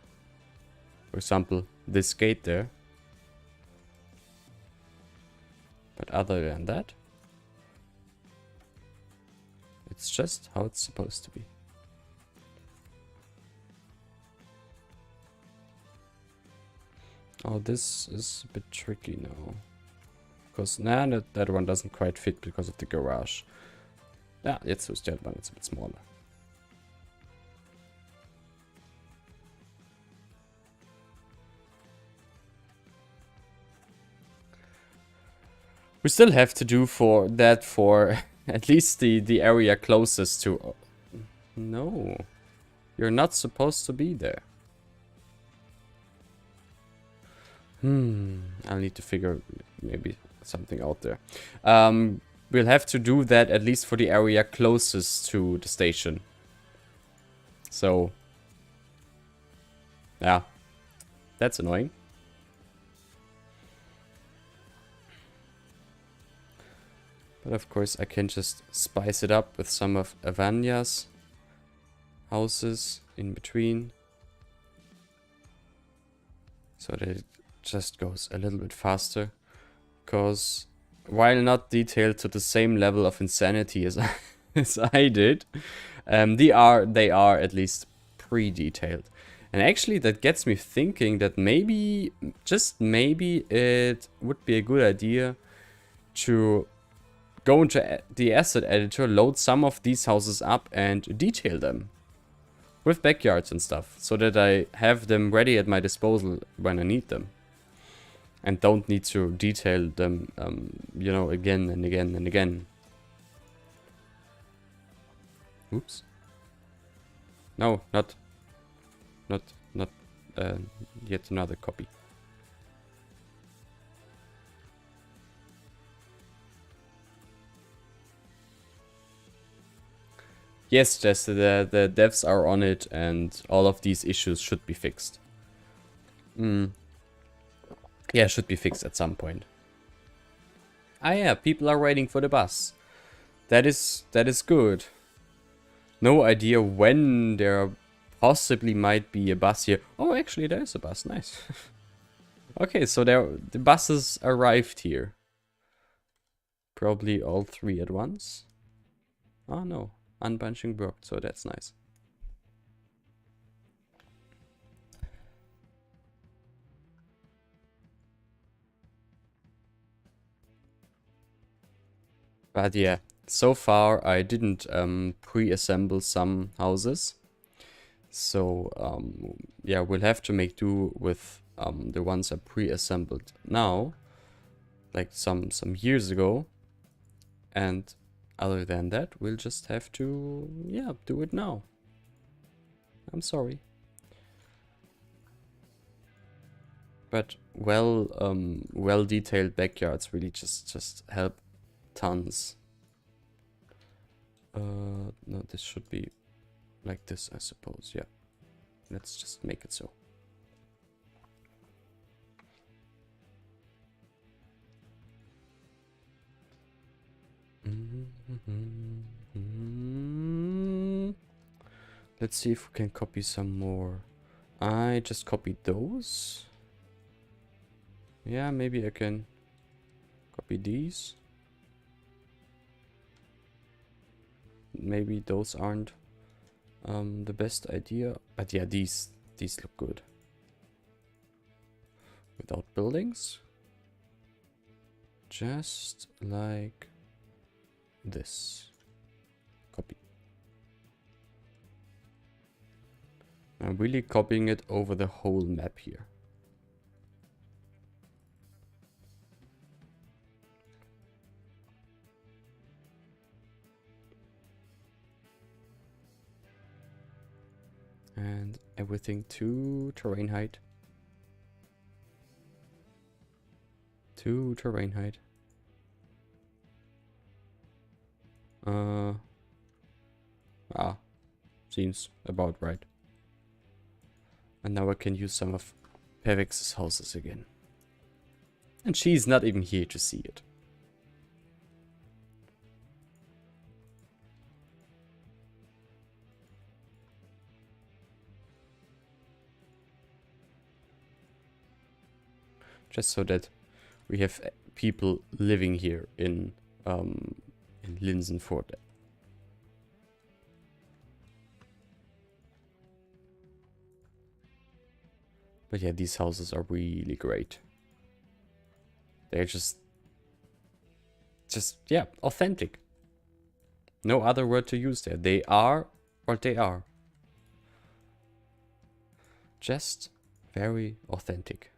For example, this gate there. But other than that, it's just how it's supposed to be. Oh, this is a bit tricky now. Because, nah, that one doesn't quite fit because of the garage. Yeah, jetzt ist that one, it's a bit smaller. We still have to do for that for at least the area closest to... No. You're not supposed to be there. I'll need to figure maybe something out there. We'll have to do that at least for the area closest to the station. So, yeah, that's annoying. But of course I can just spice it up with some of Avanya's houses in between. So that it just goes a little bit faster. Because while not detailed to the same level of insanity as as I did, they are at least pre-detailed. And actually that gets me thinking that maybe, just maybe, it would be a good idea to go into the asset editor, load some of these houses up and detail them with backyards and stuff, so that I have them ready at my disposal when I need them. And don't need to detail them, you know, again and again and again. Oops. No, not yet another copy. Yes, Jess, the devs are on it and all of these issues should be fixed. Yeah, should be fixed at some point. Ah yeah, people are waiting for the bus. That is good. No idea when there possibly might be a bus here. Oh, actually there is a bus, nice. Okay, so the buses arrived here. Probably all three at once. Oh no, unbunching worked, so that's nice. But yeah, so far I didn't pre-assemble some houses. So yeah, we'll have to make do with the ones I pre-assembled now, like some years ago. And other than that, we'll just have to, yeah, do it now. I'm sorry. But well detailed backyards really just help tons. No, this should be like this, I suppose. Yeah, let's just make it so. Let's see if we can copy some more. I just copied those. Yeah, maybe I can copy these. Maybe those aren't the best idea, but yeah, these look good. Without buildings, just like this. Copy. I'm really copying it over the whole map here. And everything to terrain height. To terrain height. Seems about right. And now I can use some of Pevix's houses again. And she's not even here to see it. Just so that we have people living here in Linsenfurt. But yeah, these houses are really great. They're just yeah, authentic. No other word to use there. They are what they are. Just very authentic.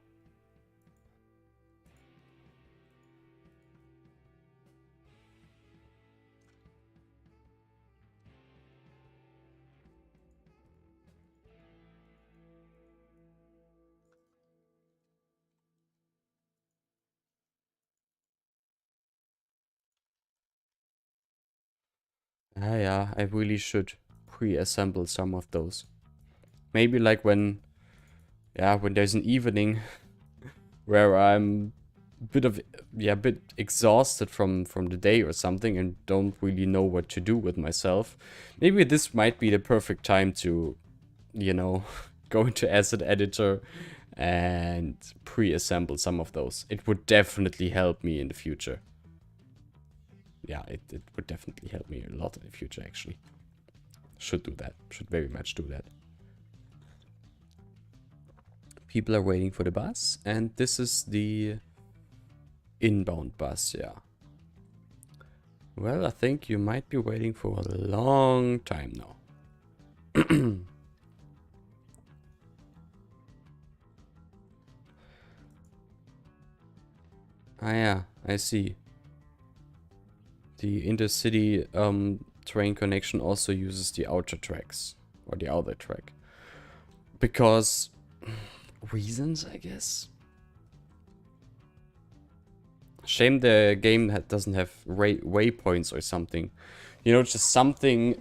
Yeah, I really should pre-assemble some of those. Maybe like when there's an evening where I'm a bit exhausted from the day or something and don't really know what to do with myself. Maybe this might be the perfect time to, you know, go into Asset Editor and pre-assemble some of those. It would definitely help me in the future. Yeah, it would definitely help me a lot in the future, actually. Should do that. Should very much do that. People are waiting for the bus, and this is the inbound bus, yeah. Well, I think you might be waiting for a long time now. Ah yeah, I see. The intercity train connection also uses the outer tracks, or the outer track. Because reasons, I guess. Shame the game doesn't have waypoints or something. You know, just something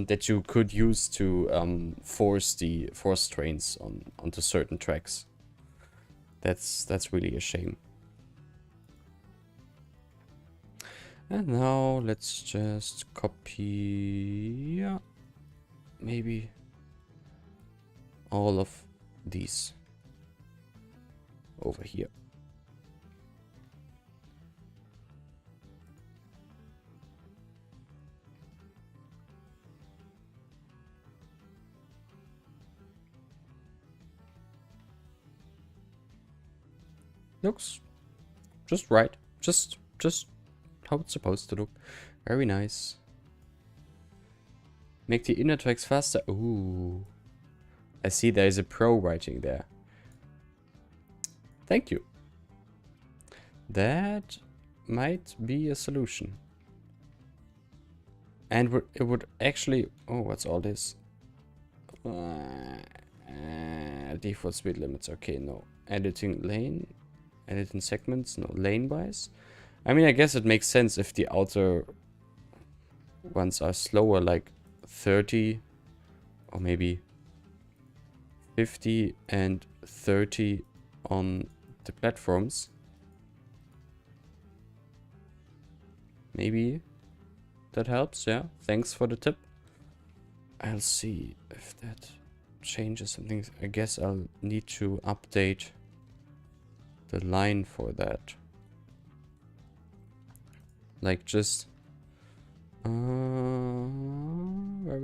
that you could use to force trains onto certain tracks. That's really a shame. And now let's just copy, yeah, maybe all of these over here. Looks just right. Just how it's supposed to look. Very nice. Make the inner tracks faster. Ooh. I see there is a pro writing there. Thank you. That might be a solution. And it would actually... Oh, what's all this? Default speed limits. Okay, no. Editing lane. Editing segments. No. Lane-wise. I mean, I guess it makes sense if the outer ones are slower, like 30 or maybe 50 and 30 on the platforms. Maybe that helps, yeah. Thanks for the tip. I'll see if that changes something. I guess I'll need to update the line for that. Like just... where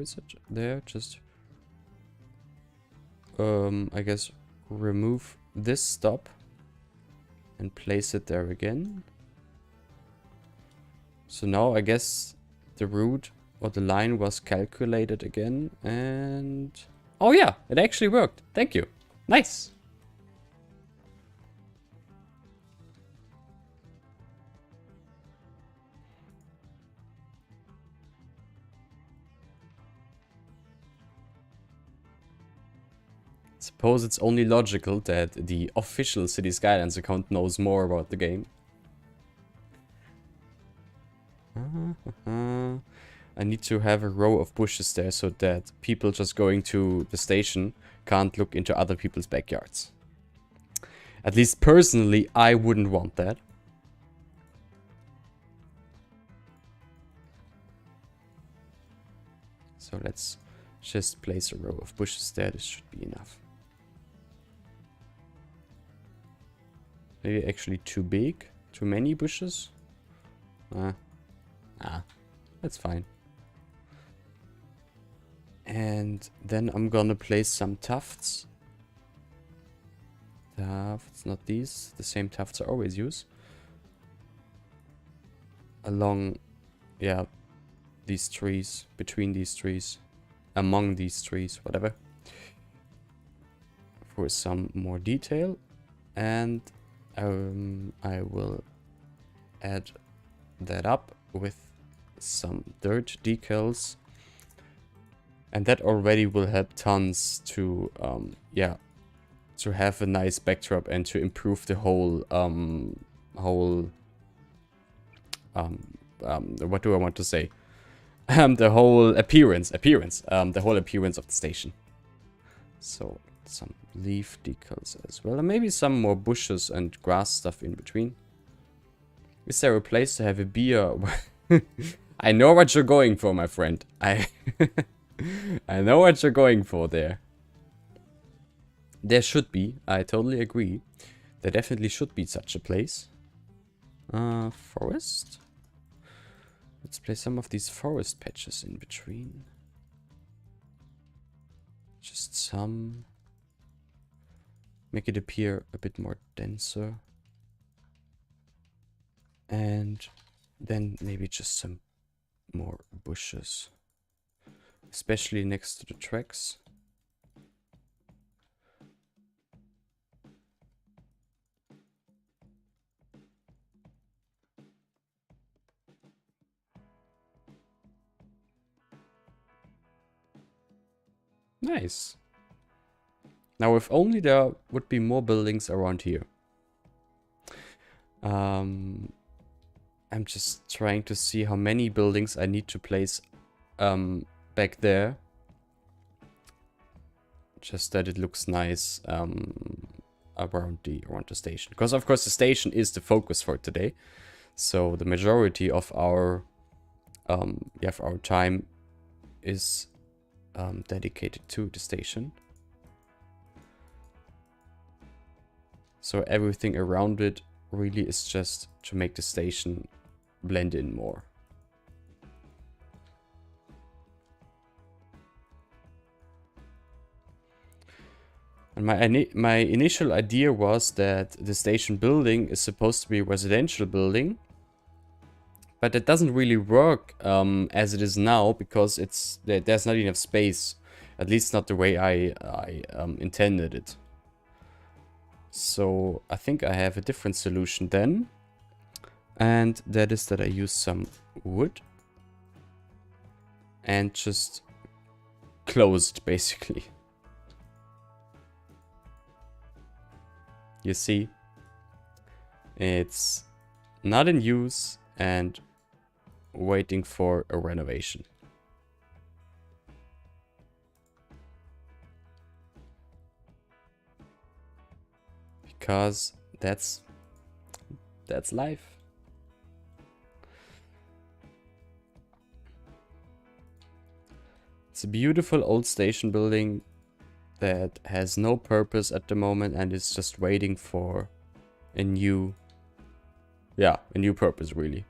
is it? There, just... I guess remove this stop and place it there again. So now I guess the route or the line was calculated again and... Oh yeah, it actually worked. Thank you. Nice. Suppose it's only logical that the official City Skylines account knows more about the game. I need to have a row of bushes there so that people just going to the station can't look into other people's backyards. At least personally, I wouldn't want that. So let's just place a row of bushes there. This should be enough. Maybe actually too big? Too many bushes? That's fine. And then I'm gonna place some tufts. Tufts, not these. The same tufts I always use. Along, yeah, these trees, between these trees, among these trees, whatever. For some more detail. And I will add that up with some dirt decals, and that already will help tons to to have a nice backdrop and to improve the whole what do I want to say, the whole appearance, the whole appearance of the station. So some leaf decals as well, and maybe some more bushes and grass stuff in between. Is there a place to have a beer? I know what you're going for, my friend. I know what you're going for there. There should be. I totally agree. There definitely should be such a place. Forest. Let's place some of these forest patches in between. Just some. Make it appear a bit more denser. And then maybe just some more bushes. Especially next to the tracks. Nice. Now, if only there would be more buildings around here. I'm just trying to see how many buildings I need to place back there. Just that it looks nice around the station. Because of course the station is the focus for today. So the majority of our time is dedicated to the station. So everything around it really is just to make the station blend in more. And my initial idea was that the station building is supposed to be a residential building. But it doesn't really work as it is now, because there's not enough space. At least not the way I intended it. So I think I have a different solution then. And that is that I use some wood. And just close it, basically. You see? It's not in use and waiting for a renovation. Because that's life. It's a beautiful old station building that has no purpose at the moment and is just waiting for a new purpose, really.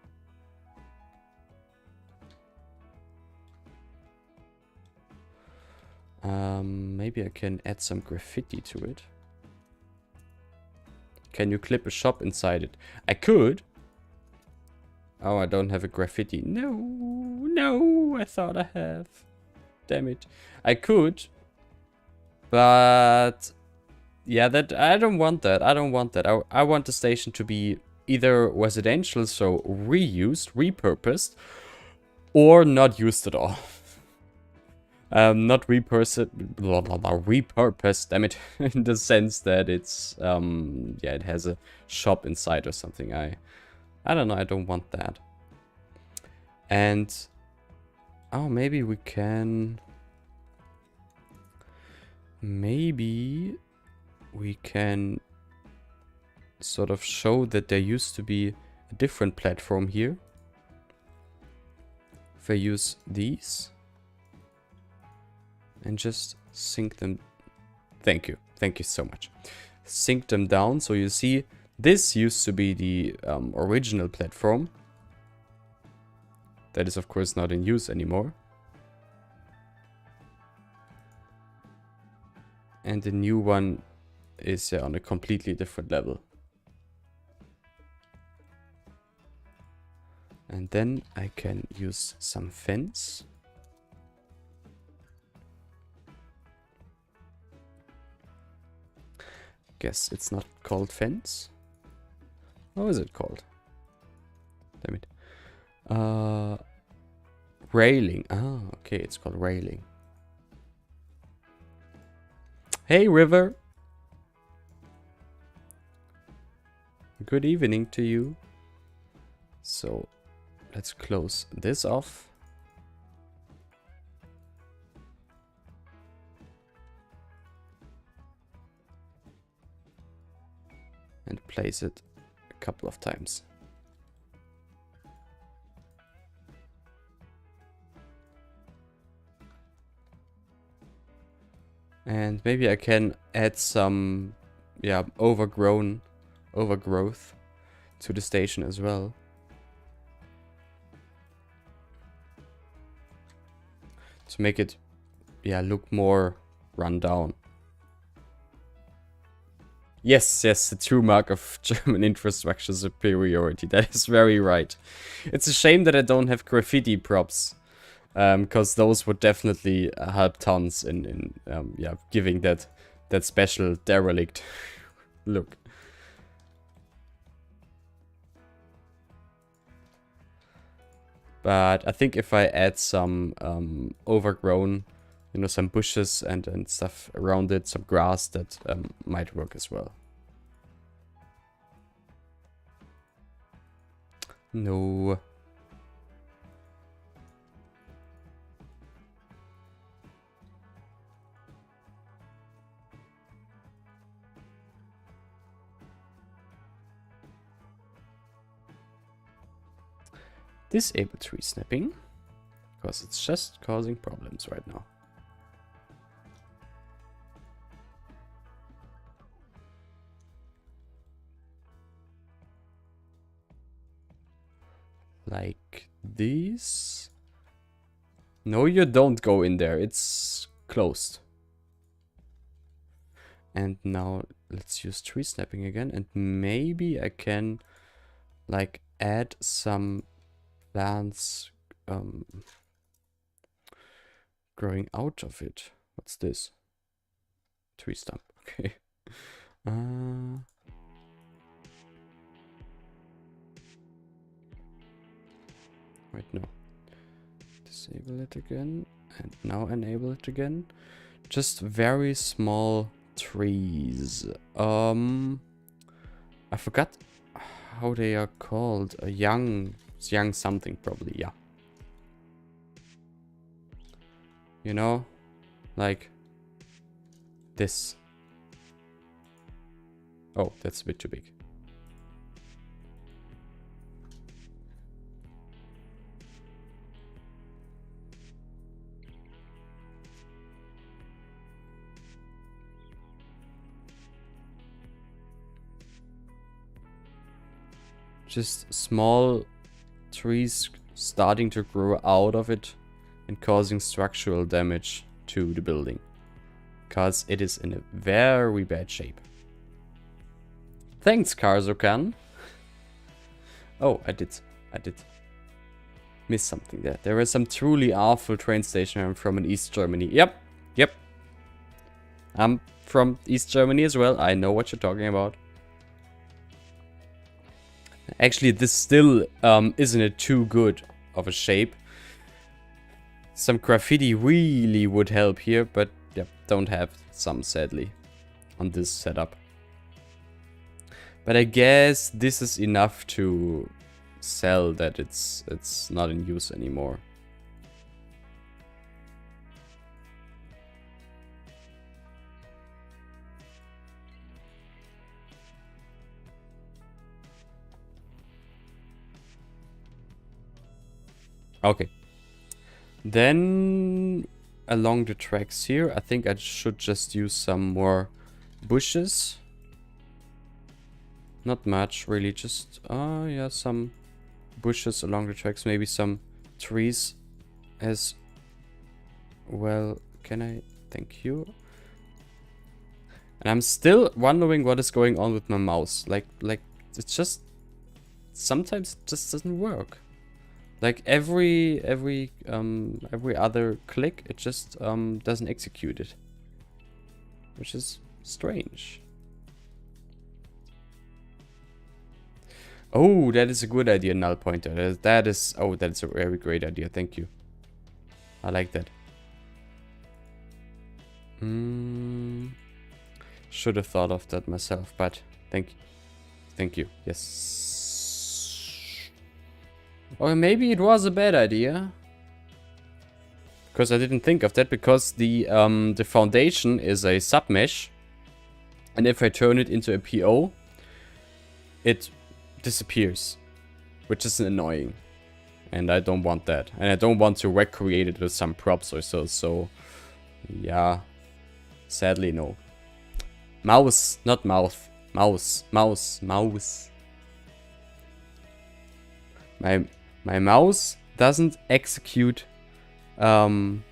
Maybe I can add some graffiti to it. Can you clip a shop inside it? I could. Oh, I don't have a graffiti. No, I thought I have. Damn it. I could. But yeah, I don't want that. I want the station to be either residential, so reused, repurposed, or not used at all. Not repurposed, damn it, in the sense that it's, it has a shop inside or something. I don't know, I don't want that. And, oh, maybe we can sort of show that there used to be a different platform here. If I use these and just sink them. Thank you so much. Sink them down, so you see this used to be the original platform. That is of course not in use anymore. And the new one is on a completely different level. And then I can use some fence. Guess it's not called fence. How is it called? Damn it. Railing. Ah, okay, it's called railing. Hey, river. Good evening to you. So, let's close this off. replace it a couple of times. And maybe I can add some, yeah, overgrowth to the station as well. To make it, yeah, look more run down. Yes, the true mark of German infrastructure superiority. That is very right. It's a shame that I don't have graffiti props. Because those would definitely help tons in yeah, giving that special derelict look. But I think if I add some overgrown, you know, some bushes and stuff around it, some grass, that might work as well. No. Disable tree snapping, because it's just causing problems right now. Like this. No, you don't go in there. It's closed. And now let's use tree snapping again. And maybe I can like add some plants growing out of it. What's this? Tree stump. Okay. Wait, no. Disable it again. And now enable it again. Just very small trees. I forgot how they are called. A young something probably, yeah. You know, like this. Oh, that's a bit too big. Just small trees starting to grow out of it and causing structural damage to the building. Because it is in a very bad shape. Thanks, Karzokan. Oh, I did miss something there. There is some truly awful train station. I'm from in East Germany. Yep. I'm from East Germany as well. I know what you're talking about. Actually, this still isn't it too good of a shape. Some graffiti really would help here, but yeah, don't have some, sadly, on this setup. But I guess this is enough to sell that it's not in use anymore. Okay. Then along the tracks here, I think I should just use some more bushes. Not much, really, just yeah, some bushes along the tracks, maybe some trees as well. Can I? Thank you. And I'm still wondering what is going on with my mouse. Like it's just sometimes it just doesn't work. Like every other click, it just doesn't execute it, which is strange. Oh, that is a good idea, null pointer. That is a very great idea. Thank you. I like that. Should have thought of that myself, but thank you. Yes. Or maybe it was a bad idea. Because I didn't think of that, because the foundation is a submesh. And if I turn it into a PO, it disappears, which is annoying. And I don't want that. And I don't want to recreate it with some props or so, yeah. Sadly, no. Mouse, not mouth. Mouse. My mouse doesn't execute like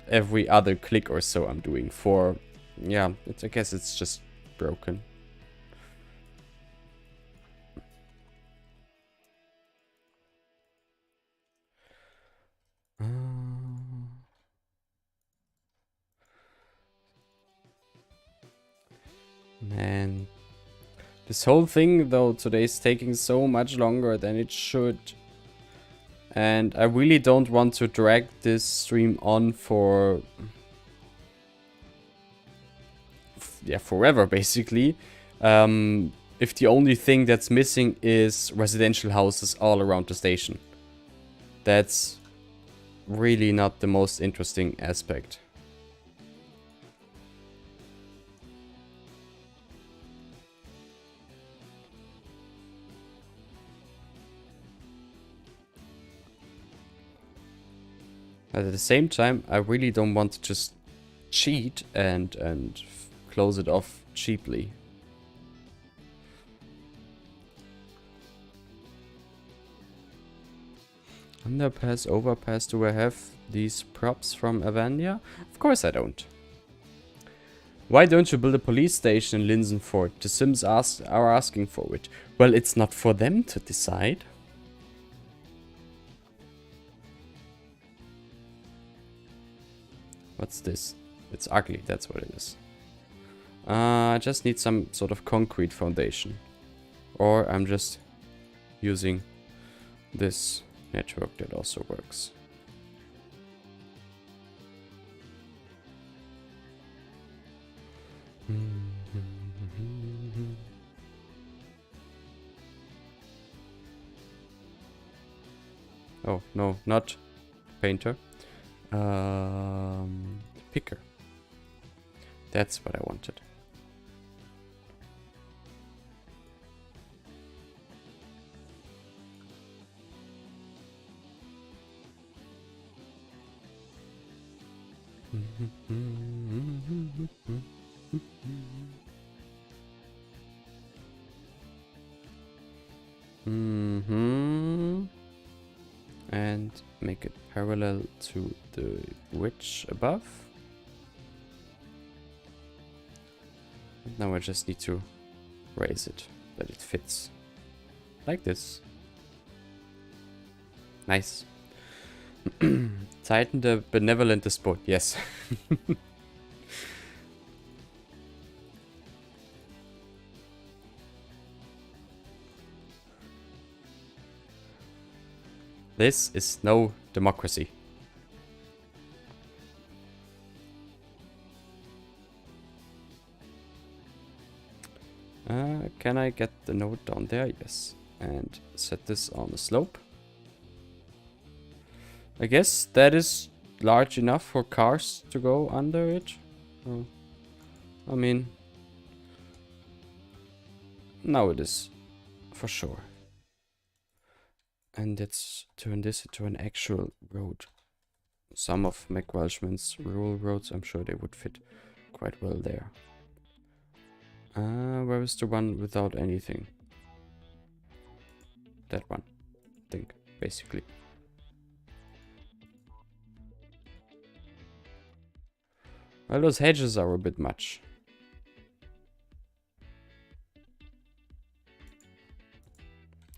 every other click or so I'm doing for, yeah, I guess it's just broken. Man. This whole thing, though, today is taking so much longer than it should. And I really don't want to drag this stream on for... yeah, forever, basically. If the only thing that's missing is residential houses all around the station. That's really not the most interesting aspect. But at the same time, I really don't want to just cheat and close it off cheaply. Underpass, overpass, do I have these props from Avania? Of course I don't. Why don't you build a police station in Linsenfurt? The Sims are asking for it. Well, it's not for them to decide. What's this? It's ugly, that's what it is. I just need some sort of concrete foundation. Or I'm just using this network that also works. Oh, no, not painter. Picker. That's what I wanted. And make it parallel to the witch above. And now I just need to raise it, that it fits. Like this. Nice. Titan the benevolent despot, yes. This is no democracy. Can I get the node down there? Yes. And set this on the slope. I guess that is large enough for cars to go under it. I mean, now it is, for sure. And let's turn this into an actual road. Some of McWelshman's rural roads, I'm sure they would fit quite well there. Where is the one without anything? That one, I think, basically. Well, those hedges are a bit much.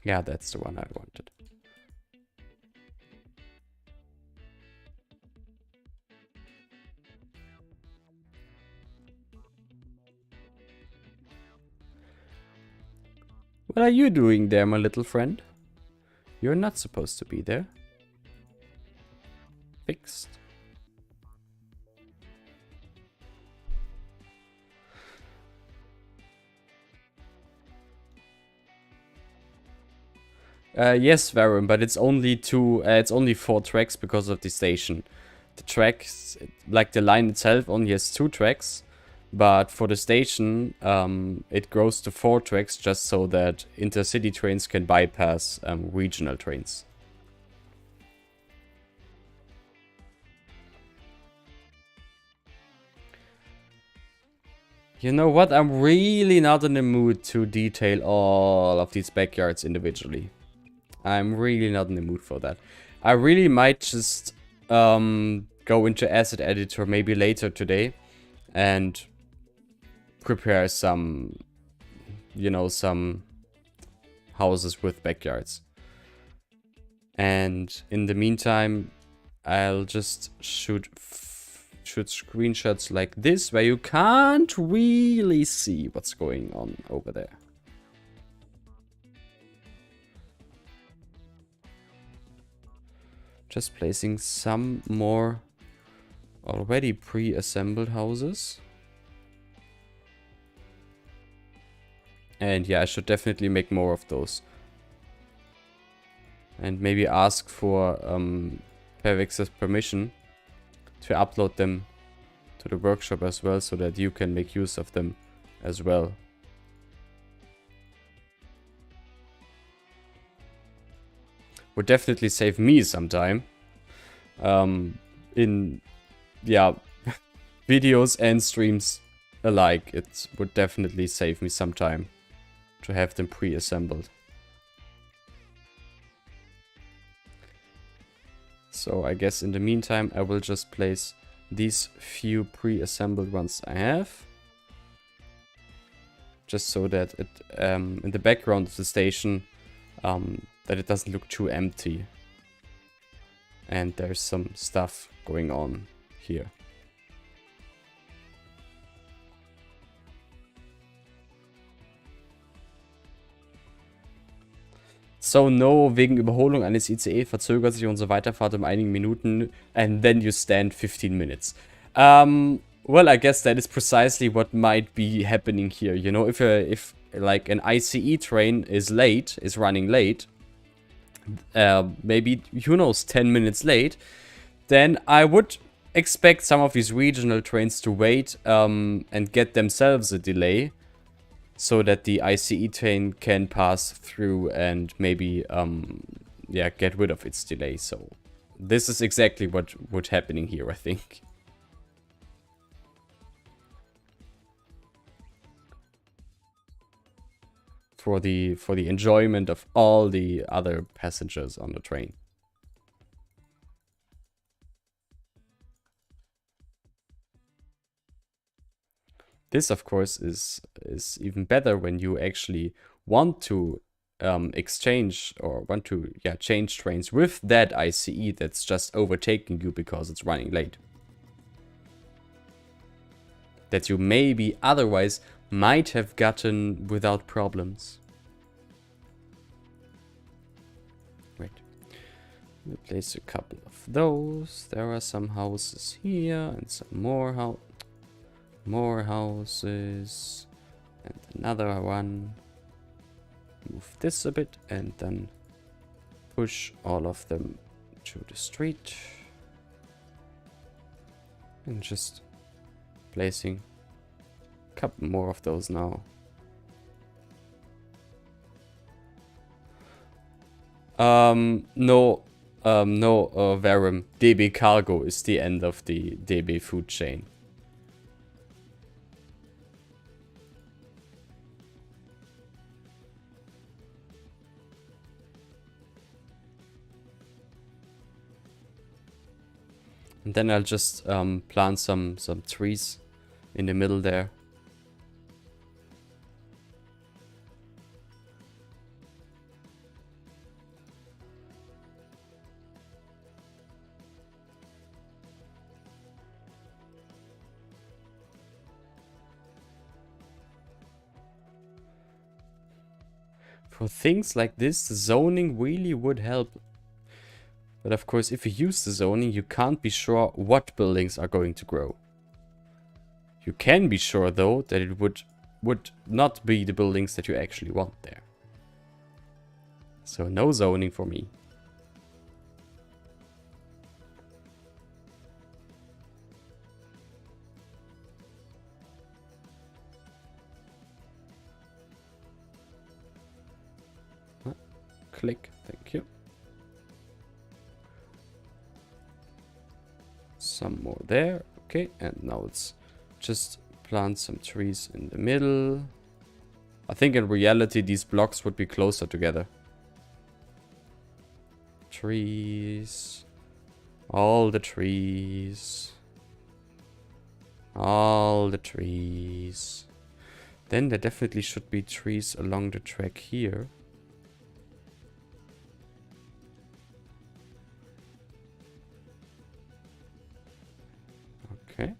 Yeah, that's the one I wanted. What are you doing there, my little friend? You're not supposed to be there. Fixed. Yes, Varun, but it's only it's only 4 tracks because of the station. The tracks, like the line itself, only has 2 tracks, But for the station, it grows to 4 tracks just so that intercity trains can bypass regional trains. You know what? I'm really not in the mood to detail all of these backyards individually. I'm really not in the mood for that. I really might just go into Asset Editor maybe later today and prepare some, you know, some houses with backyards. And in the meantime, I'll just shoot screenshots like this where you can't really see what's going on over there. Just placing some more already pre-assembled houses. And yeah, I should definitely make more of those. And maybe ask for Pevix's permission to upload them to the workshop as well, so that you can make use of them as well. Would definitely save me some time. In, yeah, videos and streams alike, it would definitely save me some time to have them pre-assembled. So I guess in the meantime, I will just place these few pre-assembled ones I have. Just so that it, in the background of the station, that it doesn't look too empty. And there's some stuff going on here. So no, wegen Überholung eines ICE verzögert sich unsere Weiterfahrt um einige Minuten and then you stand 15 minutes. Well, I guess that is precisely what might be happening here. You know, if like an ICE train is running late, maybe, who knows, 10 minutes late, then I would expect some of these regional trains to wait and get themselves a delay, so that the ICE train can pass through and maybe, yeah, get rid of its delay. So this is exactly what's happening here, I think. For the enjoyment of all the other passengers on the train. This, of course, is even better when you actually want to exchange or want to, yeah, change trains with that ICE that's just overtaking you because it's running late. That you maybe otherwise might have gotten without problems. Wait. We'll place a couple of those. There are some houses here and some more houses. And another one. Move this a bit and then push all of them to the street. And just placing a couple more of those now. No, Verum. DB Cargo is the end of the DB food chain. And then I'll just plant some trees in the middle there. For things like this, the zoning really would help. But of course, if you use the zoning, you can't be sure what buildings are going to grow. You can be sure, though, that it would not be the buildings that you actually want there. So no zoning for me. Click. Thank you. Some more there. Okay, and now let's just plant some trees in the middle. I think in reality these blocks would be closer together. Trees. All the trees. All the trees. Then there definitely should be trees along the track here. Okay.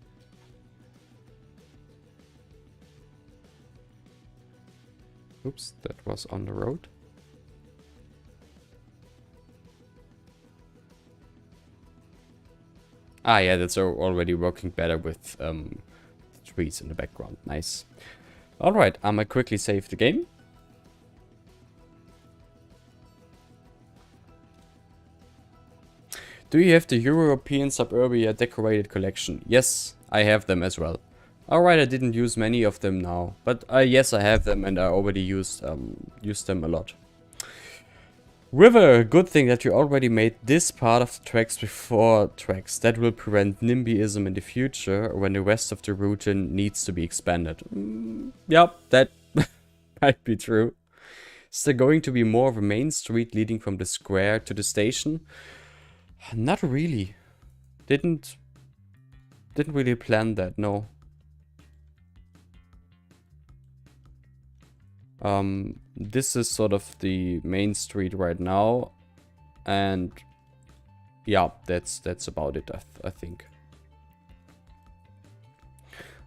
Oops, that was on the road. Ah, yeah, that's already working better with trees in the background. Nice. Alright, I'm gonna quickly save the game. Do you have the European Suburbia decorated collection? Yes, I have them as well. Alright, I didn't use many of them now. But yes, I have them and I already used them a lot. River, good thing that you already made this part of the tracks before tracks. That will prevent NIMBYism in the future when the rest of the region needs to be expanded. Yep, that might be true. Is there going to be more of a main street leading from the square to the station? Not really. Didn't really plan that, no. This is sort of the main street right now, and yeah, that's about it, I think.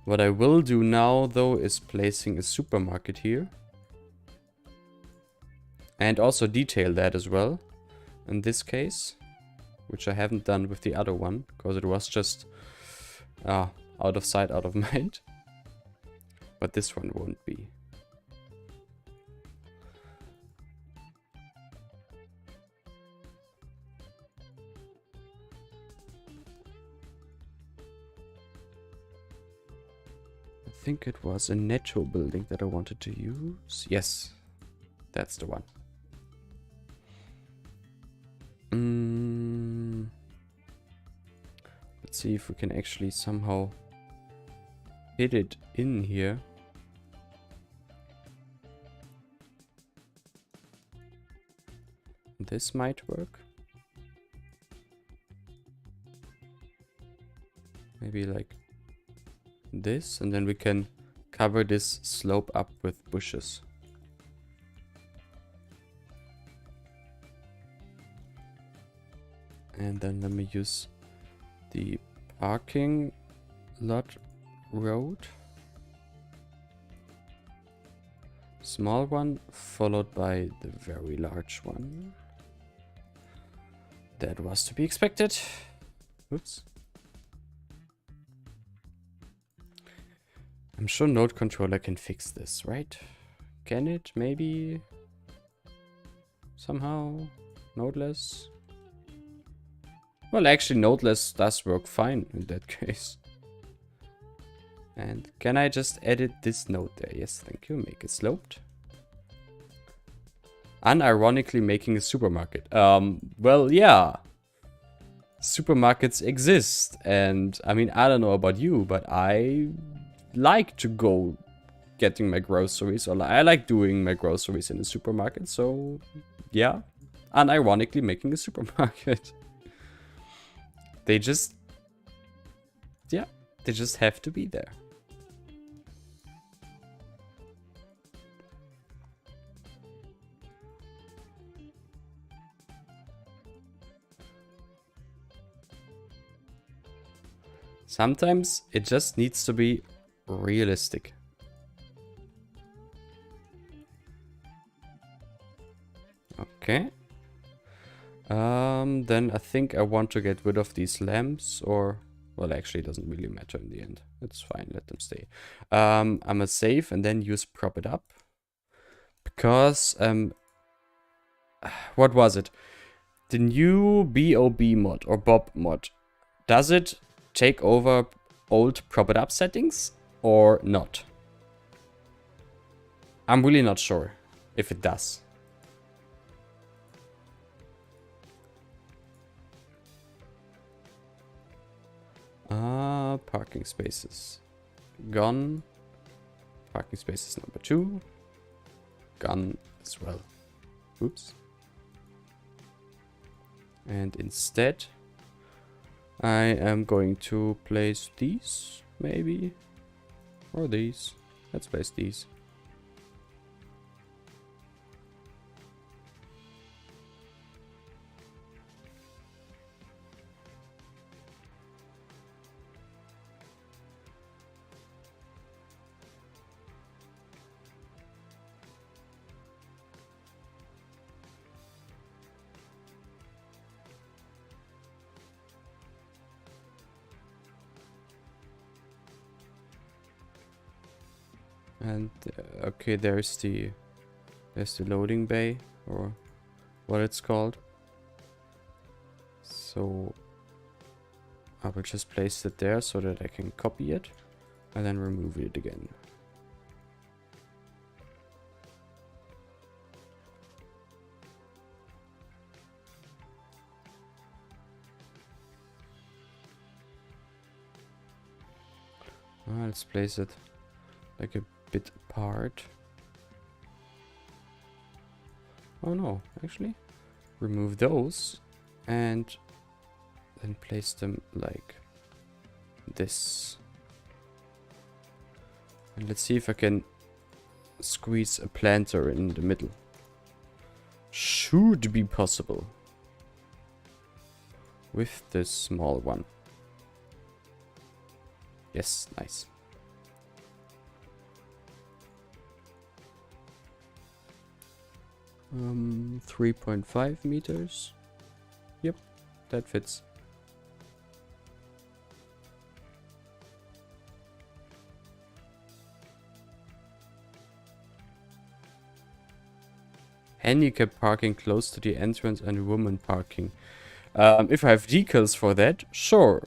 What I will do now, though, is placing a supermarket here. And also detail that as well, in this case. Which I haven't done with the other one, because it was just out of sight, out of mind. But this one won't be. I think it was a Netto building that I wanted to use. Yes, that's the one. Let's see if we can actually somehow hit it in here. This might work. Maybe like this, and then we can cover this slope up with bushes. And then let me use the parking lot road. Small one, followed by the very large one. That was to be expected. Oops. I'm sure Node Controller can fix this, right? Can it? Maybe? Somehow? Nodeless? Well, actually, Nodeless does work fine in that case. And can I just edit this node there? Yes, thank you. Make it sloped. Unironically making a supermarket. Well, yeah. Supermarkets exist. And, I mean, I don't know about you, but I like to go getting my groceries. Or I like doing my groceries in a supermarket. So, yeah. Unironically making a supermarket. They just... yeah, they just have to be there. Sometimes it just needs to be realistic. Okay. Then I think I want to get rid of these lamps, or... well, actually it doesn't really matter in the end. It's fine, let them stay. I'm gonna save and then use prop it up. Because, what was it? The new BOB mod, or Bob mod, does it take over old prop it up settings, or not? I'm really not sure if it does. Parking spaces. Gone. Parking spaces number 2. Gone as well. Oops. And instead, I am going to place these, maybe. Or these. Let's place these. And okay, there's the loading bay, or what it's called. So I will just place it there so that I can copy it and then remove it again. Let's place it like a bit apart. Oh no, actually remove those and then place them like this. And let's see if I can squeeze a planter in the middle. Should be possible with this small one. Yes, nice. Um, 3.5 meters. Yep, that fits. Handicap parking close to the entrance and woman parking. If I have decals for that, sure.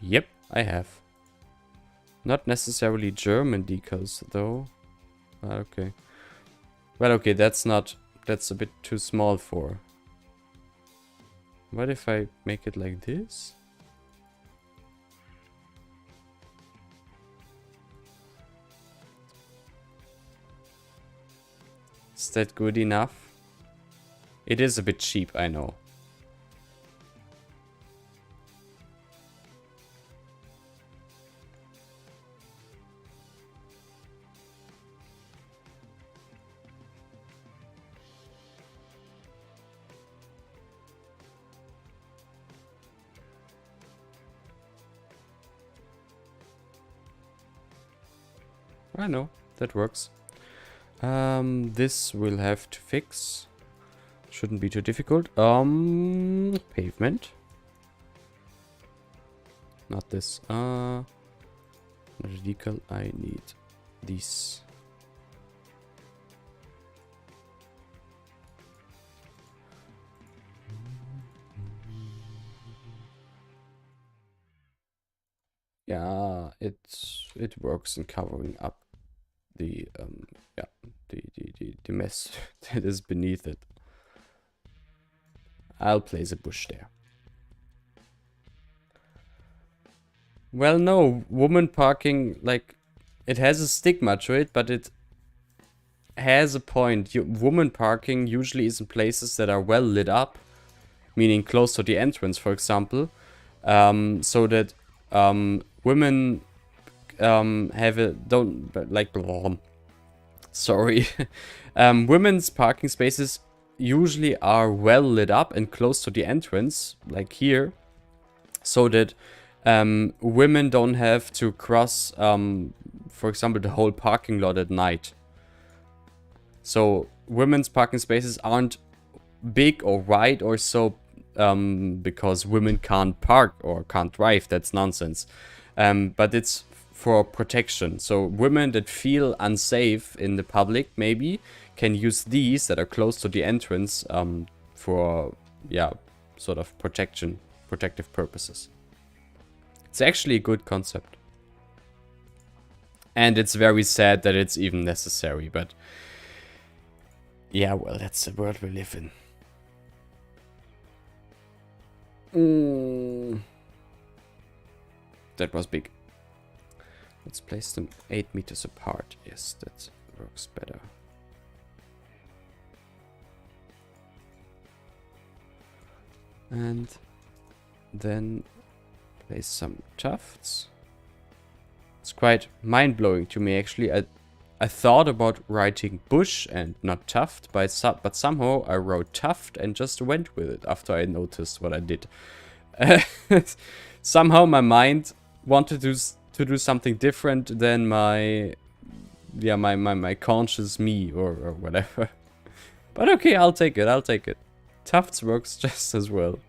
Yep, I have. Not necessarily German decals though. Okay. Well, okay, that's a bit too small for. What if I make it like this? Is that good enough? It is a bit cheap, I know. I know, that works. This we'll have to fix. Shouldn't be too difficult. Pavement. Not this. Not a decal. I need these. Yeah, it works in covering up the the mess that is beneath it. I'll place a bush there. Well, no, woman parking, like, it has a stigma to it, but it has a point. Woman parking usually is in places that are well lit up, meaning close to the entrance, for example, so that women have a don't like sorry women's parking spaces usually are well lit up and close to the entrance, like here, so that women don't have to cross for example the whole parking lot at night. So women's parking spaces aren't big or wide or so because women can't park or can't drive. That's nonsense. But it's for protection. So women that feel unsafe in the public maybe can use these that are close to the entrance for, yeah, sort of protective purposes. It's actually a good concept. And it's very sad that it's even necessary, but yeah, well, that's the world we live in. That was big. Let's place them 8 meters apart. Yes, that works better. And then place some tufts. It's quite mind-blowing to me, actually. I thought about writing bush and not tuft, but somehow I wrote tuft and just went with it after I noticed what I did. Somehow my mind wanted to do something different than my conscious me or whatever. But okay, I'll take it, I'll take it. Tufts works just as well.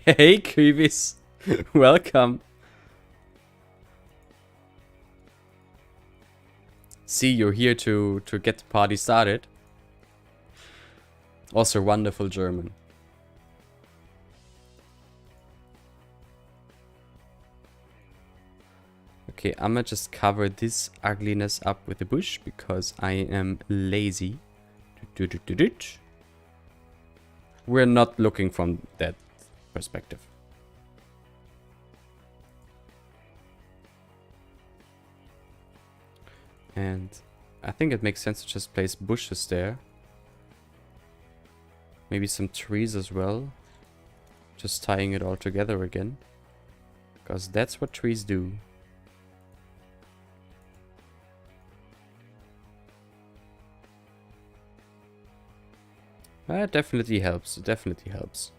Hey, Creevies. Welcome. See, you're here to get the party started. Also wonderful German. Okay, I'ma just cover this ugliness up with a bush because I am lazy. We're not looking from that perspective. And I think it makes sense to just place bushes there. Maybe some trees as well. Just tying it all together again. Because that's what trees do. It definitely helps. It definitely helps.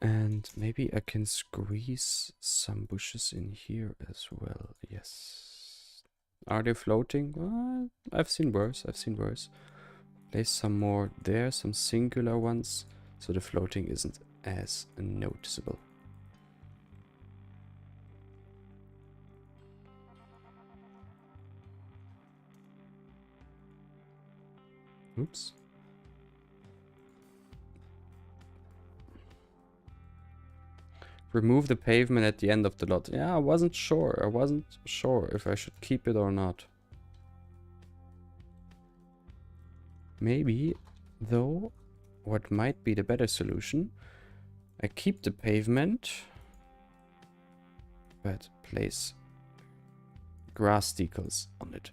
And maybe I can squeeze some bushes in here as well. Yes. Are they floating? I've seen worse. I've seen worse. Place some more there, some singular ones, so the floating isn't as noticeable. Oops. Remove the pavement at the end of the lot. Yeah, I wasn't sure. I wasn't sure if I should keep it or not. Maybe, though, what might be the better solution, I keep the pavement, but place grass decals on it.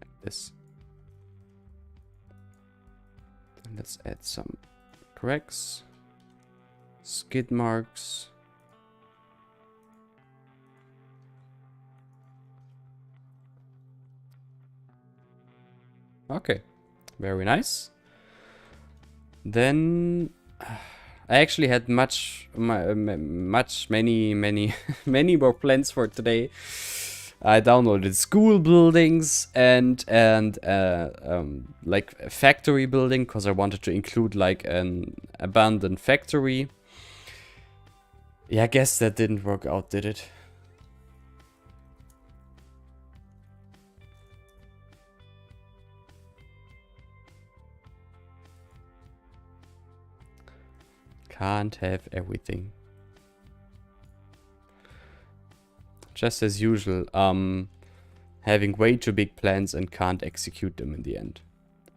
Like this. And let's add some cracks, skid marks. Okay, very nice. Then I actually had many more plans for today. I downloaded school buildings and like a factory building because I wanted to include like an abandoned factory. Yeah, I guess that didn't work out, did it? Can't have everything. Just as usual, having way too big plans and can't execute them in the end.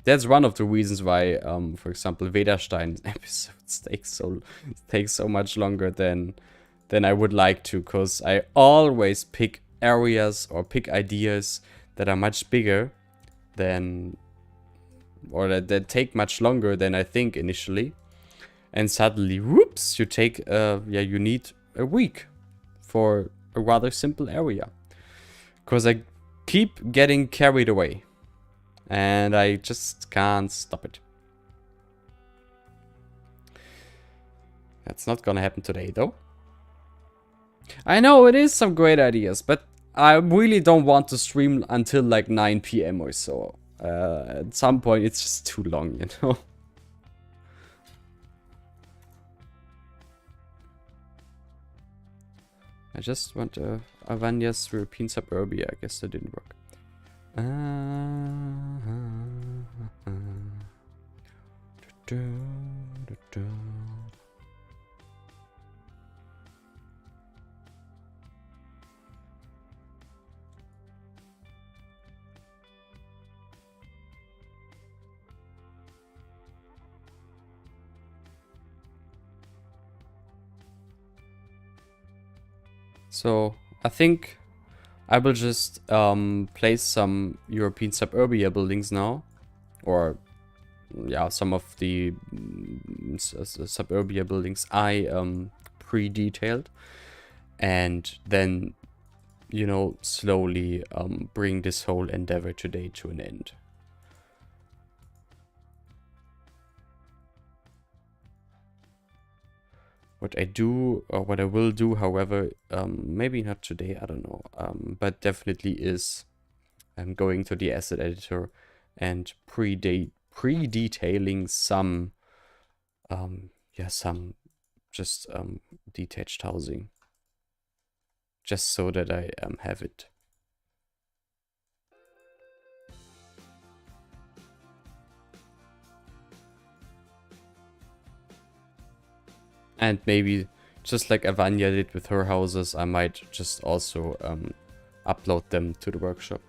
That's one of the reasons why, for example, Vedastein episodes take so much longer than I would like to, because I always pick areas or pick ideas that are much bigger than, or that take much longer than I think initially. And suddenly, whoops, you take, you need a week for a rather simple area. Because I keep getting carried away. And I just can't stop it. That's not gonna happen today, though. I know it is some great ideas, but I really don't want to stream until like 9 PM or so. At some point, it's just too long, you know? I just want Avania's European suburbia. I guess that didn't work. So I think I will just place some European suburbia buildings now, or yeah, some of the suburbia buildings I pre-detailed, and then, you know, slowly bring this whole endeavor today to an end. What I do, or what I will do, however, maybe not today, I don't know, but definitely is going to the asset editor and pre-detailing some, yeah, some just detached housing, just so that I have it. And maybe, just like Avanya did with her houses, I might just also upload them to the workshop.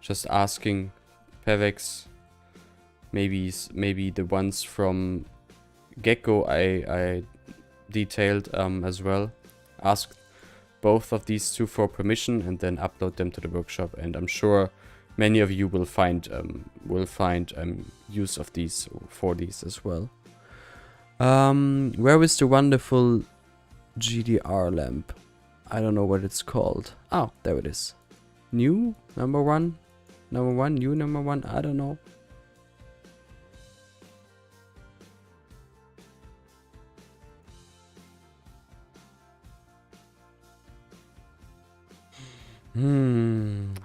Just asking Pevex, maybe the ones from Gecko I detailed as well. Ask both of these two for permission and then upload them to the workshop, and I'm sure many of you will find use of these for these as well. Where is the wonderful GDR lamp? I don't know what it's called. Oh, there it is. New number one, new number one. I don't know.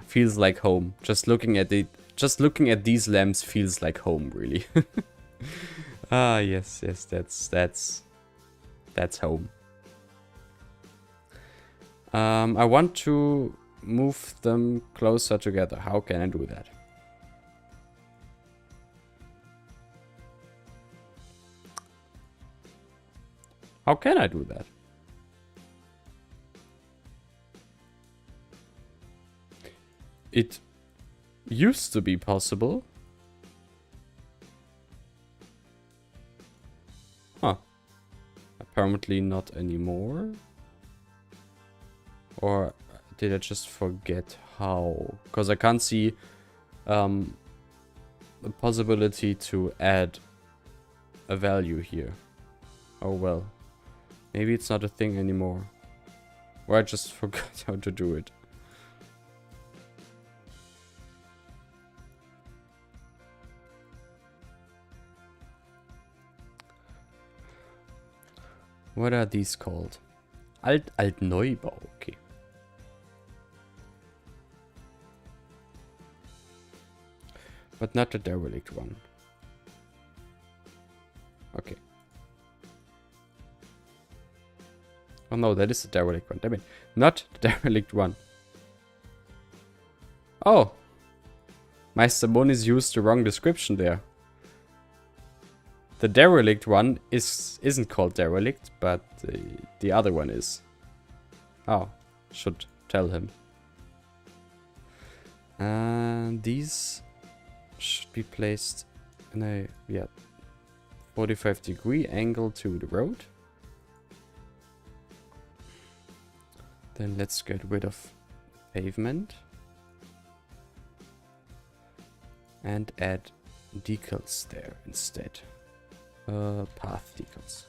Feels like home. Just looking at these lamps feels like home, really. Ah, yes, that's home. I want to move them closer together. How can I do that? How can I do that? It used to be possible. Huh. Apparently not anymore. Or did I just forget how? Because I can't see the possibility to add a value here. Oh well. Maybe it's not a thing anymore. Or I just forgot how to do it. What are these called? Altneubau, okay. But not the derelict one. Okay. Oh no, that is the derelict one. Damn it. Not the derelict one. Oh. Meister Monis used the wrong description there. The derelict one isn't called derelict, but the other one is. Oh, should tell him. And these should be placed in a 45-degree angle to the road. Then let's get rid of pavement and add decals there instead. Path decals.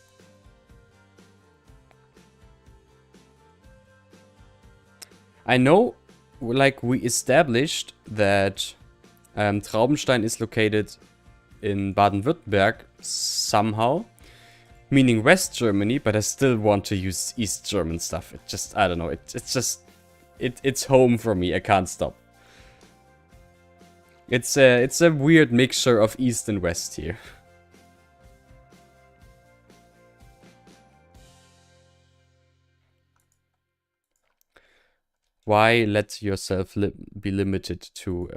I know, like, we established that Traubenstein is located in Baden-Württemberg somehow, meaning West Germany, but I still want to use East German stuff. It just, I don't know, it's home for me. I can't stop. It's a weird mixture of East and West here. Why let yourself be limited to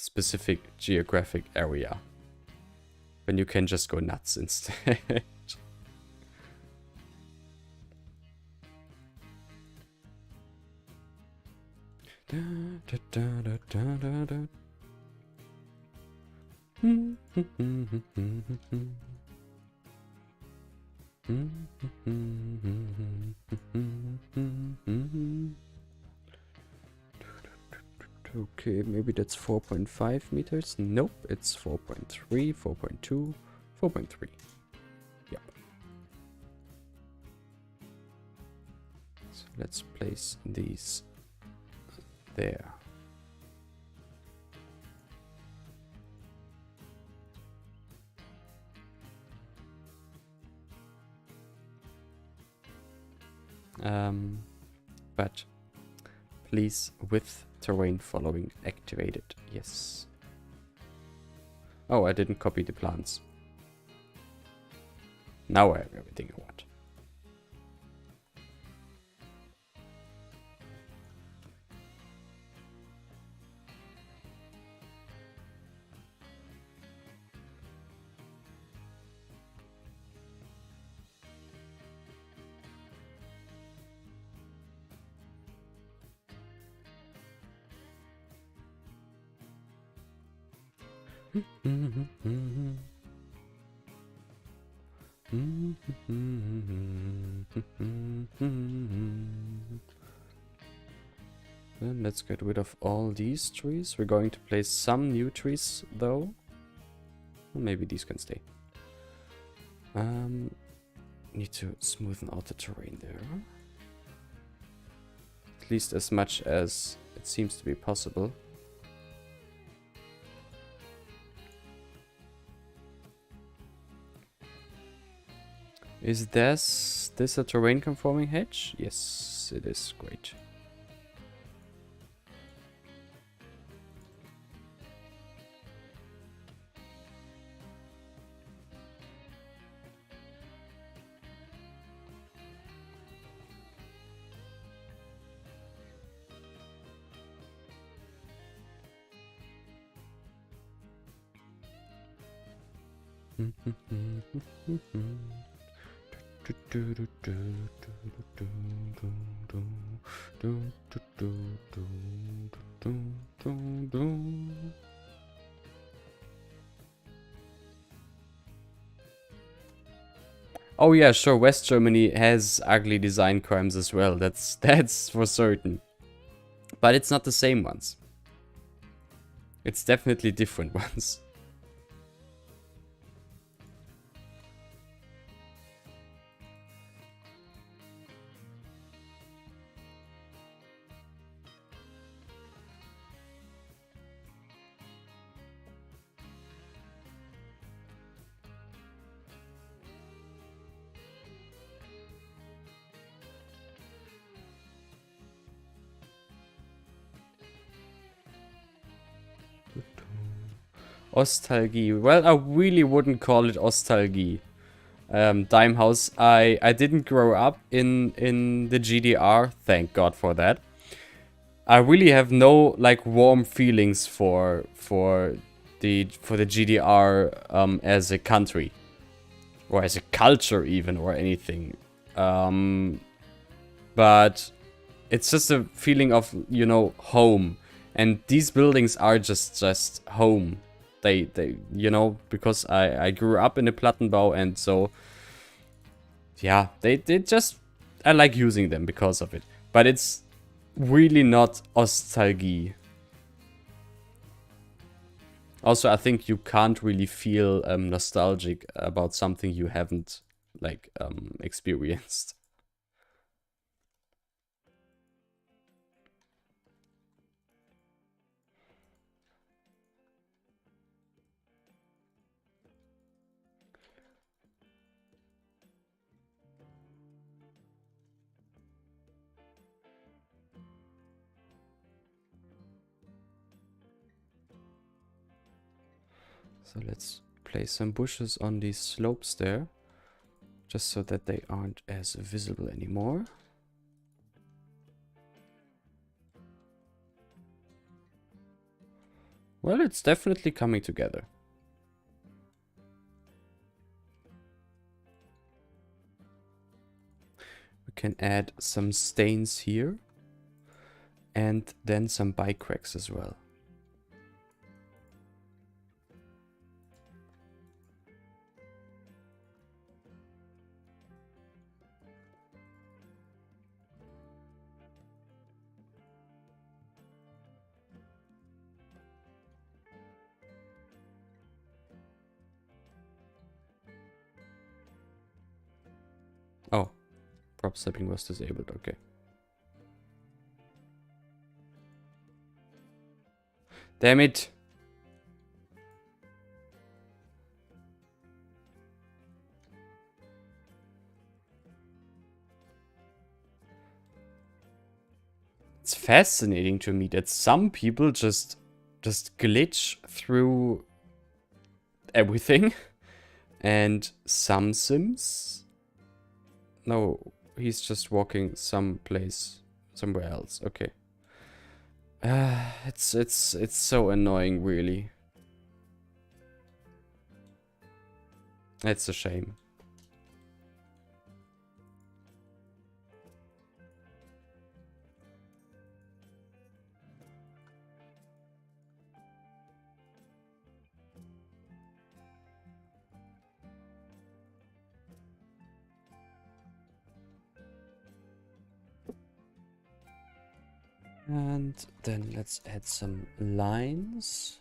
specific geographic area. When you can just go nuts instead. Okay, maybe that's 4.5 meters. Nope, it's 4.3, 4.2, 4.3. Yep. So let's place these there. But please with terrain following activated. Yes. Oh, I didn't copy the plants. Now I have everything I want. Then let's get rid of all these trees. We're going to place some new trees though. Maybe these can stay. Need to smoothen out the terrain there. At least as much as it seems to be possible. Is this a terrain conforming hedge? Yes, it is. Great. Oh yeah, sure, West Germany has ugly design crimes as well. That's for certain. But it's not the same ones. It's definitely different ones. Ostalgie. Well, I really wouldn't call it Ostalgie. Dimehouse. I didn't grow up in the GDR. Thank God for that. I really have no like warm feelings for the GDR as a country or as a culture even or anything. But it's just a feeling of, you know, home. And these buildings are just home. They you know, because I grew up in a Plattenbau, and so yeah, they just, I like using them because of it. But it's really not Ostalgie. Also, I think you can't really feel nostalgic about something you haven't like experienced. So let's place some bushes on these slopes there, just so that they aren't as visible anymore. Well, it's definitely coming together. We can add some stains here. And then some bike cracks as well. Oh, prop stepping was disabled, okay. Damn it! It's fascinating to me that some people just glitch through everything. And some Sims... No, he's just walking someplace, somewhere else. Okay. It's so annoying, really. It's a shame. And then let's add some lines.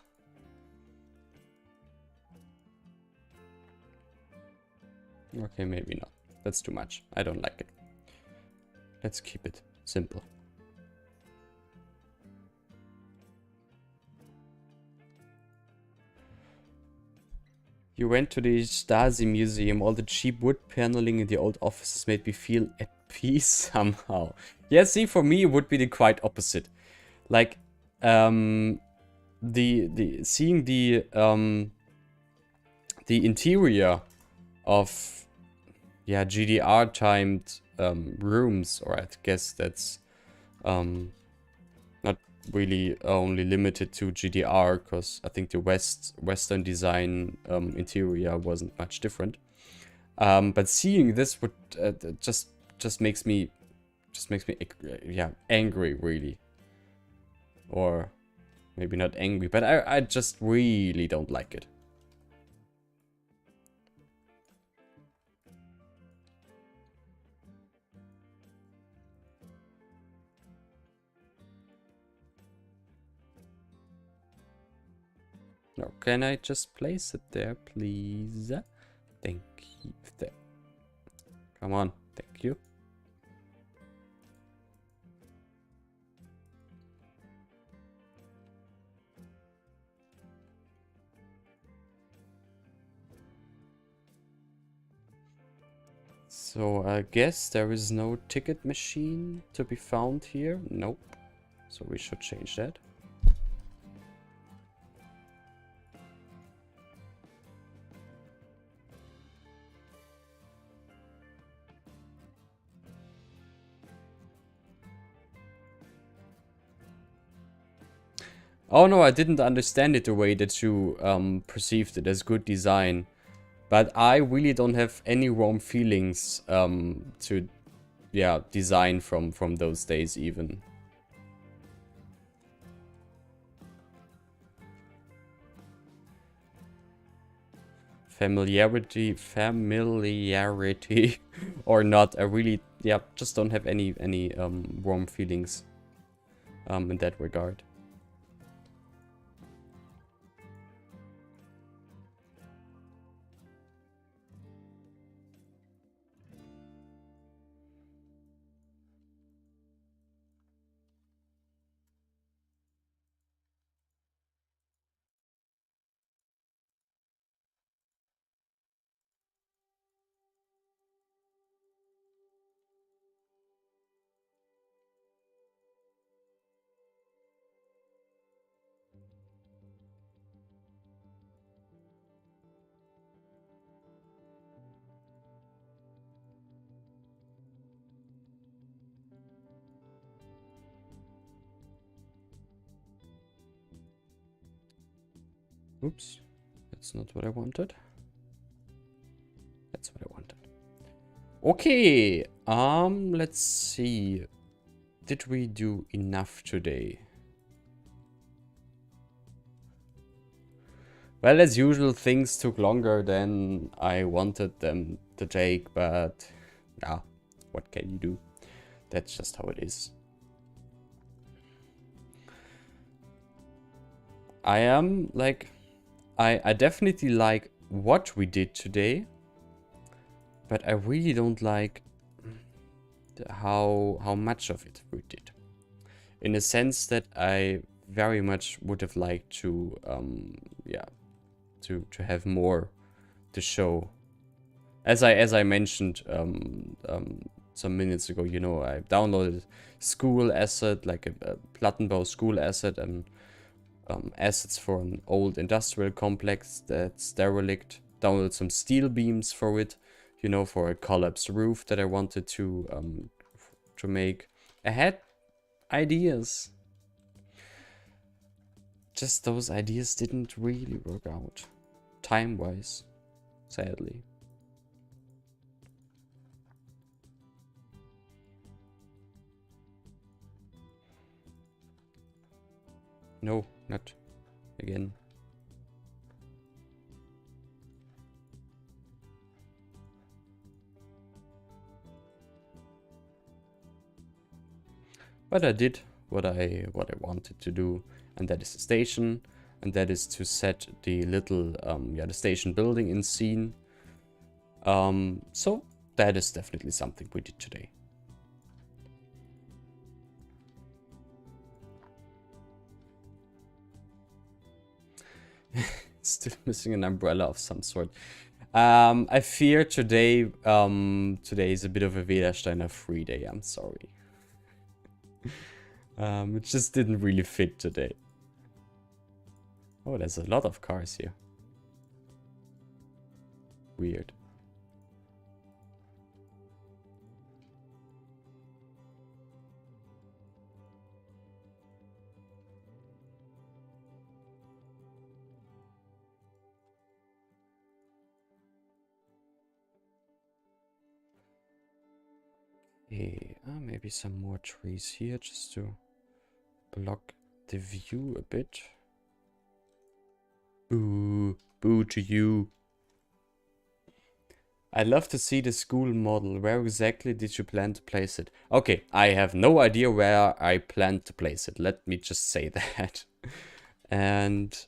Okay, maybe not. That's too much. I don't like it. Let's keep it simple. You went to the Stasi museum. All the cheap wood paneling in the old offices made me feel at peace somehow. Yeah, see, for me it would be the quite opposite. Like, seeing the interior of, yeah, GDR timed rooms, or I guess that's not really only limited to GDR, because I think the Western design interior wasn't much different. But seeing this would just makes me yeah, angry, really. Or maybe not angry, but I just really don't like it. No, can I just place it there, please? Thank you. There. Come on, thank you. So I guess there is no ticket machine to be found here. Nope. So we should change that. Oh no, I didn't understand it the way that you perceived it as good design. But I really don't have any warm feelings to, yeah, design from those days even. Familiarity or not, I really, yeah, just don't have any warm feelings in that regard. Oops, that's not what I wanted. That's what I wanted. Okay, let's see. Did we do enough today? Well, as usual, things took longer than I wanted them to take, but yeah, what can you do? That's just how it is. I am like, I definitely like what we did today, but I really don't like how much of it we did. In a sense that I very much would have liked to, yeah, to have more to show. As I mentioned some minutes ago, you know, I downloaded school asset, like a Plattenbau school asset, and assets for an old industrial complex that's derelict. Downloaded some steel beams for it, you know, for a collapsed roof that I wanted to make. I had ideas. Just those ideas didn't really work out, time-wise, sadly. No, not again. But I did what I wanted to do, and that is the station, and that is to set the little the station building in scene. So that is definitely something we did today. Still missing an umbrella of some sort. I fear today today is a bit of a Wedersteiner free day. I'm sorry. It just didn't really fit today. Oh, there's a lot of cars here. Weird. Okay, maybe some more trees here just to block the view a bit. Boo, boo to you. I'd love to see the school model. Where exactly did you plan to place it? Okay, I have no idea where I plan to place it. Let me just say that. And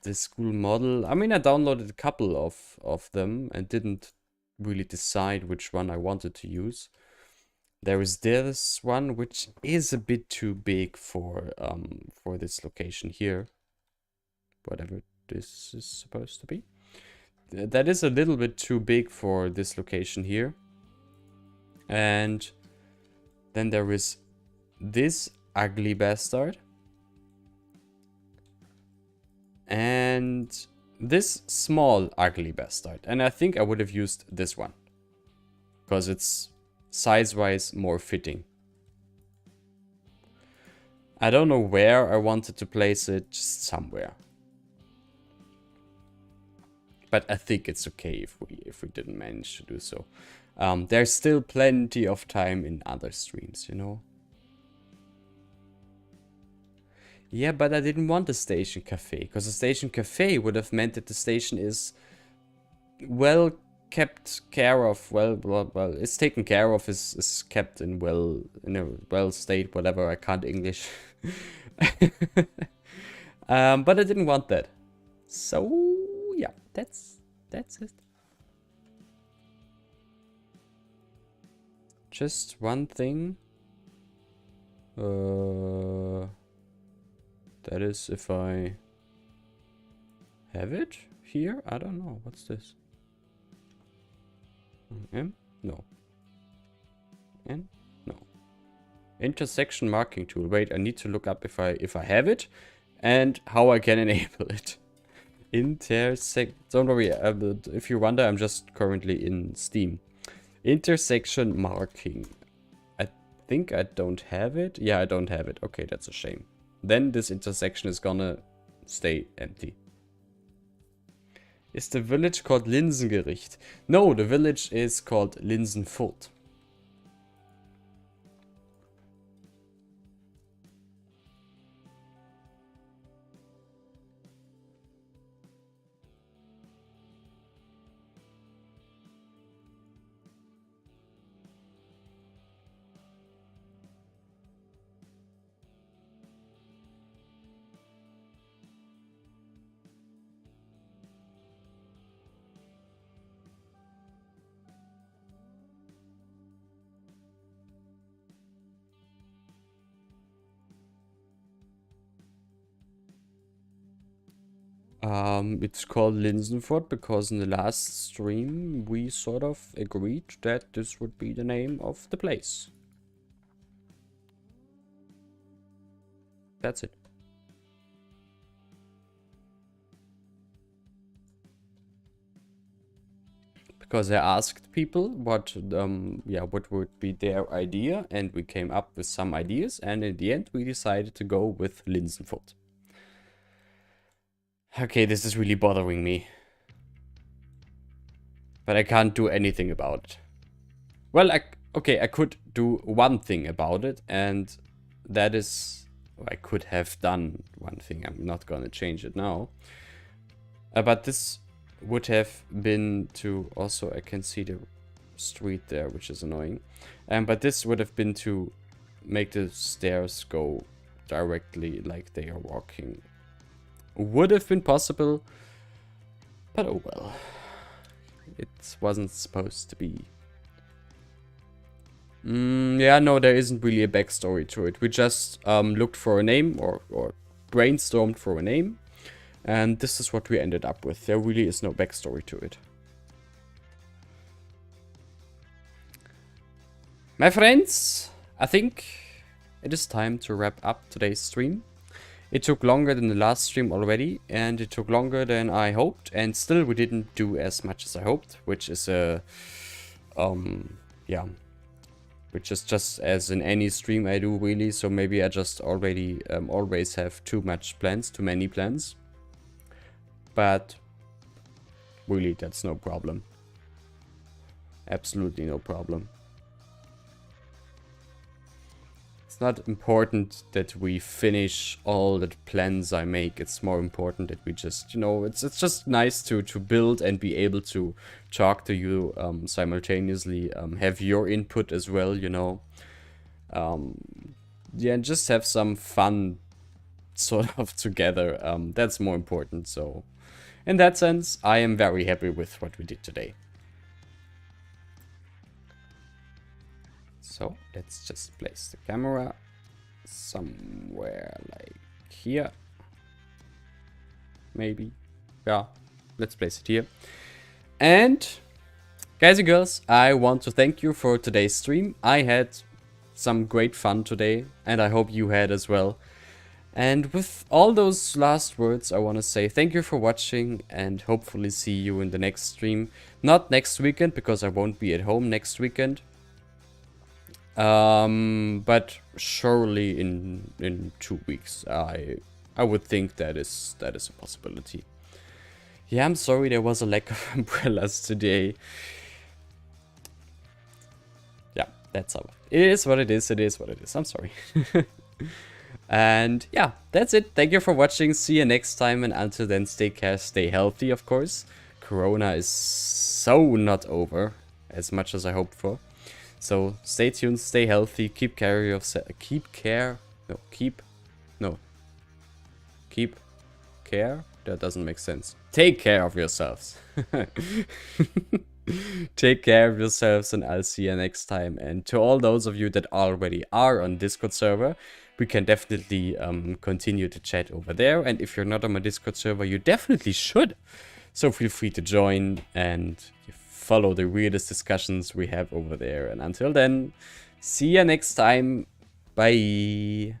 the school model, I mean, I downloaded a couple of them and didn't really decide which one I wanted to use. There is this one, which is a bit too big for this location here. Whatever this is supposed to be. That is a little bit too big for this location here. And then there is this ugly bastard. And this small ugly bastard. And I think I would have used this one, because it's size-wise more fitting. I don't know where I wanted to place it, just somewhere. But I think it's okay if we didn't manage to do so. There's still plenty of time in other streams, you know. Yeah, but I didn't want a station cafe, because a station cafe would have meant that the station is well kept care of. Well, it's taken care of, is kept in a well state, whatever. I can't English. But I didn't want that. So yeah, that's it. Just one thing. That is if I have it here. I don't know. What's this? M? No. N? No. Intersection marking tool. Wait, I need to look up if I have it and how I can enable it. Don't worry, if you wonder, I'm just currently in Steam. Intersection marking. I think I don't have it. Yeah, I don't have it. Okay, that's a shame. Then this intersection is gonna stay empty. Is the village called Linsengericht? No, the village is called Linsenfurt. It's called Linsenfurt because in the last stream we sort of agreed that this would be the name of the place. That's it. Because I asked people what would be their idea, and we came up with some ideas, and in the end we decided to go with Linsenfurt. Okay, this is really bothering me. But I can't do anything about it. Well, I could do one thing about it, and that is... I could have done one thing. I'm not gonna change it now. But this would have been to... Also, I can see the street there, which is annoying. But this would have been to make the stairs go directly like they are walking. Would have been possible, but oh well. It wasn't supposed to be. Yeah, no, there isn't really a backstory to it. We just looked for a name or brainstormed for a name, and this is what we ended up with. There really is no backstory to it. My friends, I think it is time to wrap up today's stream. It took longer than the last stream already, and it took longer than I hoped, and still we didn't do as much as I hoped, which is yeah, which is just as in any stream I do really, so maybe I just already always have too many plans, but really that's no problem, absolutely no problem. It's not important that we finish all the plans I make. It's more important that we just, you know, it's just nice to build and be able to talk to you simultaneously, have your input as well, you know. Yeah, and just have some fun sort of together. That's more important. So in that sense, I am very happy with what we did today. So let's just place the camera somewhere like here. Maybe. Yeah, let's place it here. And guys and girls, I want to thank you for today's stream. I had some great fun today, and I hope you had as well. And with all those last words, I want to say thank you for watching, and hopefully see you in the next stream. Not next weekend, because I won't be at home next weekend. But surely in 2 weeks, I would think that is a possibility. Yeah, I'm sorry there was a lack of umbrellas today. Yeah, that's all. It is what it is. It is what it is. I'm sorry. And yeah, that's it. Thank you for watching. See you next time, and until then, stay healthy, of course. Corona is so not over as much as I hoped for. So stay tuned, stay healthy, keep care of yourself. Keep care? That doesn't make sense. Take care of yourselves. Take care of yourselves, and I'll see you next time. And to all those of you that already are on Discord server, we can definitely continue to chat over there. And if you're not on my Discord server, you definitely should. So feel free to join and follow the weirdest discussions we have over there. And until then, see ya next time. Bye.